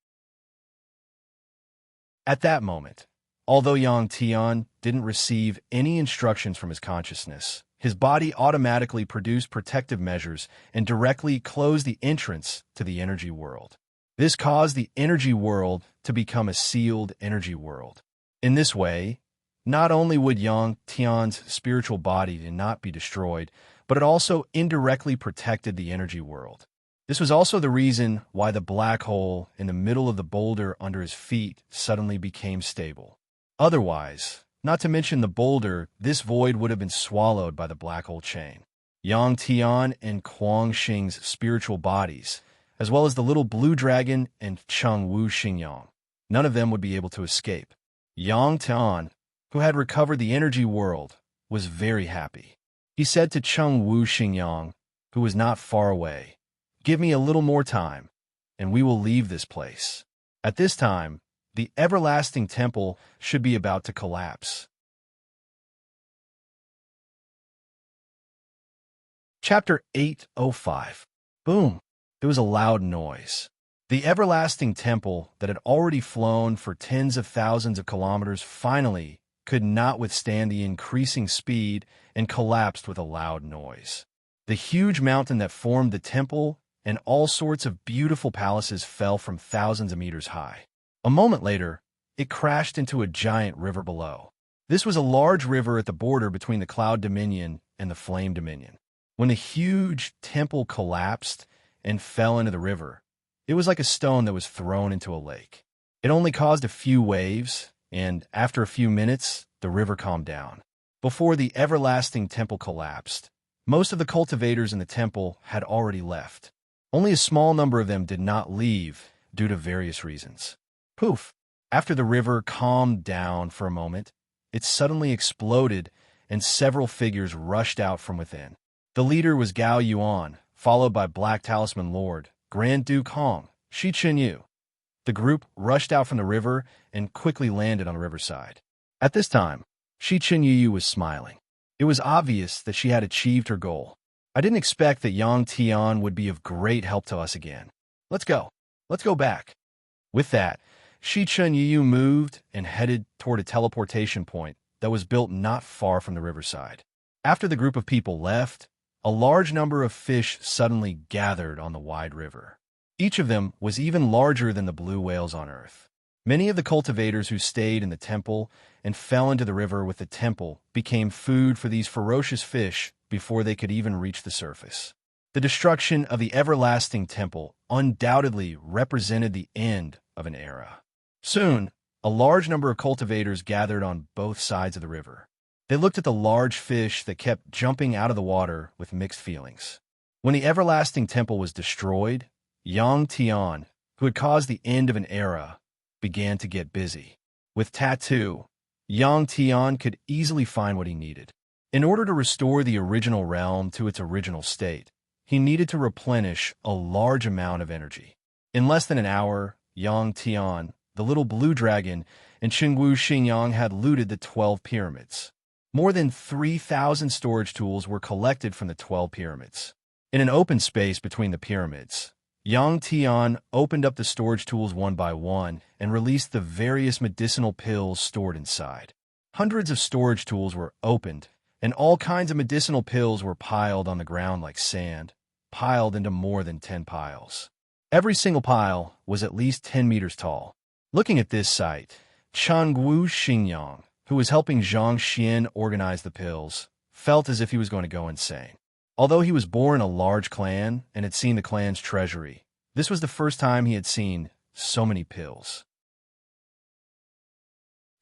At that moment, although Yang Tian didn't receive any instructions from his consciousness, his body automatically produced protective measures and directly closed the entrance to the energy world. This caused the energy world to become a sealed energy world. In this way, not only would Yang Tian's spiritual body not be destroyed, but it also indirectly protected the energy world. This was also the reason why the black hole in the middle of the boulder under his feet suddenly became stable. Otherwise, not to mention the boulder, this void would have been swallowed by the black hole chain. Yang Tian and Kuang Xing's spiritual bodies, as well as the little blue dragon and Chengwu Xingyang, none of them would be able to escape. Yang Tian, who had recovered the energy world, was very happy. He said to Chengwu Xingyang, who was not far away, "Give me a little more time, and we will leave this place." At this time, the everlasting temple should be about to collapse. Chapter 805. Boom! There was a loud noise. The everlasting temple that had already flown for tens of thousands of kilometers finally could not withstand the increasing speed and collapsed with a loud noise. The huge mountain that formed the temple and all sorts of beautiful palaces fell from thousands of meters high. A moment later, it crashed into a giant river below. This was a large river at the border between the Cloud Dominion and the Flame Dominion. When the huge temple collapsed and fell into the river, it was like a stone that was thrown into a lake. It only caused a few waves, and after a few minutes, the river calmed down. Before the everlasting temple collapsed, most of the cultivators in the temple had already left. Only a small number of them did not leave due to various reasons. Poof! After the river calmed down for a moment, it suddenly exploded and several figures rushed out from within. The leader was Gao Yuan, followed by Black Talisman Lord, Grand Duke Hong, Shi Chenyu. The group rushed out from the river and quickly landed on the riverside. At this time, Shi Chenyu was smiling. It was obvious that she had achieved her goal. "I didn't expect that Yang Tian would be of great help to us again. Let's go. Let's go back." With that, Shi Chenyu moved and headed toward a teleportation point that was built not far from the riverside. After the group of people left, a large number of fish suddenly gathered on the wide river. Each of them was even larger than the blue whales on Earth. Many of the cultivators who stayed in the temple and fell into the river with the temple became food for these ferocious fish before they could even reach the surface. The destruction of the everlasting temple undoubtedly represented the end of an era. Soon, a large number of cultivators gathered on both sides of the river. They looked at the large fish that kept jumping out of the water with mixed feelings. When the everlasting temple was destroyed, Yang Tian, who had caused the end of an era, began to get busy. With tattoo, Yang Tian could easily find what he needed. In order to restore the original realm to its original state, he needed to replenish a large amount of energy. In less than an hour, Yang Tian, the little blue dragon, and Qingwu Xingyang had looted the 12 pyramids. More than 3,000 storage tools were collected from the 12 pyramids. In an open space between the pyramids, Yang Tian opened up the storage tools one by one and released the various medicinal pills stored inside. Hundreds of storage tools were opened, and all kinds of medicinal pills were piled on the ground like sand, piled into more than 10 piles. Every single pile was at least 10 meters tall. Looking at this sight, Changwu Xingyang, who was helping Zhang Xian organize the pills, felt as if he was going to go insane. Although he was born in a large clan and had seen the clan's treasury, this was the first time he had seen so many pills.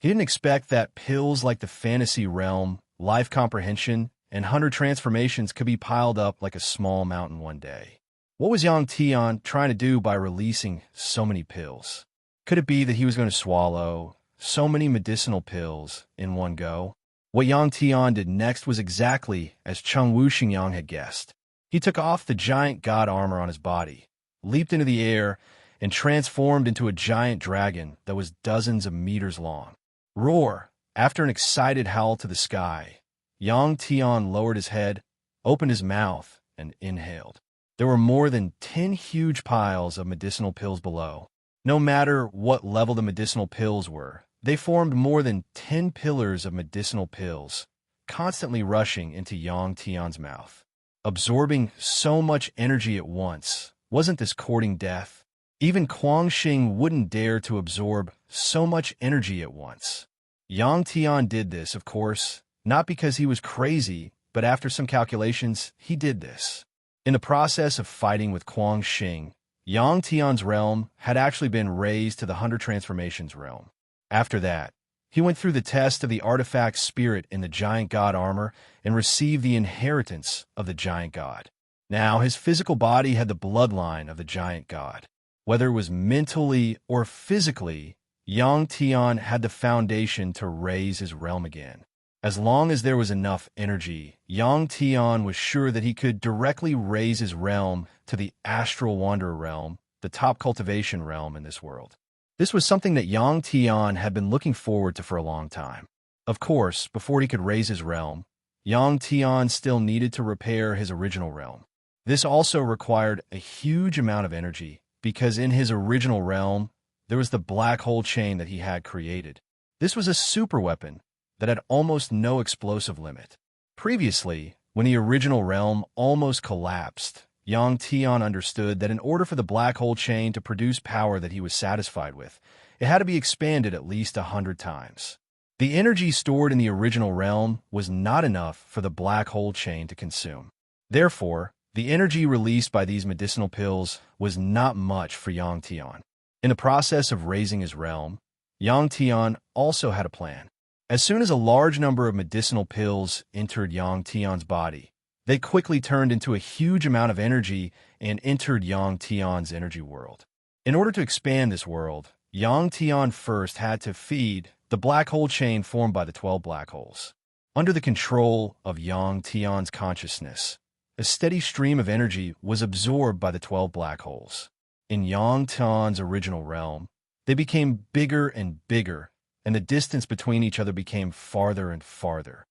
He didn't expect that pills like the fantasy realm, life comprehension, and 100 transformations could be piled up like a small mountain one day. What was Yang Tian trying to do by releasing so many pills? Could it be that he was going to swallow so many medicinal pills in one go? What Yang Tian did next was exactly as Chengwu Xingyang had guessed. He took off the giant god armor on his body, leaped into the air, and transformed into a giant dragon that was dozens of meters long. Roar! After an excited howl to the sky, Yang Tian lowered his head, opened his mouth, and inhaled. There were more than 10 huge piles of medicinal pills below. No matter what level the medicinal pills were, they formed more than 10 pillars of medicinal pills, constantly rushing into Yang Tian's mouth. Absorbing so much energy at once, wasn't this courting death? Even Guangxing wouldn't dare to absorb so much energy at once. Yang Tian did this, of course, not because he was crazy, but after some calculations, he did this. In the process of fighting with Guangxing, Yang Tian's realm had actually been raised to the 100 transformations realm. After that, he went through the test of the artifact spirit in the giant god armor and received the inheritance of the giant god. Now, his physical body had the bloodline of the giant god. Whether it was mentally or physically, Yang Tian had the foundation to raise his realm again. As long as there was enough energy, Yang Tian was sure that he could directly raise his realm to the astral wanderer realm, the top cultivation realm in this world. This was something that Yang Tian had been looking forward to for a long time. Of course, before he could raise his realm, Yang Tian still needed to repair his original realm. This also required a huge amount of energy, because in his original realm, there was the black hole chain that he had created. This was a super weapon that had almost no explosive limit. Previously, when the original realm almost collapsed, Yang Tian understood that in order for the black hole chain to produce power that he was satisfied with, it had to be expanded at least 100 times. The energy stored in the original realm was not enough for the black hole chain to consume. Therefore, the energy released by these medicinal pills was not much for Yang Tian. In the process of raising his realm, Yang Tian also had a plan. As soon as a large number of medicinal pills entered Yang Tian's body, they quickly turned into a huge amount of energy and entered Yang Tian's energy world. In order to expand this world, Yang Tian first had to feed the black hole chain formed by the 12 black holes. Under the control of Yang Tian's consciousness, a steady stream of energy was absorbed by the 12 black holes. In Yang Tian's original realm, they became bigger and bigger, and the distance between each other became farther and farther.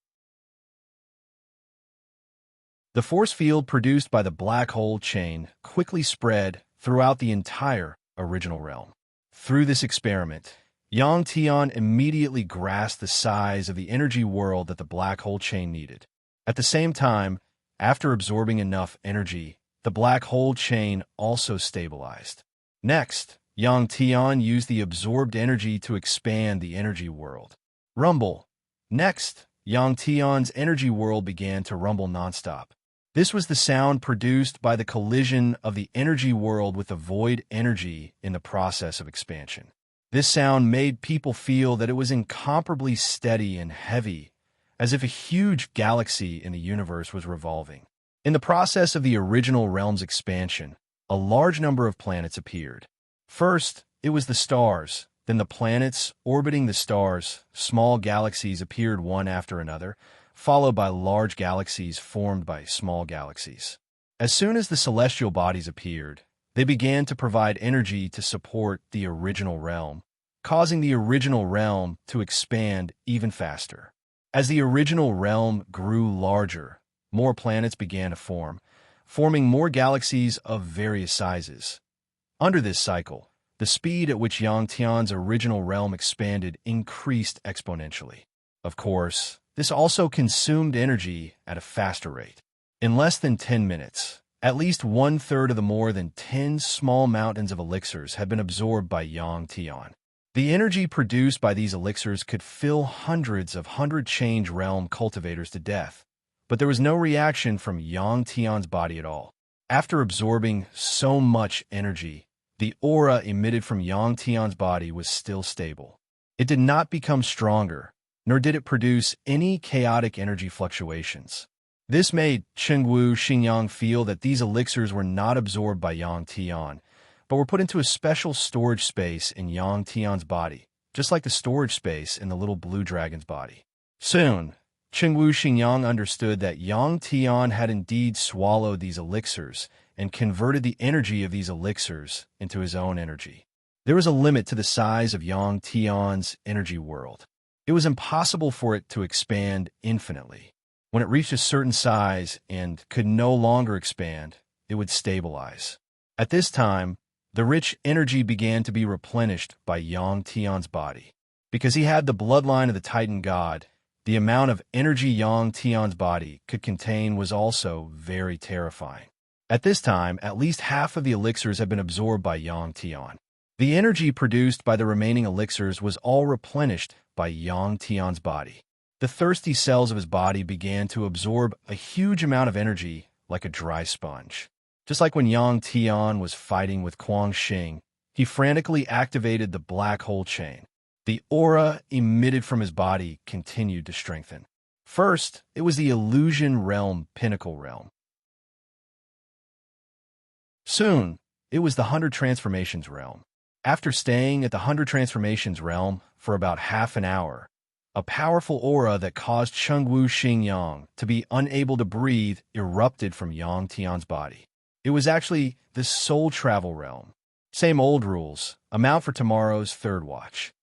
The force field produced by the black hole chain quickly spread throughout the entire original realm. Through this experiment, Yang Tian immediately grasped the size of the energy world that the black hole chain needed. At the same time, After absorbing enough energy, the black hole chain also stabilized. Next, Yang Tian used the absorbed energy to expand the energy world. Rumble. Next, Yang Tian's energy world began to rumble nonstop. This was the sound produced by the collision of the energy world with the void energy in the process of expansion. This sound made people feel that it was incomparably steady and heavy, as if a huge galaxy in the universe was revolving. In the process of the original realm's expansion, a large number of planets appeared. First, it was the stars, then the planets orbiting the stars. Small galaxies appeared one after another, followed by large galaxies formed by small galaxies. As soon as the celestial bodies appeared, they began to provide energy to support the original realm, causing the original realm to expand even faster. As the original realm grew larger, more planets began to form, forming more galaxies of various sizes. Under this cycle, the speed at which Yang Tian's original realm expanded increased exponentially. Of course, this also consumed energy at a faster rate. In less than 10 minutes, at least one-third of the more than 10 small mountains of elixirs had been absorbed by Yang Tian. The energy produced by these elixirs could fill hundreds of hundred-change realm cultivators to death, but there was no reaction from Yang Tian's body at all. After absorbing so much energy, the aura emitted from Yang Tian's body was still stable. It did not become stronger, nor did it produce any chaotic energy fluctuations. This made Chengwu Xingyang feel that these elixirs were not absorbed by Yang Tian, but were put into a special storage space in Yang Tian's body, just like the storage space in the little blue dragon's body. Soon, Chengwu Xingyang understood that Yang Tian had indeed swallowed these elixirs and converted the energy of these elixirs into his own energy. There was a limit to the size of Yang Tian's energy world. It was impossible for it to expand infinitely. When it reached a certain size and could no longer expand, it would stabilize. At this time, the rich energy began to be replenished by Yang Tian's body. Because he had the bloodline of the Titan god, the amount of energy Yang Tian's body could contain was also very terrifying. At this time, at least half of the elixirs had been absorbed by Yang Tian. The energy produced by the remaining elixirs was all replenished by Yang Tian's body. The thirsty cells of his body began to absorb a huge amount of energy like a dry sponge. Just like when Yang Tian was fighting with Kuang Xing, he frantically activated the black hole chain. The aura emitted from his body continued to strengthen. First, it was the illusion realm pinnacle realm. Soon, it was the 100 transformations realm. After staying at the 100 transformations realm for about half an hour, a powerful aura that caused Chengwu Xingyang to be unable to breathe erupted from Yang Tian's body. It was actually the soul travel realm. Same old rules, amount for tomorrow's third watch.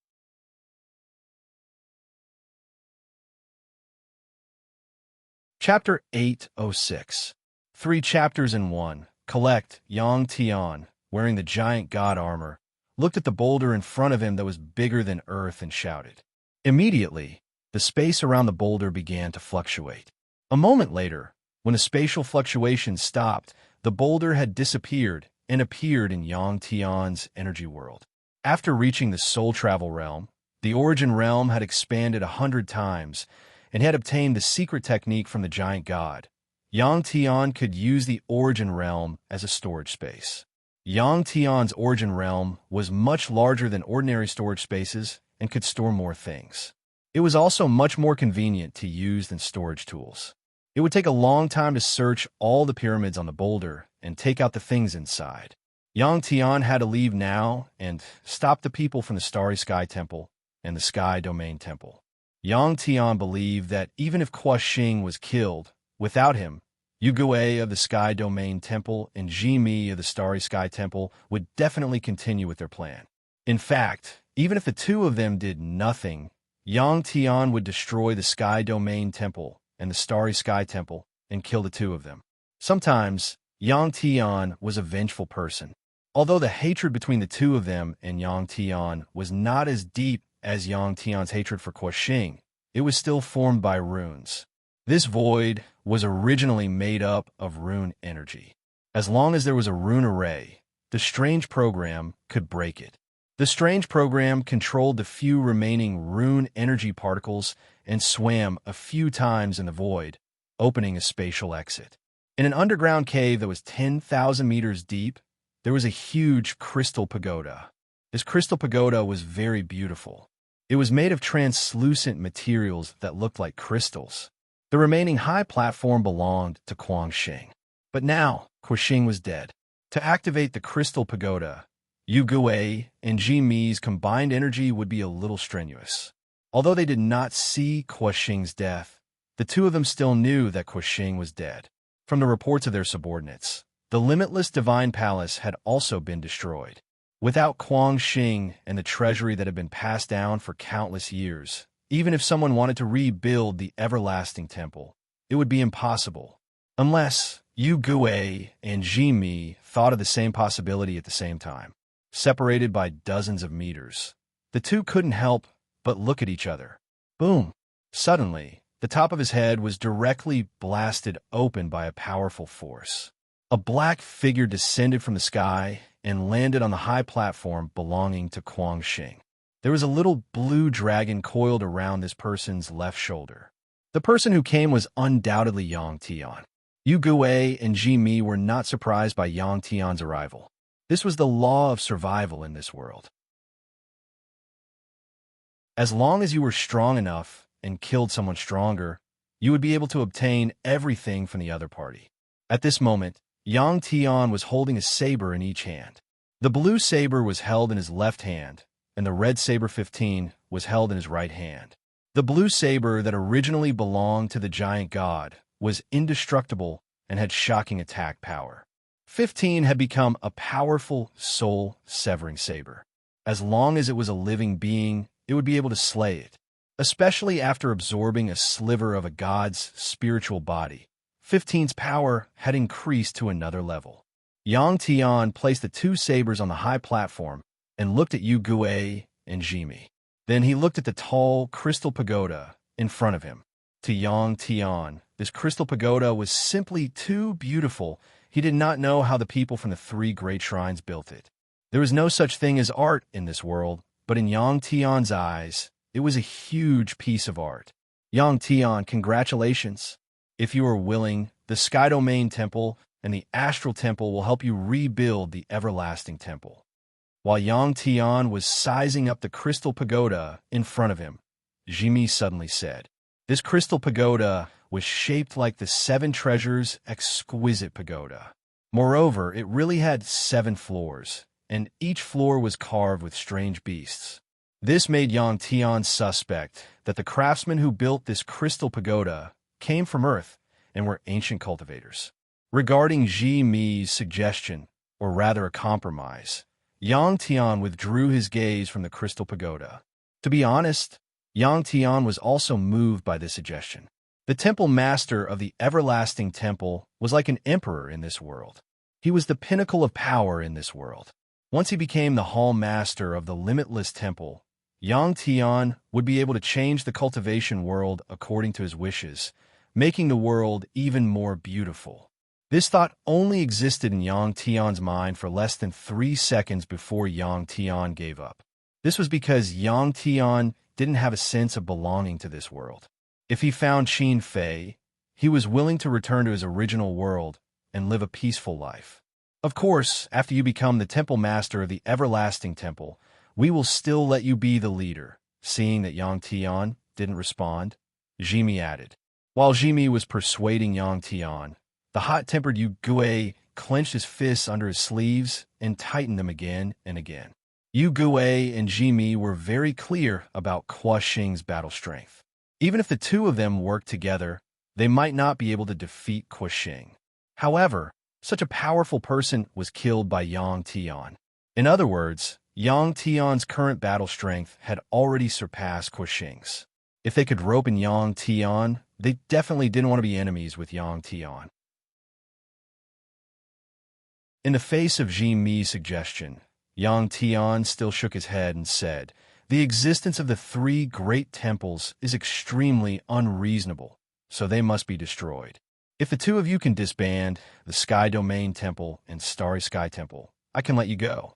Chapter 806. 3 chapters in 1. Collect. Yang Tian, wearing the giant god armor, looked at the boulder in front of him that was bigger than Earth and shouted. Immediately, the space around the boulder began to fluctuate. A moment later, when the spatial fluctuation stopped, the boulder had disappeared and appeared in Yang Tian's energy world. After reaching the soul travel realm, the origin realm had expanded 100 times and had obtained the secret technique from the giant god. Yang Tian could use the origin realm as a storage space. Yang Tian's origin realm was much larger than ordinary storage spaces and could store more things. It was also much more convenient to use than storage tools. It would take a long time to search all the pyramids on the boulder and take out the things inside. Yang Tian had to leave now and stop the people from the Starry Sky Temple and the Sky Domain Temple. Yang Tian believed that even if Kuo Xing was killed, without him, Yu Gui of the Sky Domain Temple and Ji Mi of the Starry Sky Temple would definitely continue with their plan. In fact, even if the two of them did nothing, Yang Tian would destroy the Sky Domain Temple and the Starry Sky Temple and kill the two of them. Sometimes, Yang Tian was a vengeful person. Although the hatred between the two of them and Yang Tian was not as deep as Yang Tian's hatred for Kuo Xing, it was still formed by runes. This void was originally made up of rune energy. As long as there was a rune array, the strange program could break it. The strange program controlled the few remaining rune energy particles and swam a few times in the void, opening a spatial exit. In an underground cave that was 10,000 meters deep, there was a huge crystal pagoda. This crystal pagoda was very beautiful. It was made of translucent materials that looked like crystals. The remaining high platform belonged to Guangxing. But now, Guangxing was dead. To activate the crystal pagoda, Yu Guwei and Ji Mi's combined energy would be a little strenuous. Although they did not see Guangxing's death, the two of them still knew that Guangxing was dead. From the reports of their subordinates, the limitless divine palace had also been destroyed. Without Guangxing and the treasury that had been passed down for countless years, even if someone wanted to rebuild the everlasting temple, it would be impossible. Unless Yu Guwei and Ji Mi thought of the same possibility at the same time. Separated by dozens of meters, the two couldn't help but look at each other. Boom! Suddenly, the top of his head was directly blasted open by a powerful force. A black figure descended from the sky and landed on the high platform belonging to Guangxing. There was a little blue dragon coiled around this person's left shoulder. The person who came was undoubtedly Yang Tian. Yu Guwei and Ji Mi were not surprised by Yang Tian's arrival. This was the law of survival in this world. As long as you were strong enough and killed someone stronger, you would be able to obtain everything from the other party. At this moment, Yang Tian was holding a saber in each hand. The blue saber was held in his left hand, and the red saber 15 was held in his right hand. The blue saber that originally belonged to the giant god was indestructible and had shocking attack power. 15 had become a powerful soul-severing saber. As long as it was a living being, it would be able to slay it. Especially after absorbing a sliver of a god's spiritual body, 15's power had increased to another level. Yang Tian placed the two sabers on the high platform and looked at Yu Guwei and Ji Mi. Then he looked at the tall crystal pagoda in front of him. To Yang Tian, this crystal pagoda was simply too beautiful. He did not know how the people from the three great shrines built it. There was no such thing as art in this world, but in Yang Tian's eyes, it was a huge piece of art. Yang Tian, congratulations. If you are willing, the Sky Domain Temple and the Astral Temple will help you rebuild the Everlasting Temple. While Yang Tian was sizing up the crystal pagoda in front of him, Ji Mi suddenly said, "This crystal pagoda was shaped like the Seven Treasures' exquisite pagoda. Moreover, it really had 7 floors, and each floor was carved with strange beasts." This made Yang Tian suspect that the craftsmen who built this crystal pagoda came from Earth and were ancient cultivators. Regarding Ji Mi's suggestion, or rather a compromise, Yang Tian withdrew his gaze from the crystal pagoda. To be honest, Yang Tian was also moved by this suggestion. The temple master of the everlasting temple was like an emperor in this world. He was the pinnacle of power in this world. Once he became the hall master of the limitless temple, Yang Tian would be able to change the cultivation world according to his wishes, making the world even more beautiful. This thought only existed in Yang Tian's mind for less than 3 seconds before Yang Tian gave up. This was because Yang Tian didn't have a sense of belonging to this world. If he found Qin Fei, he was willing to return to his original world and live a peaceful life. Of course, after you become the temple master of the everlasting temple, we will still let you be the leader. Seeing that Yang Tian didn't respond, Ji Mi added. While Ji Mi was persuading Yang Tian, the hot-tempered Yu Guwei clenched his fists under his sleeves and tightened them again and again. Yu Guwei and Ji Mi were very clear about Guangxing's battle strength. Even if the two of them worked together, they might not be able to defeat Guangxing. However, such a powerful person was killed by Yang Tian. In other words, Yang Tian's current battle strength had already surpassed Guangxing's. If they could rope in Yang Tian, they definitely didn't want to be enemies with Yang Tian. In the face of Ji Mi's suggestion, Yang Tian still shook his head and said, "The existence of the 3 great temples is extremely unreasonable. so they must be destroyed. If the two of you can disband the Sky Domain Temple and Starry Sky Temple, I can let you go."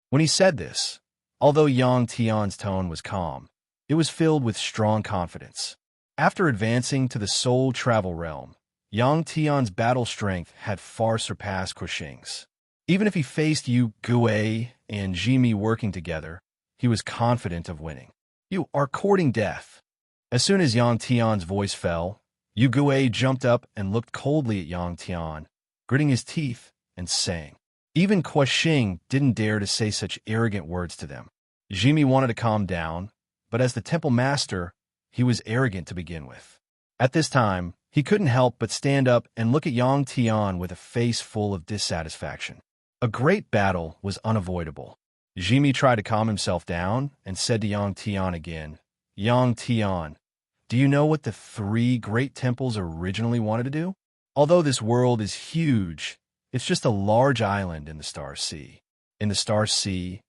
When he said this, although Yang Tian's tone was calm, it was filled with strong confidence. After advancing to the Soul Travel Realm, Yang Tian's battle strength had far surpassed Kuxing's. Even if he faced Yu Gui and Jimi working together, he was confident of winning. "You are courting death." As soon as Yang Tian's voice fell, Yu Gui jumped up and looked coldly at Yang Tian, gritting his teeth and saying. Even Kuxing didn't dare to say such arrogant words to them. Jimi wanted to calm down, but as the temple master, he was arrogant to begin with. At this time, he couldn't help but stand up and look at Yang Tian with a face full of dissatisfaction. A great battle was unavoidable. Jimi tried to calm himself down and said to Yang Tian again, "Yang Tian, do you know what the three great temples originally wanted to do? Although this world is huge, it's just a large island in the Star Sea. In the Star Sea,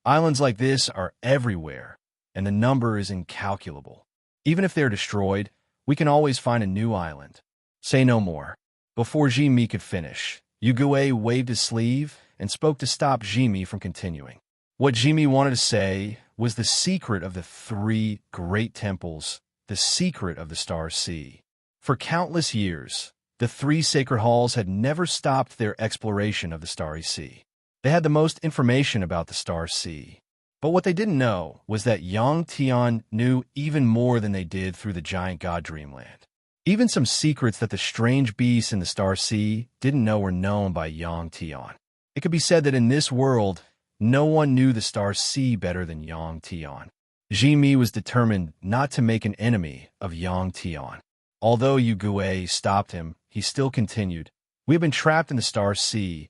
islands like this are everywhere, and the number is incalculable. Even if they're destroyed, we can always find a new island." Say no more. Before Jimi could finish, Yu Gui waved his sleeve and spoke to stop Jimi from continuing. What Jimi wanted to say was the secret of the three great temples, the secret of the Star Sea. For countless years, the three sacred halls had never stopped their exploration of the Starry Sea. They had the most information about the Star Sea. But what they didn't know was that Yang Tian knew even more than they did through the giant god Dreamland. Even some secrets that the strange beasts in the Star Sea didn't know were known by Yang Tian. It could be said that in this world, no one knew the Star Sea better than Yang Tian. Jimi was determined not to make an enemy of Yang Tian. Although Yu Gui stopped him, he still continued, "We have been trapped in the Star Sea,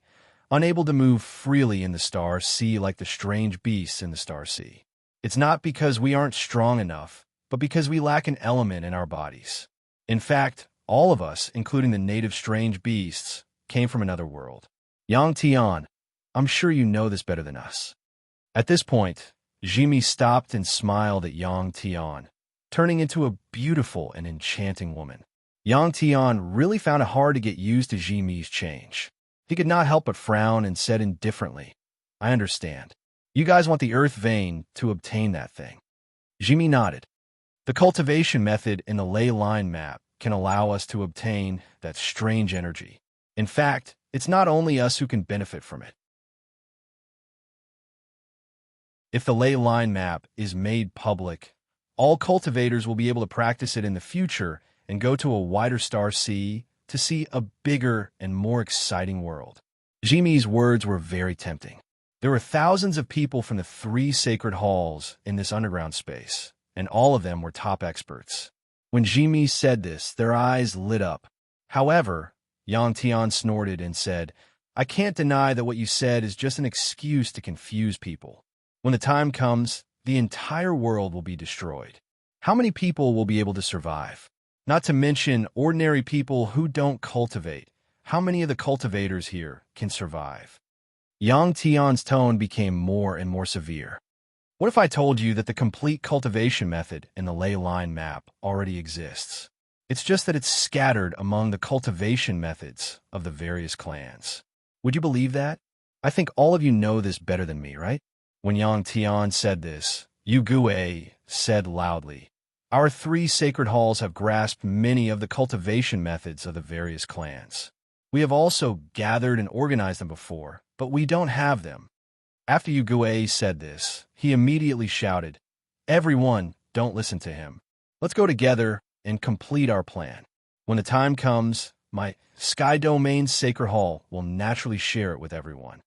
unable to move freely in the Star Sea like the strange beasts in the Star Sea. It's not because we aren't strong enough, but because we lack an element in our bodies. In fact, all of us, including the native strange beasts, came from another world. Yang Tian, I'm sure you know this better than us." At this point, Jimi stopped and smiled at Yang Tian, turning into a beautiful and enchanting woman. Yang Tian really found it hard to get used to Jimi's change. He could not help but frown and said indifferently, "I understand. You guys want the earth vein to obtain that thing." Jimi nodded. The cultivation method in the ley line map can allow us to obtain that strange energy. In fact, it's not only us who can benefit from it. If the ley line map is made public, all cultivators will be able to practice it in the future and go to a wider Star Sea to see a bigger and more exciting world. Jimi's words were very tempting. There were thousands of people from the three sacred halls in this underground space, and all of them were top experts. When Jimi said this, their eyes lit up. However, Yang Tian snorted and said, "I can't deny that what you said is just an excuse to confuse people. When the time comes, the entire world will be destroyed. How many people will be able to survive? Not to mention ordinary people who don't cultivate. How many of the cultivators here can survive?" Yang Tian's tone became more and more severe. "What if I told you that the complete cultivation method in the ley line map already exists? It's just that it's scattered among the cultivation methods of the various clans. Would you believe that? I think all of you know this better than me, right?" When Yang Tian said this, Yu Gui said loudly, "Our three sacred halls have grasped many of the cultivation methods of the various clans. We have also gathered and organized them before, but we don't have them." After Yu Gui said this, he immediately shouted, "Everyone, don't listen to him. Let's go together and complete our plan. When the time comes, my Sky Domain Sacred Hall will naturally share it with everyone."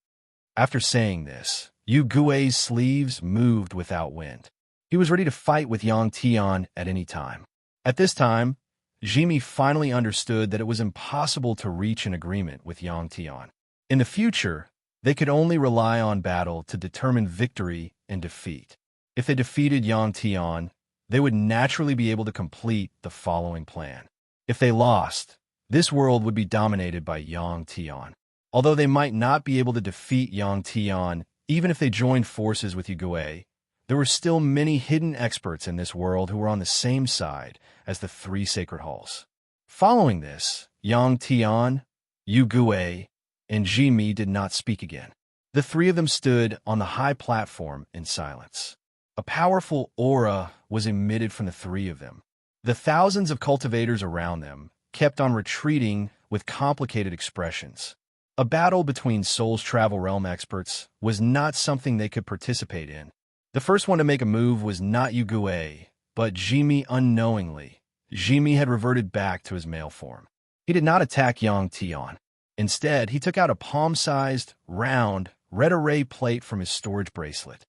After saying this, Yu Gui's sleeves moved without wind. He was ready to fight with Yang Tian at any time. At this time, Jimi finally understood that it was impossible to reach an agreement with Yang Tian. In the future, they could only rely on battle to determine victory and defeat. If they defeated Yang Tian, they would naturally be able to complete the following plan. If they lost, this world would be dominated by Yang Tian. Although they might not be able to defeat Yang Tian, even if they joined forces with Yu Gui, there were still many hidden experts in this world who were on the same side as the three sacred halls. Following this, Yang Tian, Yu Gue, and Ji Mi did not speak again. The three of them stood on the high platform in silence. A powerful aura was emitted from the three of them. The thousands of cultivators around them kept on retreating with complicated expressions. A battle between Soul's Travel Realm experts was not something they could participate in. The first one to make a move was not Yu Gue, but Jimi. Unknowingly, Jimi had reverted back to his male form. He did not attack Yang Tian. Instead, he took out a palm-sized, round, red array plate from his storage bracelet.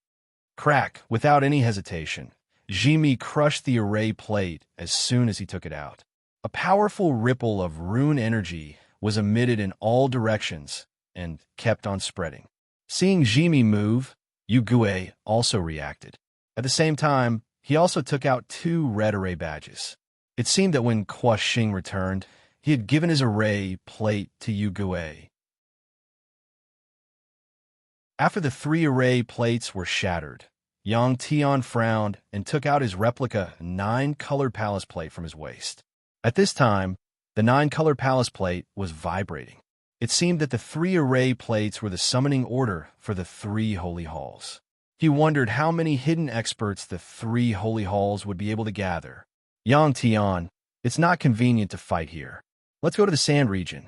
Crack, without any hesitation, Jimi crushed the array plate as soon as he took it out. A powerful ripple of rune energy was emitted in all directions and kept on spreading. Seeing Jimi move, Yu Gue also reacted. At the same time, he also took out 2 red array badges. It seemed that when Kwa Xing returned, he had given his array plate to Yu Gue. After the 3 array plates were shattered, Yang Tian frowned and took out his replica 9-colored palace plate from his waist. At this time, the 9-colored palace plate was vibrating. It seemed that the 3 array plates were the summoning order for the 3 holy halls. He wondered how many hidden experts the 3 holy halls would be able to gather. Yang Tian, it's not convenient to fight here. Let's go to the sand region.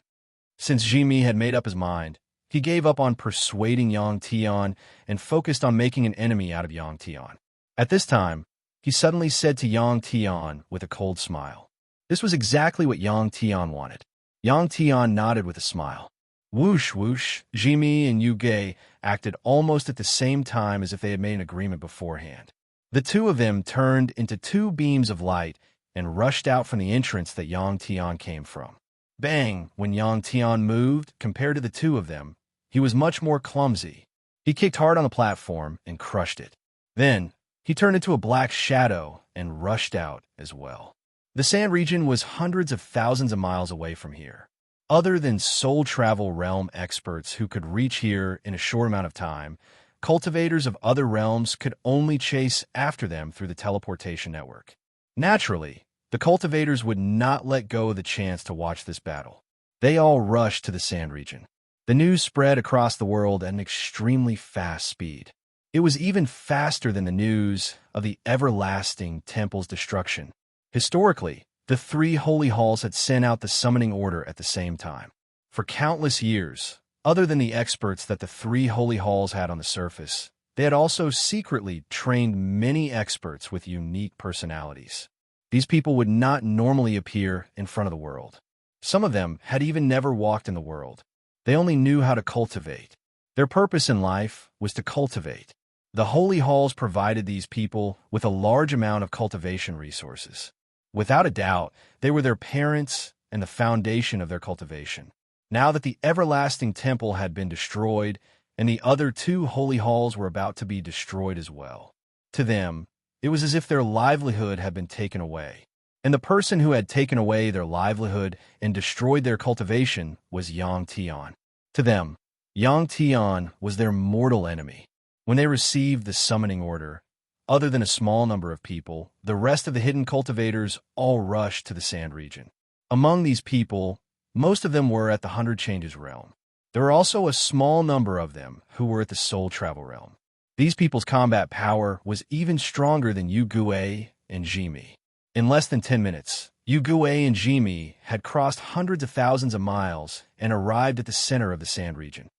Since Jimi had made up his mind, he gave up on persuading Yang Tian and focused on making an enemy out of Yang Tian. At this time, he suddenly said to Yang Tian with a cold smile. This was exactly what Yang Tian wanted. Yang Tian nodded with a smile. Whoosh, whoosh, Jimi and Yu Gue acted almost at the same time as if they had made an agreement beforehand. The 2 of them turned into 2 beams of light and rushed out from the entrance that Yang Tian came from. Bang! When Yang Tian moved, compared to the 2 of them, he was much more clumsy. He kicked hard on the platform and crushed it. Then, he turned into a black shadow and rushed out as well. The sand region was hundreds of thousands of miles away from here. Other than Soul Travel Realm experts who could reach here in a short amount of time, cultivators of other realms could only chase after them through the teleportation network. Naturally, the cultivators would not let go of the chance to watch this battle. They all rushed to the sand region. The news spread across the world at an extremely fast speed. It was even faster than the news of the everlasting temple's destruction. Historically, the 3 holy halls had sent out the summoning order at the same time. For countless years, other than the experts that the 3 holy halls had on the surface, they had also secretly trained many experts with unique personalities. These people would not normally appear in front of the world. Some of them had even never walked in the world. They only knew how to cultivate. Their purpose in life was to cultivate. The holy halls provided these people with a large amount of cultivation resources. Without a doubt, they were their parents and the foundation of their cultivation. Now that the everlasting temple had been destroyed, and the other 2 holy halls were about to be destroyed as well. To them, it was as if their livelihood had been taken away. And the person who had taken away their livelihood and destroyed their cultivation was Yang Tian. To them, Yang Tian was their mortal enemy. When they received the summoning order, other than a small number of people, the rest of the hidden cultivators all rushed to the sand region. Among these people, most of them were at the 100 Changes realm. There were also a small number of them who were at the Soul Travel realm. These people's combat power was even stronger than Yu Gue and Jimi. In less than 10 minutes, Yu Gue and Jimi had crossed hundreds of thousands of miles and arrived at the center of the sand region.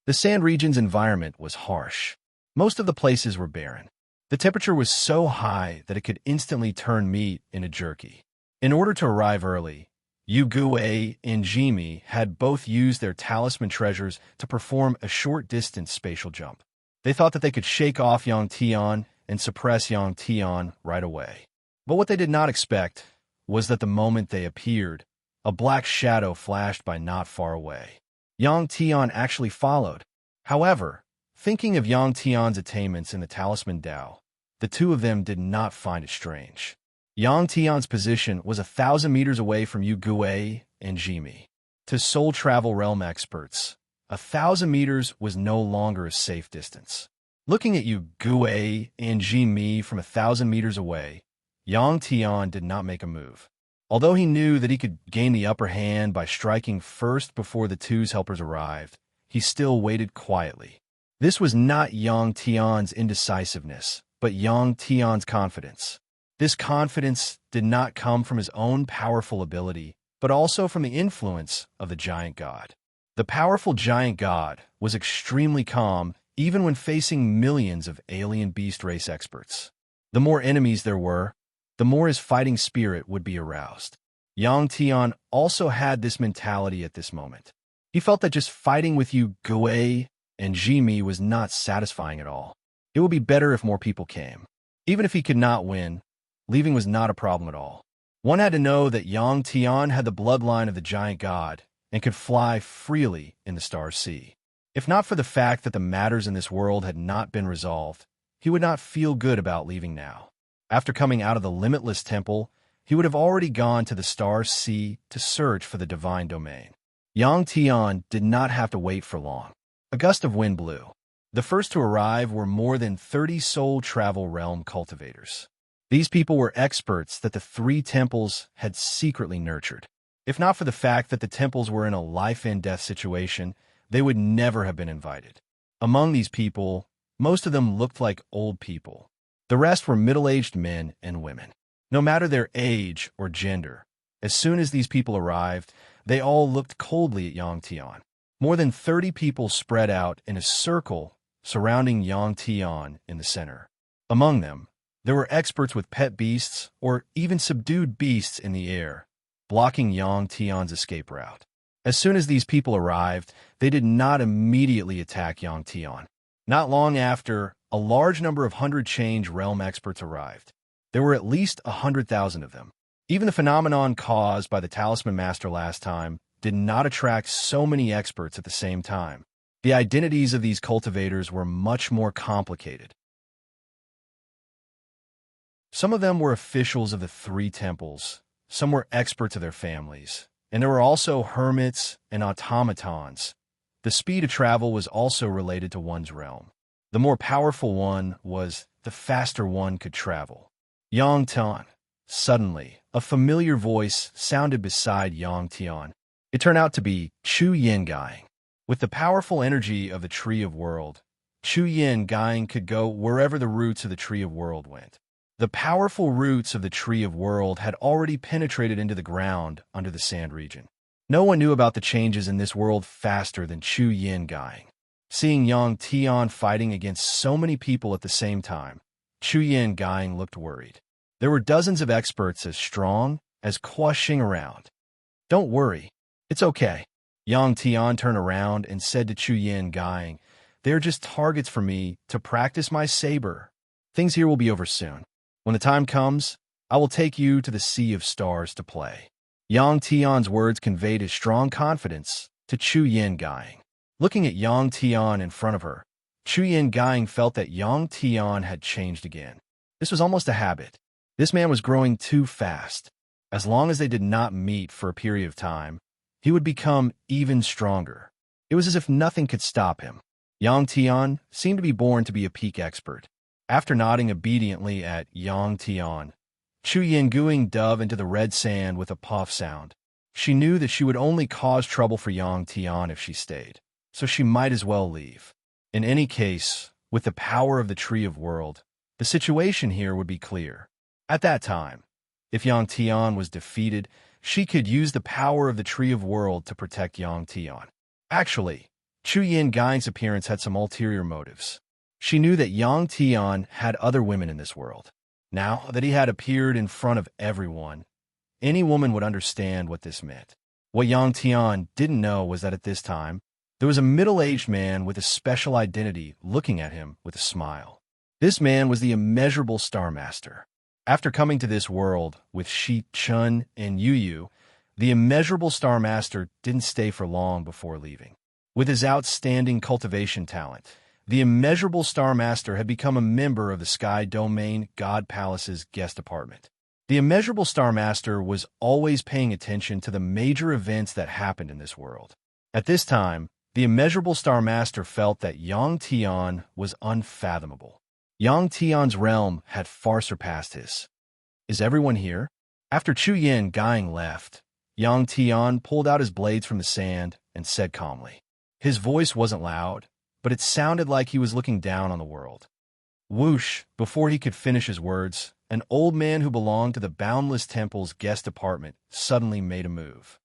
The sand region's environment was harsh. Most of the places were barren. The temperature was so high that it could instantly turn meat into jerky. In order to arrive early, Yu Gue and Jimi had both used their talisman treasures to perform a short-distance spatial jump. They thought that they could shake off Yang Tian and suppress Yang Tian right away. But what they did not expect was that the moment they appeared, a black shadow flashed by not far away. Yang Tian actually followed. However, thinking of Yang Tian's attainments in the Talisman Dao, the 2 of them did not find it strange. Yang Tian's position was 1,000 meters away from Yu Gue and Jimi. To Soul Travel Realm experts, 1,000 meters was no longer a safe distance. Looking at Yu Gue and Jimi from 1,000 meters away, Yang Tian did not make a move. Although he knew that he could gain the upper hand by striking first before the two's helpers arrived, he still waited quietly. This was not Yang Tian's indecisiveness, but Yang Tian's confidence. This confidence did not come from his own powerful ability, but also from the influence of the giant god. The powerful giant god was extremely calm even when facing millions of alien beast race experts. The more enemies there were, the more his fighting spirit would be aroused. Yang Tian also had this mentality at this moment. He felt that just fighting with Yu Gui and Jimi was not satisfying at all. It would be better if more people came. Even if he could not win, leaving was not a problem at all. One had to know that Yang Tian had the bloodline of the giant god and could fly freely in the Star Sea. If not for the fact that the matters in this world had not been resolved, he would not feel good about leaving now. After coming out of the Limitless Temple, he would have already gone to the Star Sea to search for the divine domain. Yang Tian did not have to wait for long. A gust of wind blew. The first to arrive were more than 30 Soul Travel Realm cultivators. These people were experts that the three temples had secretly nurtured. If not for the fact that the temples were in a life-and-death situation, they would never have been invited. Among these people, most of them looked like old people. The rest were middle-aged men and women. No matter their age or gender, as soon as these people arrived, they all looked coldly at Yang Tian. More than 30 people spread out in a circle surrounding Yang Tian in the center. Among them, there were experts with pet beasts or even subdued beasts in the air, blocking Yang Tian's escape route. As soon as these people arrived, they did not immediately attack Yang Tian. Not long after, a large number of 100-change realm experts arrived. There were at least 100,000 of them. Even the phenomenon caused by the Talisman Master last time did not attract so many experts at the same time. The identities of these cultivators were much more complicated. Some of them were officials of the three temples, some were experts of their families, and there were also hermits and automatons. The speed of travel was also related to one's realm. The more powerful one was, the faster one could travel. Yang Tian. Suddenly, a familiar voice sounded beside Yang Tian. It turned out to be Chu Yin-Gai. With the powerful energy of the Tree of World, Chu Yin-Gai could go wherever the roots of the Tree of World went. The powerful roots of the Tree of World had already penetrated into the ground under the sand region. No one knew about the changes in this world faster than Chu Yin-Gai. Seeing Yang Tian fighting against so many people at the same time, Chu Yin-Gai looked worried. There were dozens of experts as strong as Quashing around. Don't worry, it's okay. Yang Tian turned around and said to Chu Yin-Gai, "They're just targets for me to practice my saber. Things here will be over soon. When the time comes, I will take you to the Sea of Stars to play." Yang Tian's words conveyed his strong confidence to Chu Yin-Gai. Looking at Yang Tian in front of her, Chu Yin-Gai felt that Yang Tian had changed again. This was almost a habit. This man was growing too fast. As long as they did not meet for a period of time, he would become even stronger. It was as if nothing could stop him. Yang Tian seemed to be born to be a peak expert. After nodding obediently at Yang Tian, Chu Yin-Gai dove into the red sand with a puff sound. She knew that she would only cause trouble for Yang Tian if she stayed, so she might as well leave. In any case, with the power of the Tree of World, the situation here would be clear. At that time, if Yang Tian was defeated, she could use the power of the Tree of World to protect Yang Tian. Actually, Chu Yin-Gai's appearance had some ulterior motives. She knew that Yang Tian had other women in this world. Now that he had appeared in front of everyone, any woman would understand what this meant. What Yang Tian didn't know was that at this time, there was a middle-aged man with a special identity looking at him with a smile. This man was the immeasurable Star Master. After coming to this world with Shi Chun and Yu Yu, the immeasurable Star Master didn't stay for long before leaving. With his outstanding cultivation talent, the immeasurable Star Master had become a member of the Sky Domain God Palace's guest apartment. The immeasurable Star Master was always paying attention to the major events that happened in this world. At this time, the immeasurable Star Master felt that Yang Tian was unfathomable. Yang Tian's realm had far surpassed his. Is everyone here? After Chu Yin Guying left, Yang Tian pulled out his blades from the sand and said calmly. His voice wasn't loud, but it sounded like he was looking down on the world. Whoosh! Before he could finish his words, an old man who belonged to the Boundless Temple's guest apartment suddenly made a move.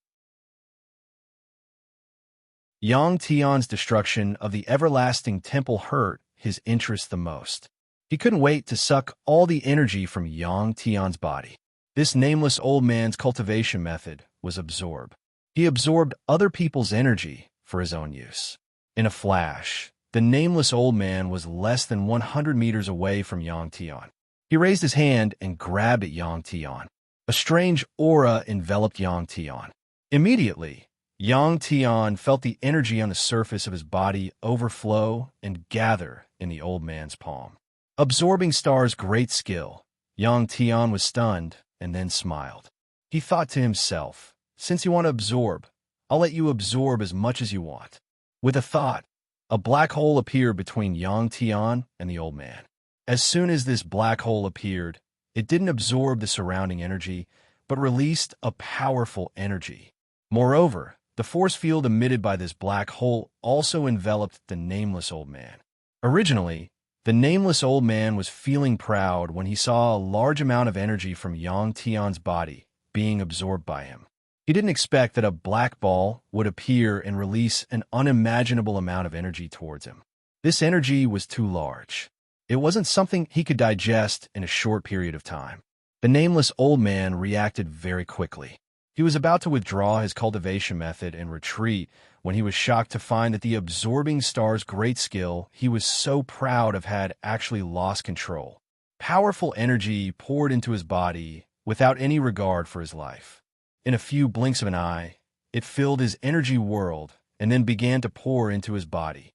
Yang Tian's destruction of the everlasting temple hurt his interest the most. He couldn't wait to suck all the energy from Yang Tian's body. This nameless old man's cultivation method was absorb. He absorbed other people's energy for his own use. In a flash, the nameless old man was less than 100 meters away from Yang Tian. He raised his hand and grabbed at Yang Tian. A strange aura enveloped Yang Tian. Immediately, Yang Tian felt the energy on the surface of his body overflow and gather in the old man's palm. Absorbing Star's great skill, Yang Tian was stunned and then smiled. He thought to himself, since you want to absorb, I'll let you absorb as much as you want. With a thought, a black hole appeared between Yang Tian and the old man. As soon as this black hole appeared, it didn't absorb the surrounding energy, but released a powerful energy. Moreover, the force field emitted by this black hole also enveloped the nameless old man. Originally, the nameless old man was feeling proud when he saw a large amount of energy from Yang Tian's body being absorbed by him. He didn't expect that a black ball would appear and release an unimaginable amount of energy towards him. This energy was too large. It wasn't something he could digest in a short period of time. The nameless old man reacted very quickly. He was about to withdraw his cultivation method and retreat when he was shocked to find that the absorbing star's great skill he was so proud of had actually lost control. Powerful energy poured into his body without any regard for his life. In a few blinks of an eye, it filled his energy world and then began to pour into his body.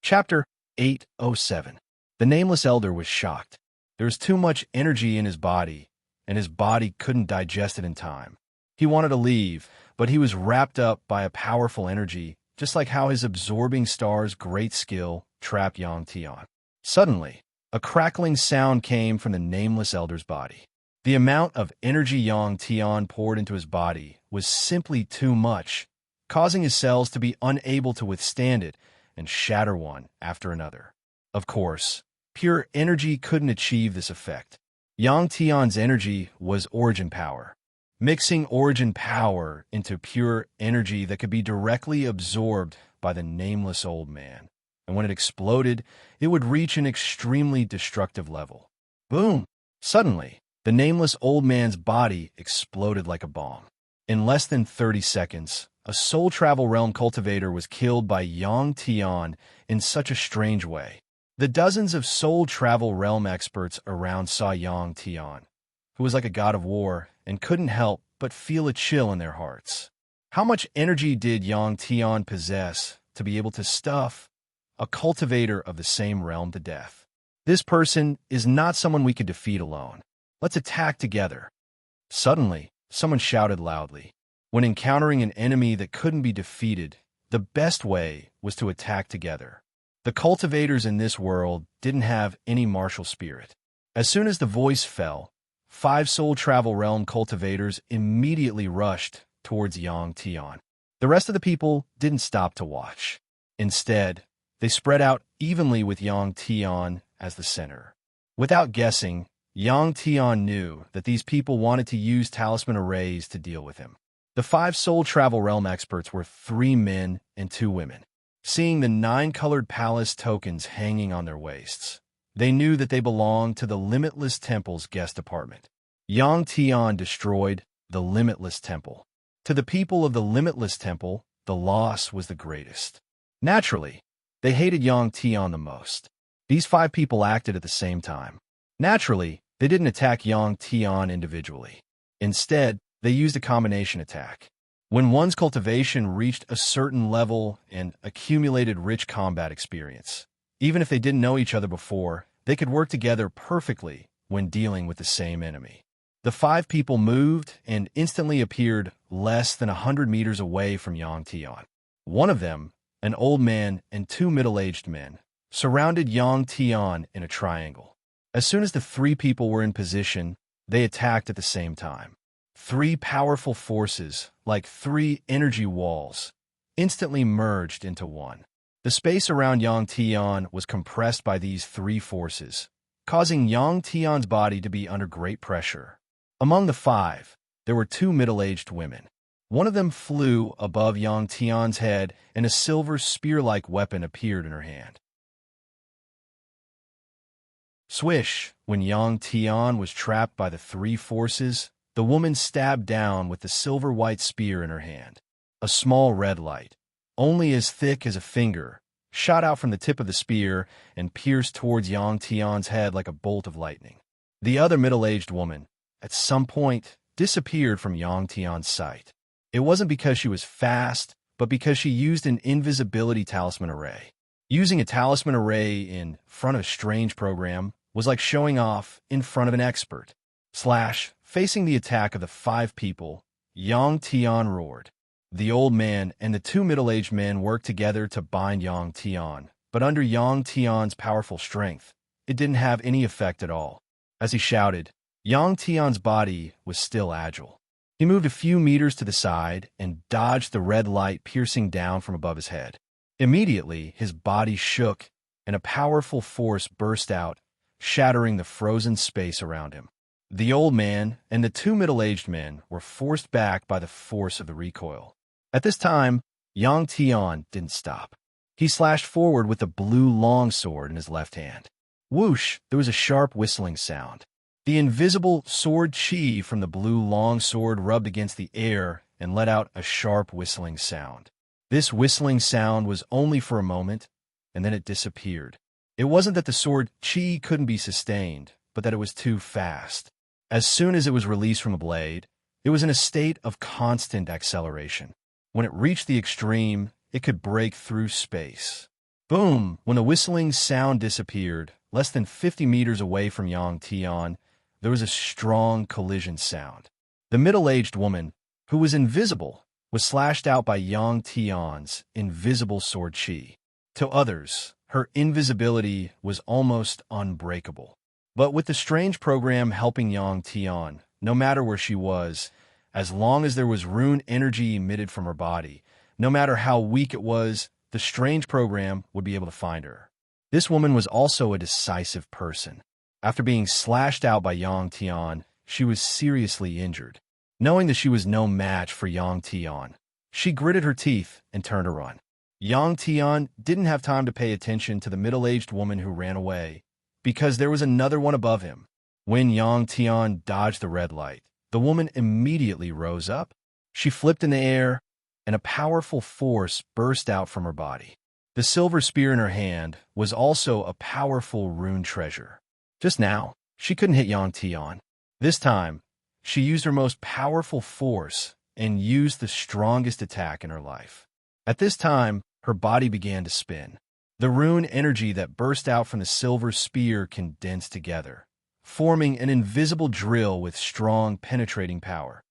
Chapter 807. The nameless elder was shocked. There was too much energy in his body, and his body couldn't digest it in time. He wanted to leave, but he was wrapped up by a powerful energy, just like how his absorbing star's great skill trapped Yang Tian. Suddenly, a crackling sound came from the nameless elder's body. The amount of energy Yang Tian poured into his body was simply too much, causing his cells to be unable to withstand it and shatter one after another. Of course, pure energy couldn't achieve this effect. Yang Tian's energy was origin power. Mixing origin power into pure energy that could be directly absorbed by the nameless old man. And when it exploded, it would reach an extremely destructive level. Boom! Suddenly, the nameless old man's body exploded like a bomb. In less than 30 seconds, a soul travel realm cultivator was killed by Yang Tian in such a strange way. The dozens of soul travel realm experts around saw Yang Tian, who was like a god of war, and couldn't help but feel a chill in their hearts. How much energy did Yang Tian possess to be able to stuff a cultivator of the same realm to death? This person is not someone we could defeat alone. Let's attack together. Suddenly, someone shouted loudly. When encountering an enemy that couldn't be defeated, the best way was to attack together. The cultivators in this world didn't have any martial spirit. As soon as the voice fell, 5 soul travel realm cultivators immediately rushed towards Yang Tian. The rest of the people didn't stop to watch. Instead, they spread out evenly with Yang Tian as the center. Without guessing, Yang Tian knew that these people wanted to use talisman arrays to deal with him. The 5 soul travel realm experts were 3 men and 2 women. Seeing the 9-colored palace tokens hanging on their waists, they knew that they belonged to the Limitless Temple's guest apartment. Yang Tian destroyed the Limitless Temple. To the people of the Limitless Temple, the loss was the greatest. Naturally, they hated Yang Tian the most. These 5 people acted at the same time. Naturally, they didn't attack Yang Tian individually. Instead, they used a combination attack. When one's cultivation reached a certain level and accumulated rich combat experience, even if they didn't know each other before, they could work together perfectly when dealing with the same enemy. The 5 people moved and instantly appeared less than 100 meters away from Yang Tian. One of them, an old man and 2 middle-aged men, surrounded Yang Tian in a triangle. As soon as the three people were in position, they attacked at the same time. Three powerful forces, like three energy walls, instantly merged into one. The space around Yang Tian was compressed by these three forces, causing Yang Tian's body to be under great pressure. Among the five, there were two middle-aged women. One of them flew above Yang Tian's head, and a silver spear-like weapon appeared in her hand. Swish! When Yang Tian was trapped by the three forces, the woman stabbed down with the silver-white spear in her hand. A small red light, only as thick as a finger, shot out from the tip of the spear and pierced towards Yang Tian's head like a bolt of lightning. The other middle-aged woman, at some point, disappeared from Yang Tian's sight. It wasn't because she was fast, but because she used an invisibility talisman array. Using a talisman array in front of a strange program was like showing off in front of an expert. Facing the attack of the five people, Yang Tian roared. The old man and the two middle-aged men worked together to bind Yang Tian, but under Yang Tian's powerful strength, it didn't have any effect at all. As he shouted, Yang Tian's body was still agile. He moved a few meters to the side and dodged the red light piercing down from above his head. Immediately, his body shook, and a powerful force burst out, shattering the frozen space around him. The old man and the two middle-aged men were forced back by the force of the recoil. At this time, Yang Tian didn't stop. He slashed forward with a blue longsword in his left hand. Whoosh! There was a sharp whistling sound. The invisible sword chi from the blue longsword rubbed against the air and let out a sharp whistling sound. This whistling sound was only for a moment, and then it disappeared. It wasn't that the sword chi couldn't be sustained, but that it was too fast. As soon as it was released from the blade, it was in a state of constant acceleration. When it reached the extreme, it could break through space. Boom! When the whistling sound disappeared, less than 50 meters away from Yang Tian, there was a strong collision sound. The middle-aged woman, who was invisible, was slashed out by Yang Tian's invisible sword chi. To others, her invisibility was almost unbreakable. But with the strange program helping Yang Tian, no matter where she was, as long as there was rune energy emitted from her body, no matter how weak it was, the strange program would be able to find her. This woman was also a decisive person. After being slashed out by Yang Tian, she was seriously injured. Knowing that she was no match for Yang Tian, she gritted her teeth and turned to run. Yang Tian didn't have time to pay attention to the middle-aged woman who ran away, because there was another one above him. When Yang Tian dodged the red light, the woman immediately rose up. She flipped in the air, and a powerful force burst out from her body. The silver spear in her hand was also a powerful rune treasure. Just now, she couldn't hit Yang Tian. This time, she used her most powerful force and used the strongest attack in her life. At this time, her body began to spin. The rune energy that burst out from the silver spear condensed together, forming an invisible drill with strong penetrating power.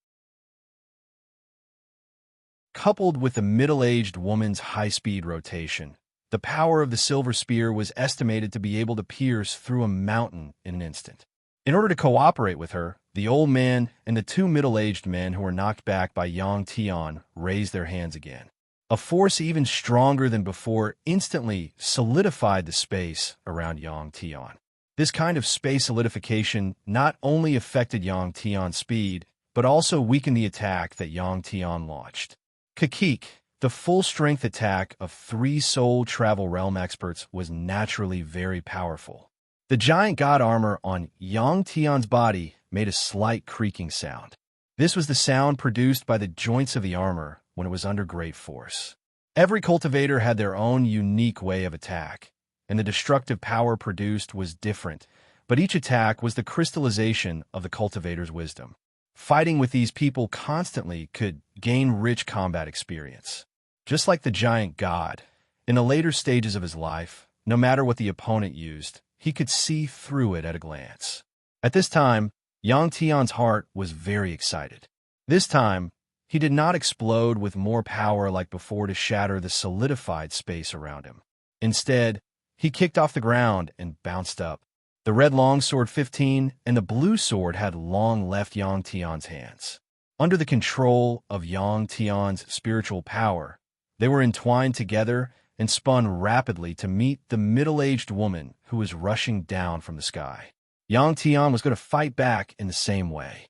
Coupled with the middle-aged woman's high-speed rotation, the power of the silver spear was estimated to be able to pierce through a mountain in an instant. In order to cooperate with her, the old man and the two middle-aged men who were knocked back by Yang Tian raised their hands again. A force even stronger than before instantly solidified the space around Yang Tian. This kind of space solidification not only affected Yang Tian's speed, but also weakened the attack that Yang Tian launched. Kakik, the full-strength attack of three soul travel realm experts, was naturally very powerful. The giant god armor on Yang Tian's body made a slight creaking sound. This was the sound produced by the joints of the armor when it was under great force. Every cultivator had their own unique way of attack, and the destructive power produced was different, but each attack was the crystallization of the cultivator's wisdom. Fighting with these people constantly could gain rich combat experience. Just like the giant god, in the later stages of his life, no matter what the opponent used, he could see through it at a glance. At this time, Yang Tian's heart was very excited. This time, he did not explode with more power like before to shatter the solidified space around him. Instead, He kicked off the ground and bounced up. The red longsword 15 and the blue sword had long left Yang Tian's hands. Under the control of Yang Tian's spiritual power, they were entwined together and spun rapidly to meet the middle-aged woman who was rushing down from the sky. Yang Tian was going to fight back in the same way.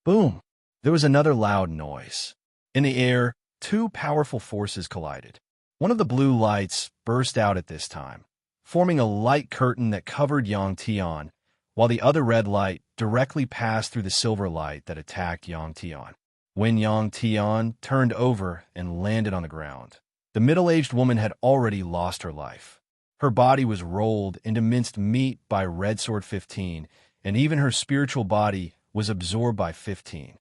Boom! There was another loud noise. In the air, two powerful forces collided. One of the blue lights burst out at this time, forming a light curtain that covered Yang Tian, while the other red light directly passed through the silver light that attacked Yang Tian. When Yang Tian turned over and landed on the ground, the middle-aged woman had already lost her life. Her body was rolled into minced meat by Red Sword 15, and even her spiritual body was absorbed by 15.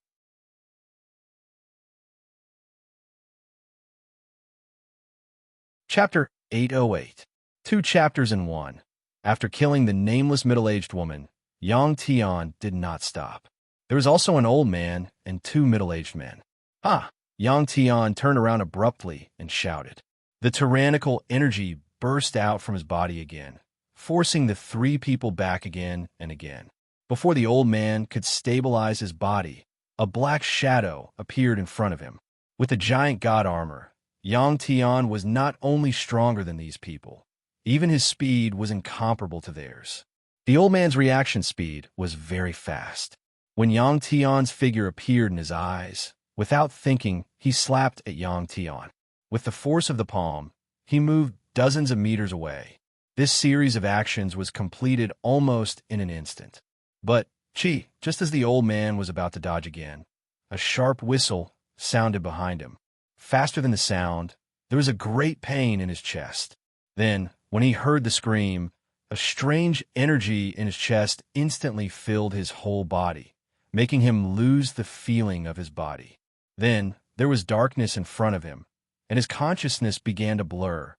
Chapter 808. 2 chapters in 1. After killing the nameless middle-aged woman, Yang Tian did not stop. There was also an old man and 2 middle-aged men. Ha! Yang Tian turned around abruptly and shouted. The tyrannical energy burst out from his body again, forcing the 3 people back again and again. Before the old man could stabilize his body, a black shadow appeared in front of him. With a giant god armor, Yang Tian was not only stronger than these people, even his speed was incomparable to theirs. The old man's reaction speed was very fast. When Yang Tian's figure appeared in his eyes, without thinking, he slapped at Yang Tian. With the force of the palm, he moved dozens of meters away. This series of actions was completed almost in an instant. But, just as the old man was about to dodge again, a sharp whistle sounded behind him. Faster than the sound, there was a great pain in his chest. Then, when he heard the scream, a strange energy in his chest instantly filled his whole body, making him lose the feeling of his body. Then, there was darkness in front of him, and his consciousness began to blur.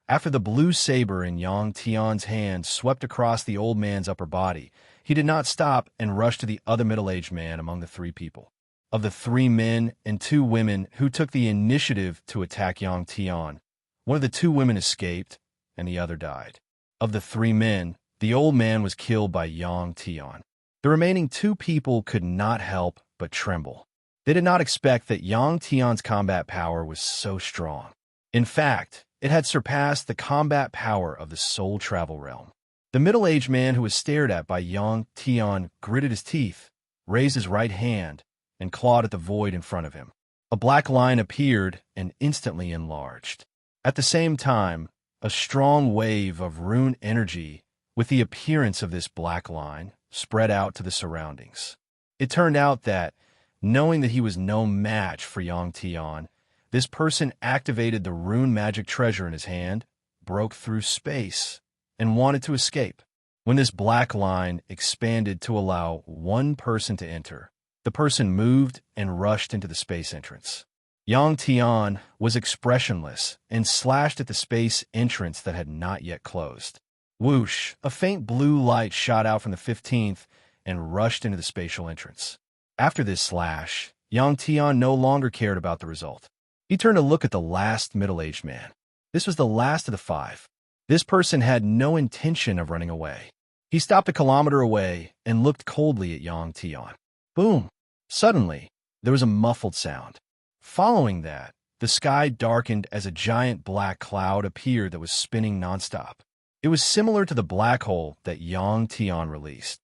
After the blue saber in Yang Tian's hand swept across the old man's upper body, he did not stop and rushed to the other middle-aged man among the 3 people. Of the 3 men and 2 women who took the initiative to attack Yang Tian, one of the 2 women escaped, and the other died. Of the 3 men, the old man was killed by Yang Tian. The remaining 2 people could not help but tremble. They did not expect that Yang Tian's combat power was so strong. In fact, it had surpassed the combat power of the soul travel realm. The middle-aged man who was stared at by Yang Tian gritted his teeth, raised his right hand, and clawed at the void in front of him. A black line appeared and instantly enlarged. At the same time, a strong wave of rune energy, with the appearance of this black line, spread out to the surroundings. It turned out that, knowing that he was no match for Yang Tian, this person activated the rune magic treasure in his hand, broke through space, and wanted to escape. When this black line expanded to allow one person to enter, the person moved and rushed into the space entrance. Yang Tian was expressionless and slashed at the space entrance that had not yet closed. Whoosh! A faint blue light shot out from the 15th and rushed into the spatial entrance. After this slash, Yang Tian no longer cared about the result. He turned to look at the last middle-aged man. This was the last of the 5. This person had no intention of running away. He stopped a kilometer away and looked coldly at Yang Tian. Boom! Suddenly, there was a muffled sound. Following that, the sky darkened as a giant black cloud appeared that was spinning nonstop. It was similar to the black hole that Yang Tian released.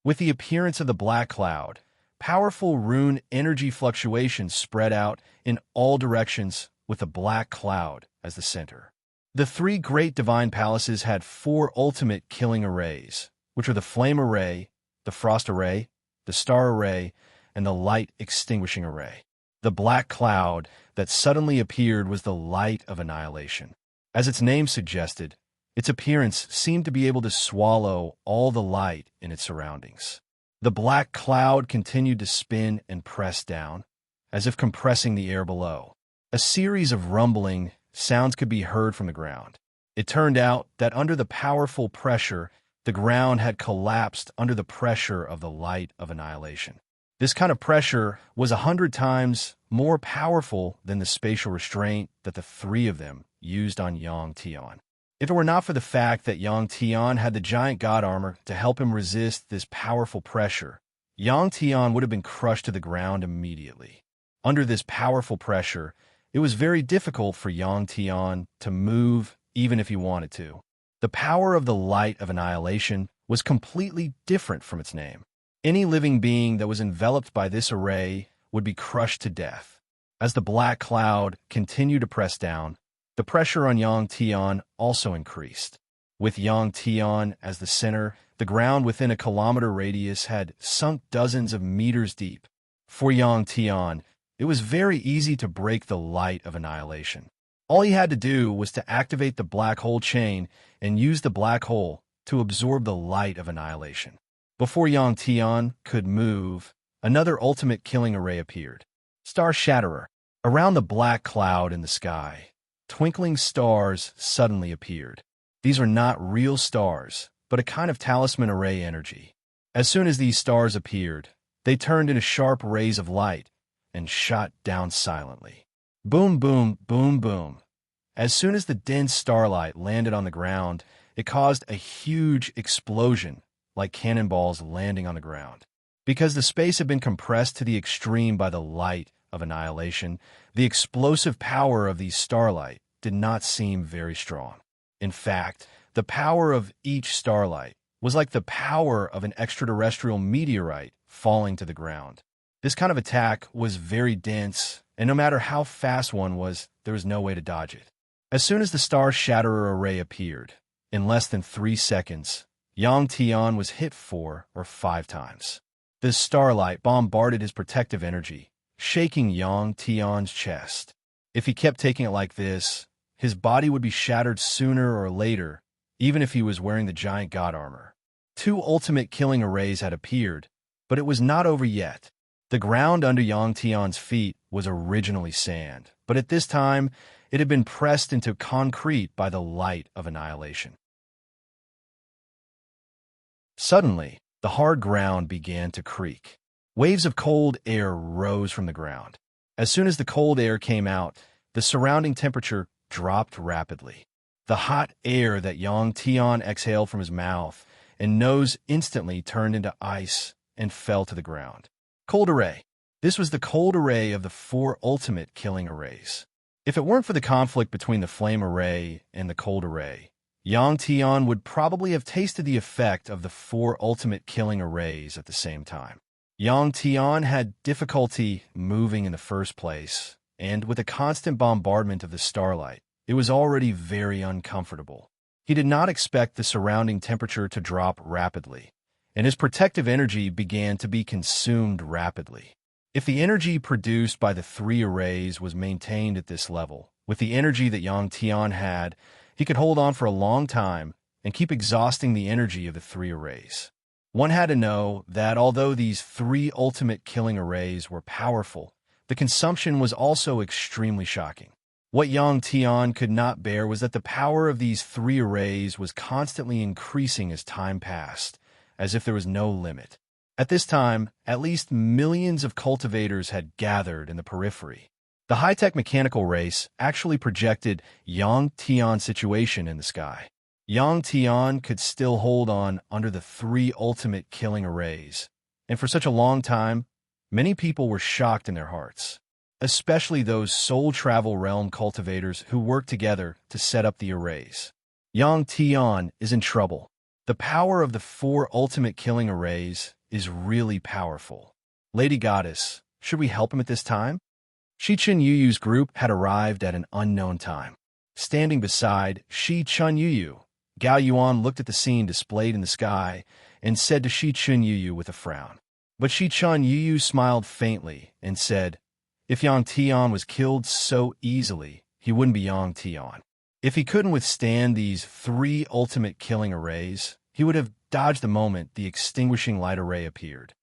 With the appearance of the black cloud, powerful rune energy fluctuations spread out in all directions with a black cloud as the center. The 3 great divine palaces had 4 ultimate killing arrays, which are the flame array, the frost array, the star array, and the light extinguishing array. The black cloud that suddenly appeared was the light of annihilation. As its name suggested, its appearance seemed to be able to swallow all the light in its surroundings. The black cloud continued to spin and press down, as if compressing the air below. A series of rumbling sounds could be heard from the ground. It turned out that under the powerful pressure, the ground had collapsed under the pressure of the light of annihilation. This kind of pressure was 100 times more powerful than the spatial restraint that the 3 of them used on Yang Tian. If it were not for the fact that Yang Tian had the giant god armor to help him resist this powerful pressure, Yang Tian would have been crushed to the ground immediately. Under this powerful pressure, it was very difficult for Yang Tian to move even if he wanted to. The power of the light of annihilation was completely different from its name. Any living being that was enveloped by this array would be crushed to death. As the black cloud continued to press down, the pressure on Yang Tian also increased. With Yang Tian as the center, the ground within a kilometer radius had sunk dozens of meters deep. For Yang Tian, it was very easy to break the light of annihilation. All he had to do was to activate the black hole chain and use the black hole to absorb the light of annihilation. Before Yang Tian could move, another ultimate killing array appeared. Star Shatterer. Around the black cloud in the sky, twinkling stars suddenly appeared. These are not real stars, but a kind of talisman array energy. As soon as these stars appeared, they turned into sharp rays of light and shot down silently. Boom, boom, boom, boom. As soon as the dense starlight landed on the ground, it caused a huge explosion, like cannonballs landing on the ground. Because the space had been compressed to the extreme by the light of annihilation, the explosive power of these starlight did not seem very strong. In fact, the power of each starlight was like the power of an extraterrestrial meteorite falling to the ground. This kind of attack was very dense, and no matter how fast one was, there was no way to dodge it. As soon as the Star Shatterer array appeared, in less than 3 seconds, Yang Tian was hit 4 or 5 times. This starlight bombarded his protective energy, shaking Yang Tian's chest. If he kept taking it like this, his body would be shattered sooner or later, even if he was wearing the giant god armor. 2 ultimate killing arrays had appeared, but it was not over yet. The ground under Yang Tian's feet was originally sand, but at this time, it had been pressed into concrete by the light of annihilation. Suddenly, the hard ground began to creak. Waves of cold air rose from the ground. As soon as the cold air came out, the surrounding temperature dropped rapidly. The hot air that Yang Tian exhaled from his mouth and nose instantly turned into ice and fell to the ground. Cold array. This was the cold array of the 4 ultimate killing arrays. If it weren't for the conflict between the flame array and the cold array, Yang Tian would probably have tasted the effect of the 4 ultimate killing arrays at the same time. Yang Tian had difficulty moving in the first place, and with a constant bombardment of the starlight, it was already very uncomfortable. He did not expect the surrounding temperature to drop rapidly, and his protective energy began to be consumed rapidly. If the energy produced by the 3 arrays was maintained at this level, with the energy that Yang Tian had, he could hold on for a long time and keep exhausting the energy of the 3 arrays. One had to know that although these 3 ultimate killing arrays were powerful, the consumption was also extremely shocking. What Yang Tian could not bear was that the power of these 3 arrays was constantly increasing as time passed, as if there was no limit. At this time, at least millions of cultivators had gathered in the periphery. The high-tech mechanical race actually projected Yang Tian's situation in the sky. Yang Tian could still hold on under the 3 ultimate killing arrays, and for such a long time, many people were shocked in their hearts, especially those soul travel realm cultivators who worked together to set up the arrays. Yang Tian is in trouble. The power of the 4 ultimate killing arrays is really powerful. Lady Goddess, should we help him at this time? Shi Chun Yuyu's group had arrived at an unknown time. Standing beside Shi Chun Yuyu, Gao Yuan looked at the scene displayed in the sky and said to Shi Chun Yuyu with a frown. But Shi Chun Yuyu smiled faintly and said, if Yang Tian was killed so easily, he wouldn't be Yang Tian. If he couldn't withstand these 3 ultimate killing arrays, he would have dodged the moment the extinguishing light array appeared.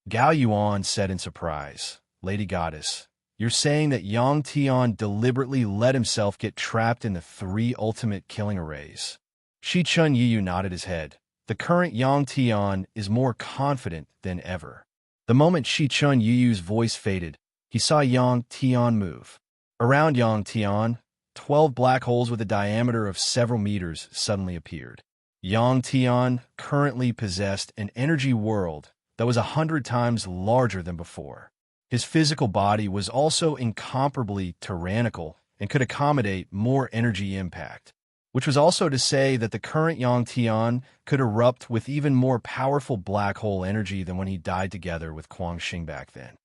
Gao Yuan said in surprise, Lady Goddess, you're saying that Yang Tian deliberately let himself get trapped in the 3 ultimate killing arrays. Shi Chun Yuyu nodded his head. The current Yang Tian is more confident than ever. The moment Shi Chun Yuyu's voice faded, he saw Yang Tian move. Around Yang Tian, 12 black holes with a diameter of several meters suddenly appeared. Yang Tian currently possessed an energy world that was 100 times larger than before. His physical body was also incomparably tyrannical and could accommodate more energy impact, which was also to say that the current Yang Tian could erupt with even more powerful black hole energy than when he died together with Kuang Xing back then.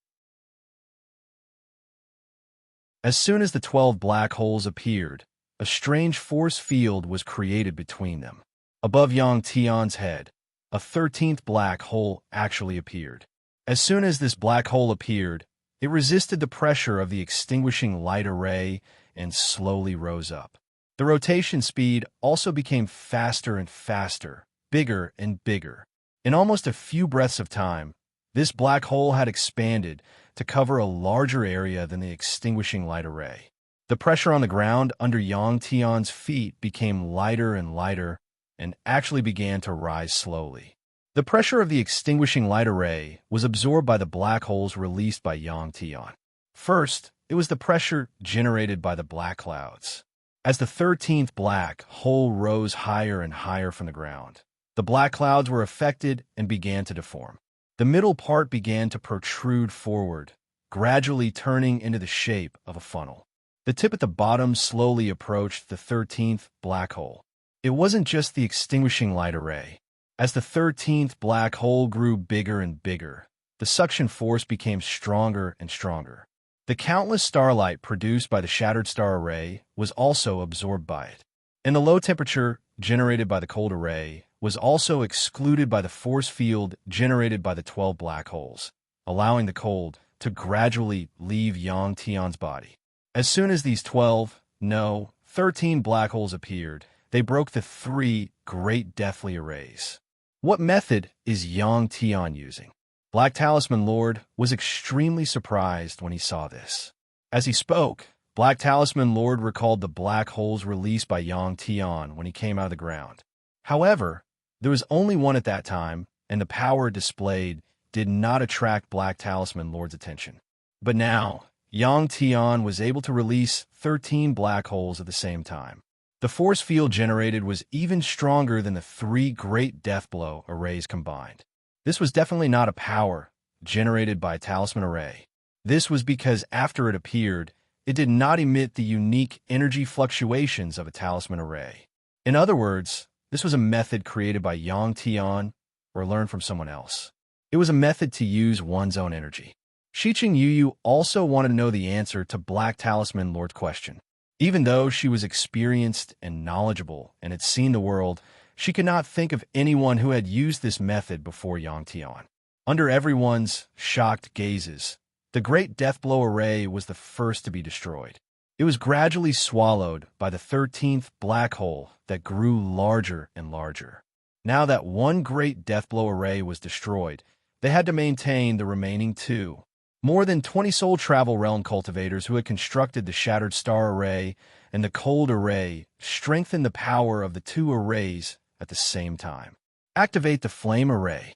As soon as the 12 black holes appeared, a strange force field was created between them. Above Yang Tian's head, a 13th black hole actually appeared. As soon as this black hole appeared, it resisted the pressure of the extinguishing light array and slowly rose up. The rotation speed also became faster and faster, bigger and bigger. In almost a few breaths of time, this black hole had expanded to cover a larger area than the extinguishing light array. The pressure on the ground under Yang Tian's feet became lighter and lighter and actually began to rise slowly. The pressure of the extinguishing light array was absorbed by the black holes released by Yang Tian. First, it was the pressure generated by the black clouds. As the 13th black hole rose higher and higher from the ground, the black clouds were affected and began to deform. The middle part began to protrude forward, gradually turning into the shape of a funnel. The tip at the bottom slowly approached the 13th black hole. It wasn't just the extinguishing light array. As the 13th black hole grew bigger and bigger, the suction force became stronger and stronger. The countless starlight produced by the shattered star array was also absorbed by it, and the low temperature generated by the cold array was also excluded by the force field generated by the 12 black holes, allowing the cold to gradually leave Yang Tian's body. As soon as these 13 black holes appeared, they broke the 3 great deathly arrays. What method is Yang Tian using? Black Talisman Lord was extremely surprised when he saw this. As he spoke, Black Talisman Lord recalled the black holes released by Yang Tian when he came out of the ground. However, there was only one at that time, and the power displayed did not attract Black Talisman Lord's attention. But now, Yang Tian was able to release 13 black holes at the same time. The force field generated was even stronger than the 3 great deathblow arrays combined. This was definitely not a power generated by a talisman array. This was because after it appeared, it did not emit the unique energy fluctuations of a talisman array. In other words, this was a method created by Yang Tian or learned from someone else. It was a method to use one's own energy. Shiqing Yuyu also wanted to know the answer to Black Talisman Lord's question. Even though she was experienced and knowledgeable and had seen the world, she could not think of anyone who had used this method before Yang Tian. Under everyone's shocked gazes, the great deathblow array was the first to be destroyed. It was gradually swallowed by the 13th black hole that grew larger and larger. Now that one great deathblow array was destroyed, they had to maintain the remaining 2. More than 20 soul travel realm cultivators who had constructed the shattered star array and the cold array strengthened the power of the 2 arrays at the same time. Activate the flame array.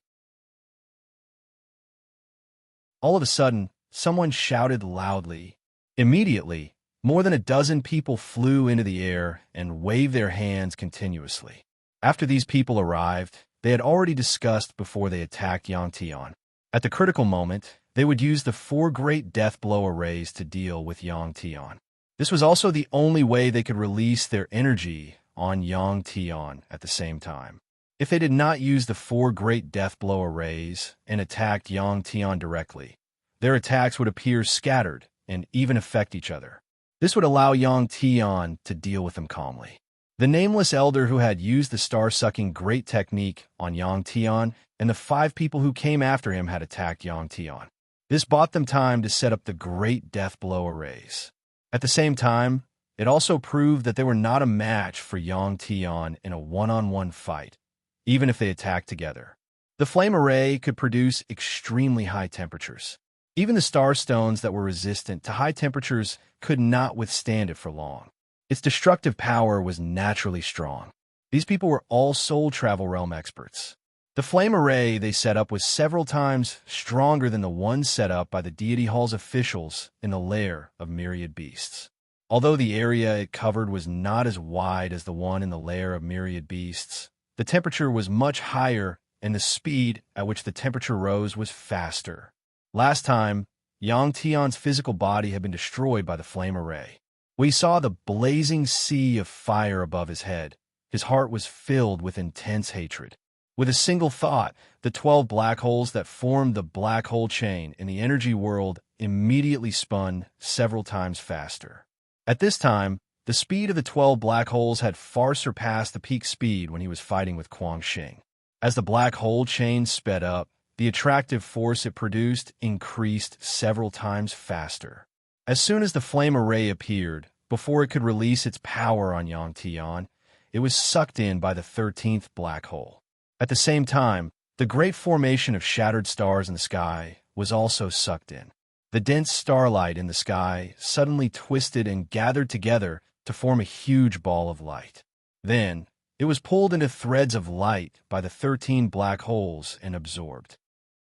All of a sudden, someone shouted loudly. Immediately, more than a dozen people flew into the air and waved their hands continuously. After these people arrived, they had already discussed before they attacked Yang Tian. At the critical moment, they would use the 4 great death blow arrays to deal with Yang Tian. This was also the only way they could release their energy on Yang Tian at the same time. If they did not use the 4 great death blow arrays and attacked Yang Tian directly, their attacks would appear scattered and even affect each other. This would allow Yang Tian to deal with them calmly. The nameless elder who had used the star-sucking great technique on Yang Tian and the 5 people who came after him had attacked Yang Tian. This bought them time to set up the great death blow arrays. At the same time, it also proved that they were not a match for Yang Tian in a one-on-one fight, even if they attacked together. The flame array could produce extremely high temperatures. Even the star stones that were resistant to high temperatures could not withstand it for long. Its destructive power was naturally strong. These people were all soul travel realm experts. The flame array they set up was several times stronger than the one set up by the Deity Hall's officials in the lair of myriad beasts. Although the area it covered was not as wide as the one in the lair of myriad beasts, the temperature was much higher and the speed at which the temperature rose was faster. Last time, Yang Tian's physical body had been destroyed by the flame array. We saw the blazing sea of fire above his head. His heart was filled with intense hatred. With a single thought, the 12 black holes that formed the black hole chain in the energy world immediately spun several times faster. At this time, the speed of the 12 black holes had far surpassed the peak speed when he was fighting with Kuang Xing. As the black hole chain sped up, the attractive force it produced increased several times faster. As soon as the flame array appeared, before it could release its power on Yang Tian, it was sucked in by the 13th black hole. At the same time, the great formation of shattered stars in the sky was also sucked in. The dense starlight in the sky suddenly twisted and gathered together to form a huge ball of light. Then, it was pulled into threads of light by the 13 black holes and absorbed.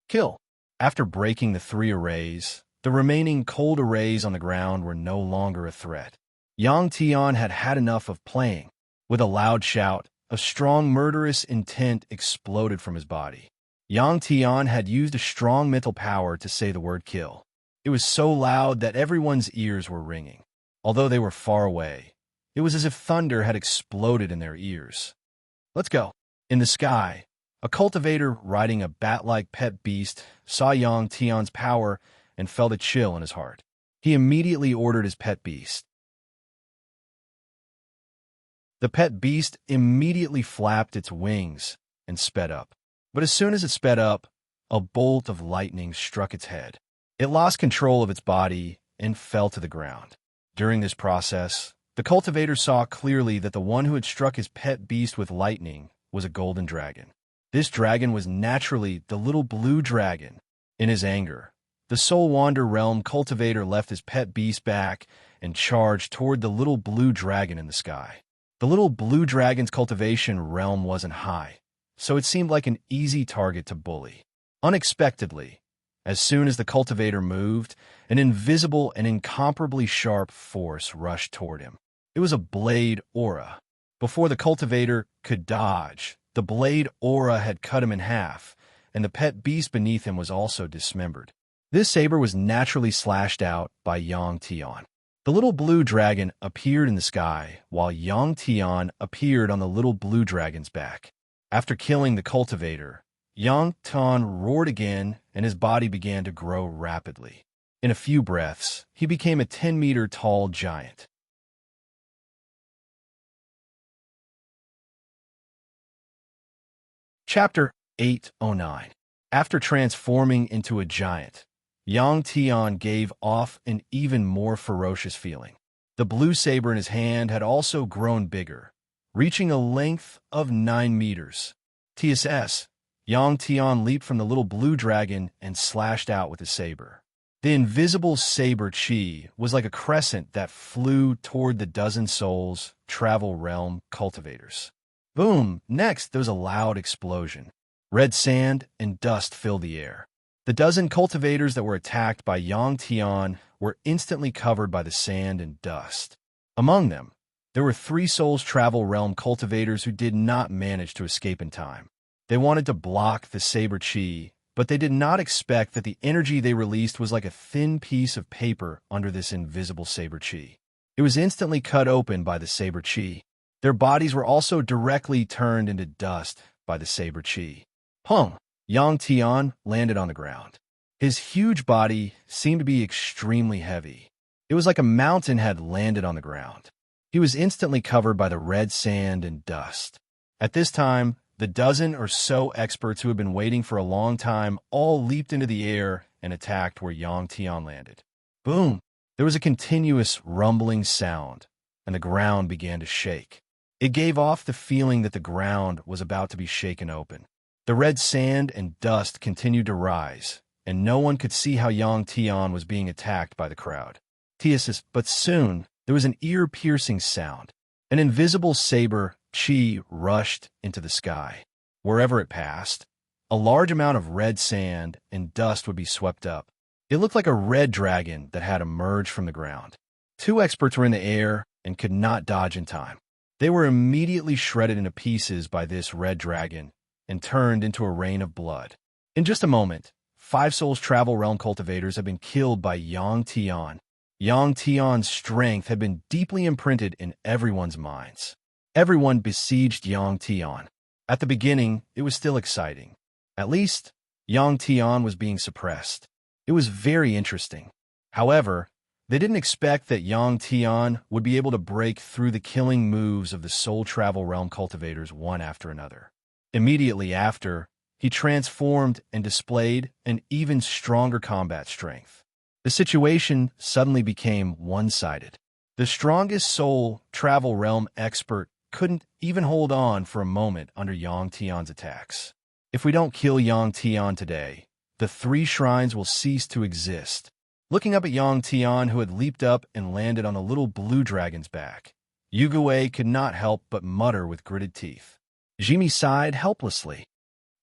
Kill. After breaking the 3 arrays, the remaining cold arrays on the ground were no longer a threat. Yang Tian had had enough of playing. With a loud shout, a strong murderous intent exploded from his body. Yang Tian had used a strong mental power to say the word kill. It was so loud that everyone's ears were ringing. Although they were far away, it was as if thunder had exploded in their ears. Let's go. In the sky, a cultivator riding a bat-like pet beast saw Yang Tian's power and felt a chill in his heart. He immediately ordered his pet beast. The pet beast immediately flapped its wings and sped up. But as soon as it sped up, a bolt of lightning struck its head. It lost control of its body and fell to the ground. During this process, the cultivator saw clearly that the one who had struck his pet beast with lightning was a golden dragon. This dragon was naturally the little blue dragon. In his anger, the Soul Wander Realm cultivator left his pet beast back and charged toward the little blue dragon in the sky. The little blue dragon's cultivation realm wasn't high, so it seemed like an easy target to bully. Unexpectedly, as soon as the cultivator moved, an invisible and incomparably sharp force rushed toward him. It was a blade aura. Before the cultivator could dodge, the blade aura had cut him in half, and the pet beast beneath him was also dismembered. This saber was naturally slashed out by Yang Tian. The little blue dragon appeared in the sky, while Yang Tian appeared on the little blue dragon's back. After killing the cultivator, Yang Tian roared again, and his body began to grow rapidly. In a few breaths, he became a 10-meter tall giant. Chapter 809. After transforming into a giant, Yang Tian gave off an even more ferocious feeling. The blue saber in his hand had also grown bigger, reaching a length of 9 meters. TSS, Yang Tian leaped from the little blue dragon and slashed out with his saber. The invisible saber chi was like a crescent that flew toward the dozen souls, travel realm cultivators. Boom! Next, there was a loud explosion. Red sand and dust filled the air. The dozen cultivators that were attacked by Yang Tian were instantly covered by the sand and dust. Among them, there were 3 Souls Travel Realm cultivators who did not manage to escape in time. They wanted to block the saber chi, but they did not expect that the energy they released was like a thin piece of paper under this invisible saber chi. It was instantly cut open by the saber chi. Their bodies were also directly turned into dust by the saber chi. Pung! Yang Tian landed on the ground. His huge body seemed to be extremely heavy. It was like a mountain had landed on the ground. He was instantly covered by the red sand and dust. At this time, the dozen or so experts who had been waiting for a long time all leaped into the air and attacked where Yang Tian landed. Boom! There was a continuous rumbling sound, and the ground began to shake. It gave off the feeling that the ground was about to be shaken open. The red sand and dust continued to rise, and no one could see how Yang Tian was being attacked by the crowd. But soon, there was an ear-piercing sound. An invisible saber chi rushed into the sky. Wherever it passed, a large amount of red sand and dust would be swept up. It looked like a red dragon that had emerged from the ground. Two experts were in the air and could not dodge in time. They were immediately shredded into pieces by this red dragon and turned into a rain of blood. In just a moment, five souls travel realm cultivators had been killed by Yang Tian. Yang Tian's strength had been deeply imprinted in everyone's minds. Everyone besieged Yang Tian. At the beginning, it was still exciting. At least, Yang Tian was being suppressed. It was very interesting. However, they didn't expect that Yang Tian would be able to break through the killing moves of the soul travel realm cultivators one after another. Immediately after, he transformed and displayed an even stronger combat strength. The situation suddenly became one-sided. The strongest soul travel realm expert couldn't even hold on for a moment under Yang Tian's attacks. If we don't kill Yang Tian today, the three shrines will cease to exist. Looking up at Yang Tian, who had leaped up and landed on a little blue dragon's back, Yugue could not help but mutter with gritted teeth. Jimmy sighed helplessly.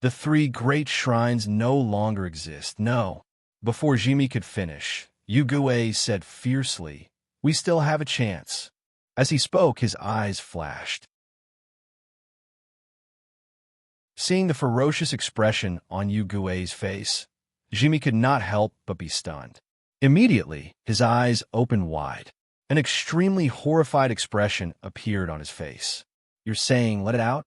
The three great shrines no longer exist, no. Before Jimmy could finish, Yugue said fiercely, "We still have a chance." As he spoke, his eyes flashed. Seeing the ferocious expression on Yugue's face, Jimmy could not help but be stunned. Immediately, his eyes opened wide. An extremely horrified expression appeared on his face. "You're saying let it out?"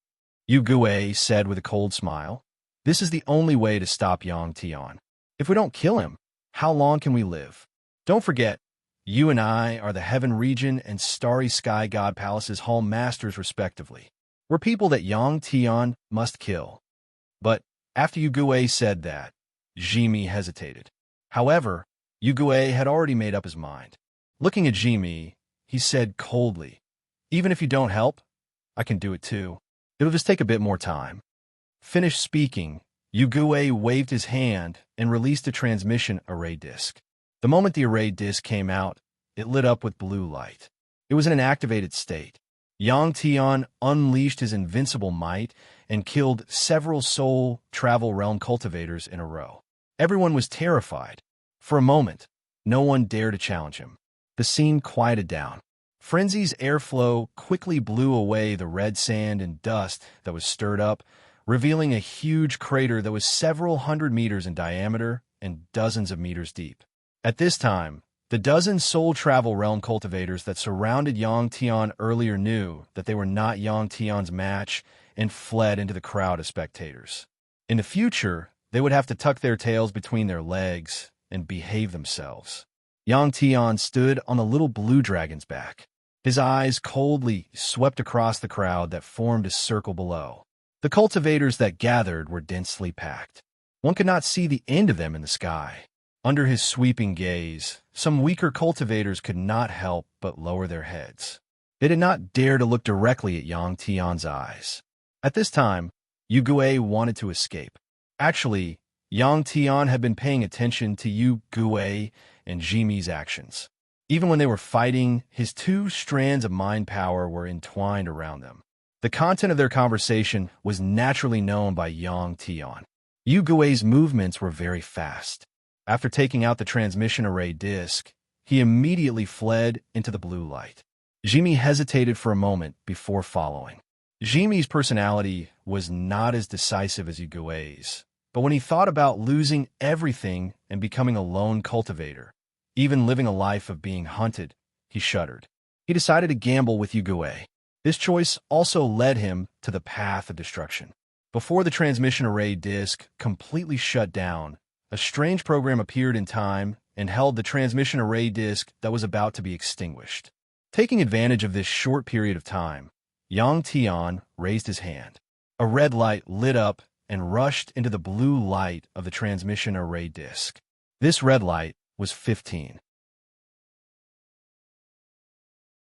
Yugue said with a cold smile. "This is the only way to stop Yang Tian. If we don't kill him, how long can we live? Don't forget, you and I are the Heaven Region and Starry Sky God Palace's Hall Masters respectively. We're people that Yang Tian must kill." But after Yugue said that, Jimmy hesitated. However, Yugue had already made up his mind. Looking at Jimmy, he said coldly, "Even if you don't help, I can do it too. It'll just take a bit more time." Finished speaking, Yugue waved his hand and released a transmission array disc. The moment the array disc came out, it lit up with blue light. It was in an activated state. Yang Tian unleashed his invincible might and killed several soul travel realm cultivators in a row. Everyone was terrified. For a moment, no one dared to challenge him. The scene quieted down. Frenzy's airflow quickly blew away the red sand and dust that was stirred up, revealing a huge crater that was several hundred meters in diameter and dozens of meters deep. At this time, the dozen soul travel realm cultivators that surrounded Yang Tian earlier knew that they were not Yang Tian's match and fled into the crowd of spectators. In the future, they would have to tuck their tails between their legs and behave themselves. Yang Tian stood on the little blue dragon's back. His eyes coldly swept across the crowd that formed a circle below. The cultivators that gathered were densely packed. One could not see the end of them in the sky. Under his sweeping gaze, some weaker cultivators could not help but lower their heads. They did not dare to look directly at Yang Tian's eyes. At this time, Yugue wanted to escape. Actually, Yang Tian had been paying attention to Yugue and Jimmy's actions. Even when they were fighting, his two strands of mind power were entwined around them. The content of their conversation was naturally known by Yang Tian. Yugue's movements were very fast. After taking out the transmission array disc, he immediately fled into the blue light. Jimmy hesitated for a moment before following. Jimmy's personality was not as decisive as Yugue's, but when he thought about losing everything and becoming a lone cultivator, even living a life of being hunted, he shuddered. He decided to gamble with Yugue. This choice also led him to the path of destruction. Before the transmission array disc completely shut down, a strange program appeared in time and held the transmission array disc that was about to be extinguished. Taking advantage of this short period of time, Yang Tian raised his hand. A red light lit up and rushed into the blue light of the transmission array disc. This red light was 15.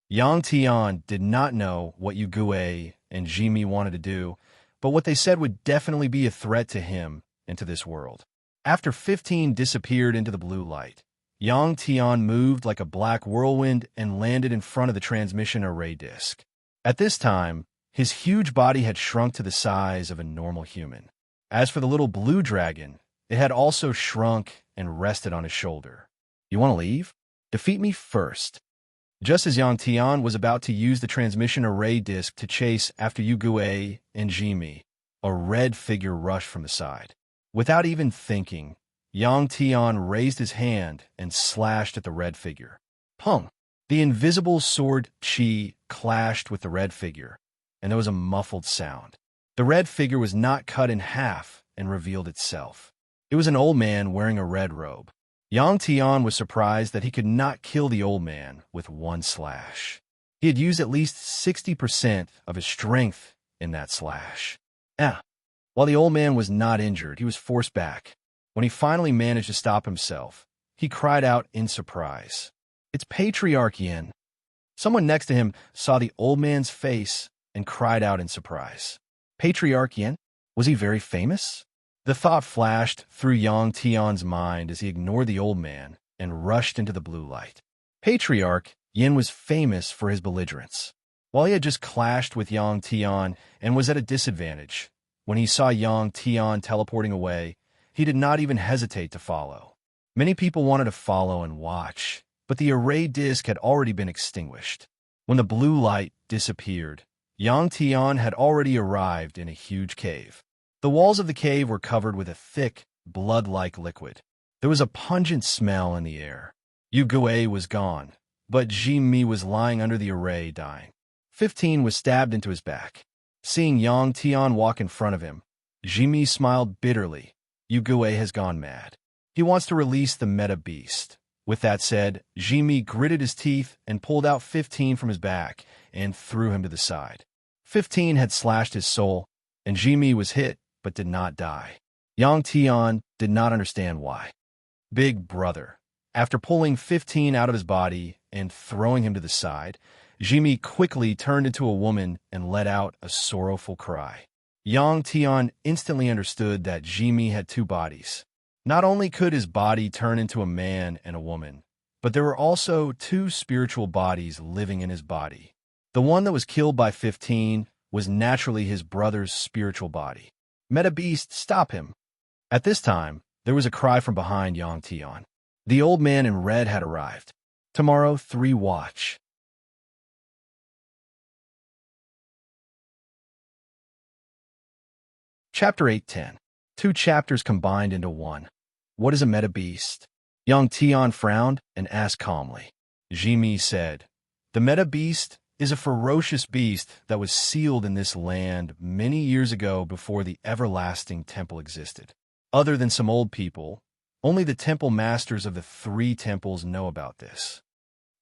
Yang Tian did not know what Yugue and Jimmy wanted to do, but what they said would definitely be a threat to him and to this world. After 15 disappeared into the blue light, Yang Tian moved like a black whirlwind and landed in front of the transmission array disc. At this time, his huge body had shrunk to the size of a normal human. As for the little blue dragon, it had also shrunk and rested on his shoulder. "You want to leave? Defeat me first." Just as Yang Tian was about to use the transmission array disc to chase after Yu Gue and Jimi, a red figure rushed from the side. Without even thinking, Yang Tian raised his hand and slashed at the red figure. Pung! The invisible sword Qi clashed with the red figure, and there was a muffled sound. The red figure was not cut in half and revealed itself. It was an old man wearing a red robe. Yang Tian was surprised that he could not kill the old man with one slash. He had used at least 60% of his strength in that slash. While the old man was not injured, he was forced back. When he finally managed to stop himself, he cried out in surprise. "It's Patriarch Yin." Someone next to him saw the old man's face and cried out in surprise. Patriarch Yin? Was he very famous? The thought flashed through Yang Tian's mind as he ignored the old man and rushed into the blue light. Patriarch Yin was famous for his belligerence. While he had just clashed with Yang Tian and was at a disadvantage, when he saw Yang Tian teleporting away, he did not even hesitate to follow. Many people wanted to follow and watch, but the array disc had already been extinguished. When the blue light disappeared, Yang Tian had already arrived in a huge cave. The walls of the cave were covered with a thick, blood-like liquid. There was a pungent smell in the air. Yu Gue was gone, but Jimi was lying under the array, dying. 15 was stabbed into his back. Seeing Yang Tian walk in front of him, Jimi smiled bitterly. Yu Gue has gone mad. He wants to release the meta beast. With that said, Jimi gritted his teeth and pulled out 15 from his back and threw him to the side. 15 had slashed his soul, and Jimi was hit but did not die. Yang Tian did not understand why. Big brother. After pulling 15 out of his body and throwing him to the side, Jimi quickly turned into a woman and let out a sorrowful cry. Yang Tian instantly understood that Jimi had two bodies. Not only could his body turn into a man and a woman, but there were also two spiritual bodies living in his body. The one that was killed by 15 was naturally his brother's spiritual body. Meta Beast, stop him! At this time, there was a cry from behind Yang Tian. The old man in red had arrived. Tomorrow, 3 watch. Chapter 8:10. 2 chapters combined into one. What is a meta beast? Yang Tian frowned and asked calmly. Jimi said, "The meta beast is a ferocious beast that was sealed in this land many years ago before the everlasting temple existed. Other than some old people, only the temple masters of the 3 temples know about this."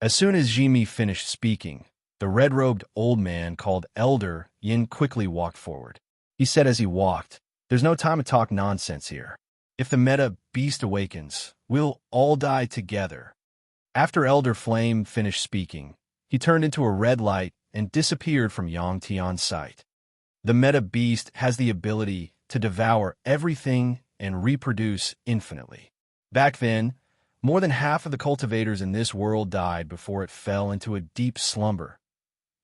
As soon as Jimi finished speaking, the red-robed old man called Elder Yin quickly walked forward. He said as he walked, "There's no time to talk nonsense here. If the meta beast awakens, we'll all die together." After Elder Flame finished speaking, he turned into a red light and disappeared from Yang Tian's sight. The meta beast has the ability to devour everything and reproduce infinitely. Back then, more than half of the cultivators in this world died before it fell into a deep slumber.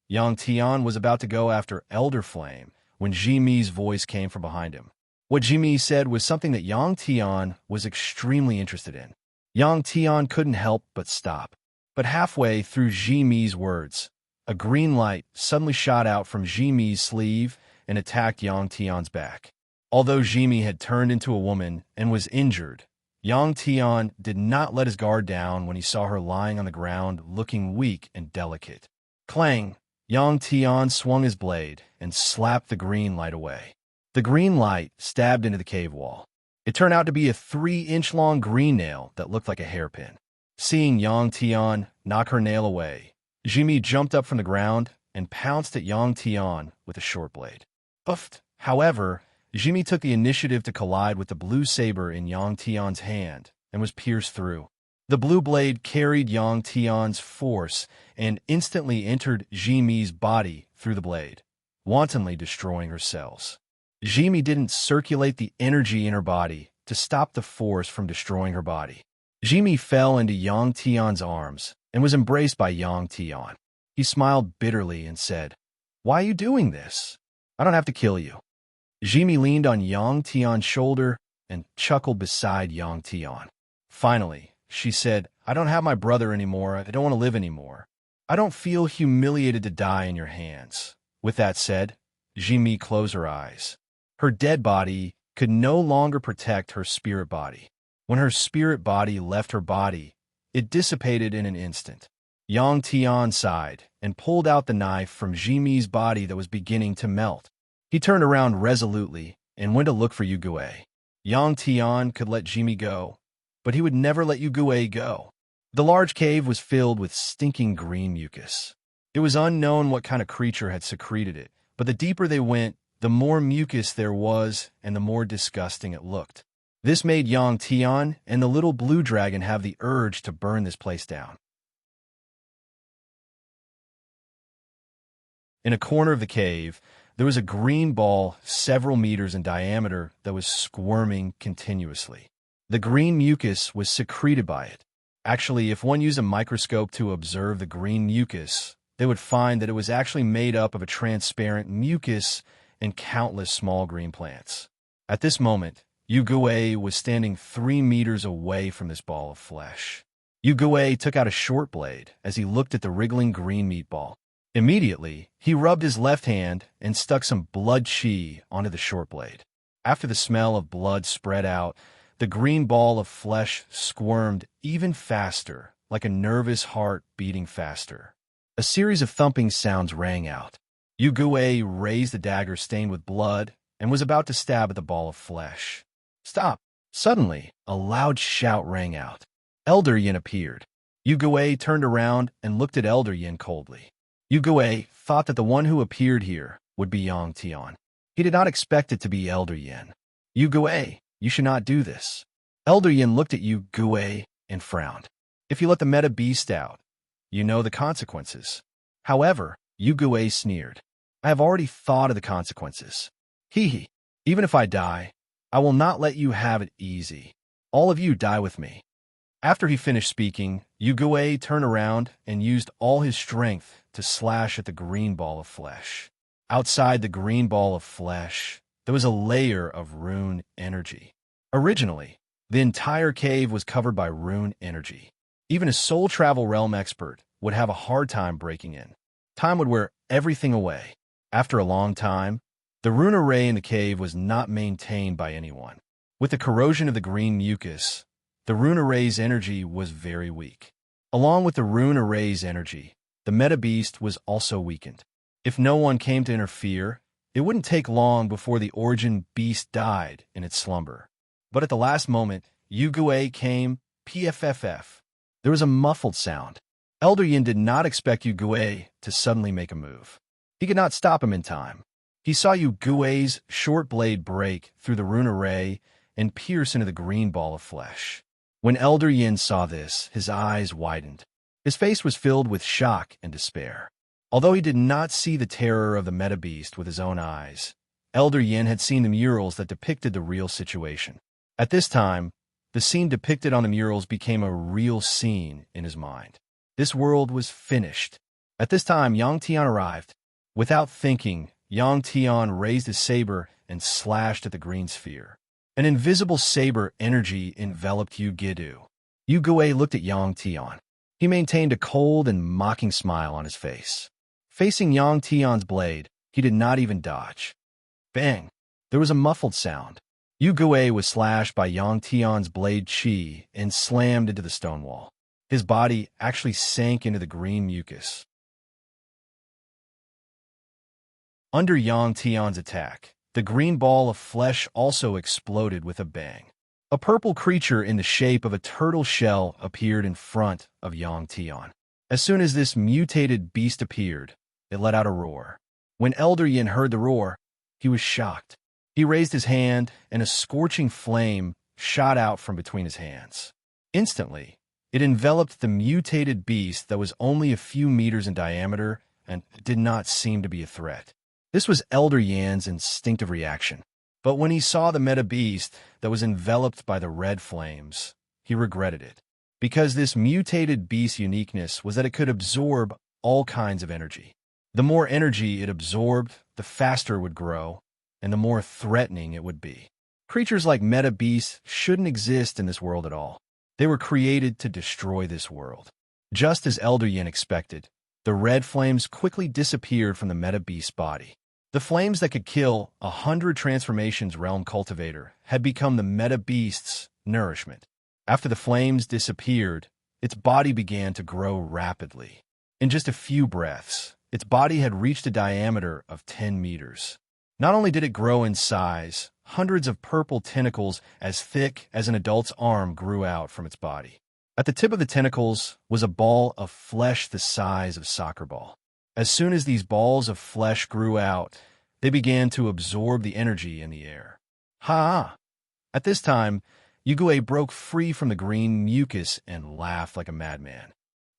Yang Tian was about to go after Elder Flame when Jimi's voice came from behind him. What Jimi said was something that Yang Tian was extremely interested in. Yang Tian couldn't help but stop. But halfway through Jimi's words, a green light suddenly shot out from Jimi's sleeve and attacked Yang Tian's back. Although Jimi had turned into a woman and was injured, Yang Tian did not let his guard down when he saw her lying on the ground looking weak and delicate. Clang! Yang Tian swung his blade and slapped the green light away. The green light stabbed into the cave wall. It turned out to be a 3-inch-long green nail that looked like a hairpin. Seeing Yang Tian knock her nail away, Jimi jumped up from the ground and pounced at Yang Tian with a short blade. Uffed! However, Jimi took the initiative to collide with the blue saber in Yang Tian's hand and was pierced through. The blue blade carried Yang Tian's force and instantly entered Jimi's body through the blade, wantonly destroying her cells. Jimi didn't circulate the energy in her body to stop the force from destroying her body. Jimi fell into Yang Tian's arms and was embraced by Yang Tian. He smiled bitterly and said, "Why are you doing this? I don't have to kill you." Jimi leaned on Yang Tian's shoulder and chuckled beside Yang Tian. Finally, she said, "I don't have my brother anymore. I don't want to live anymore. I don't feel humiliated to die in your hands. With that said, Jimmy closed her eyes. Her dead body could no longer protect her spirit body. When her spirit body left her body, it dissipated in an instant. Yang Tian sighed and pulled out the knife from Jimmy's body that was beginning to melt. He turned around resolutely and went to look for Yugue. Yang Tian could let Jimmy go, but he would never let Yugue go. The large cave was filled with stinking green mucus. It was unknown what kind of creature had secreted it, but the deeper they went, the more mucus there was and the more disgusting it looked. This made Yang Tian and the little blue dragon have the urge to burn this place down. In a corner of the cave, there was a green ball several meters in diameter that was squirming continuously. The green mucus was secreted by it. Actually, if one used a microscope to observe the green mucus, they would find that it was actually made up of a transparent mucus and countless small green plants. At this moment, Yugue was standing 3 meters away from this ball of flesh. Yugue took out a short blade as he looked at the wriggling green meatball. Immediately, he rubbed his left hand and stuck some blood chi onto the short blade. After the smell of blood spread out, the green ball of flesh squirmed even faster, like a nervous heart beating faster. A series of thumping sounds rang out. Yugue raised the dagger stained with blood and was about to stab at the ball of flesh. Stop! Suddenly, a loud shout rang out. Elder Yin appeared. Yugue turned around and looked at Elder Yin coldly. Yugue thought that the one who appeared here would be Yang Tian. He did not expect it to be Elder Yin. Yugue, you should not do this. Elder Yin looked at Yugue and frowned. If you let the meta beast out, you know the consequences. However, Yugue sneered. I have already thought of the consequences. Hee. Even if I die, I will not let you have it easy. All of you die with me. After he finished speaking, Yugue turned around and used all his strength to slash at the green ball of flesh. Outside the green ball of flesh, there was a layer of rune energy. Originally, the entire cave was covered by rune energy. Even a soul travel realm expert would have a hard time breaking in. Time would wear everything away. After a long time, the rune array in the cave was not maintained by anyone. With the corrosion of the green mucus, the rune array's energy was very weak. Along with the rune array's energy, the meta beast was also weakened. If no one came to interfere, it wouldn't take long before the origin beast died in its slumber. But at the last moment, Yugue came, PFFF. There was a muffled sound. Elder Yin did not expect Yugue to suddenly make a move. He could not stop him in time. He saw Yugue's short blade break through the rune array and pierce into the green ball of flesh. When Elder Yin saw this, his eyes widened. His face was filled with shock and despair. Although he did not see the terror of the meta beast with his own eyes, Elder Yin had seen the murals that depicted the real situation. At this time, the scene depicted on the murals became a real scene in his mind. This world was finished. At this time, Yang Tian arrived. Without thinking, Yang Tian raised his saber and slashed at the green sphere. An invisible saber energy enveloped Yugidu. Yugue looked at Yang Tian. He maintained a cold and mocking smile on his face. Facing Yang Tian's blade, he did not even dodge. Bang! There was a muffled sound. Yugue was slashed by Yang Tian's blade chi and slammed into the stone wall. His body actually sank into the green mucus. Under Yang Tian's attack, the green ball of flesh also exploded with a bang. A purple creature in the shape of a turtle shell appeared in front of Yang Tian. As soon as this mutated beast appeared, it let out a roar. When Elder Yin heard the roar, he was shocked. He raised his hand, and a scorching flame shot out from between his hands. Instantly, it enveloped the mutated beast that was only a few meters in diameter and did not seem to be a threat. This was Elder Yan's instinctive reaction. But when he saw the meta beast that was enveloped by the red flames, he regretted it. Because this mutated beast's uniqueness was that it could absorb all kinds of energy. The more energy it absorbed, the faster it would grow, and the more threatening it would be. Creatures like meta beasts shouldn't exist in this world at all. They were created to destroy this world. Just as Elder Yin expected, The red flames quickly disappeared from the meta beast's body. The flames that could kill 100 transformations realm cultivator had become the meta beast's nourishment. After the flames disappeared, its body began to grow rapidly. In just a few breaths, its body had reached a diameter of 10 meters. Not only did it grow in size, hundreds of purple tentacles as thick as an adult's arm grew out from its body. At the tip of the tentacles was a ball of flesh the size of a soccer ball. As soon as these balls of flesh grew out, they began to absorb the energy in the air. Ha! At this time, Yugue broke free from the green mucus and laughed like a madman.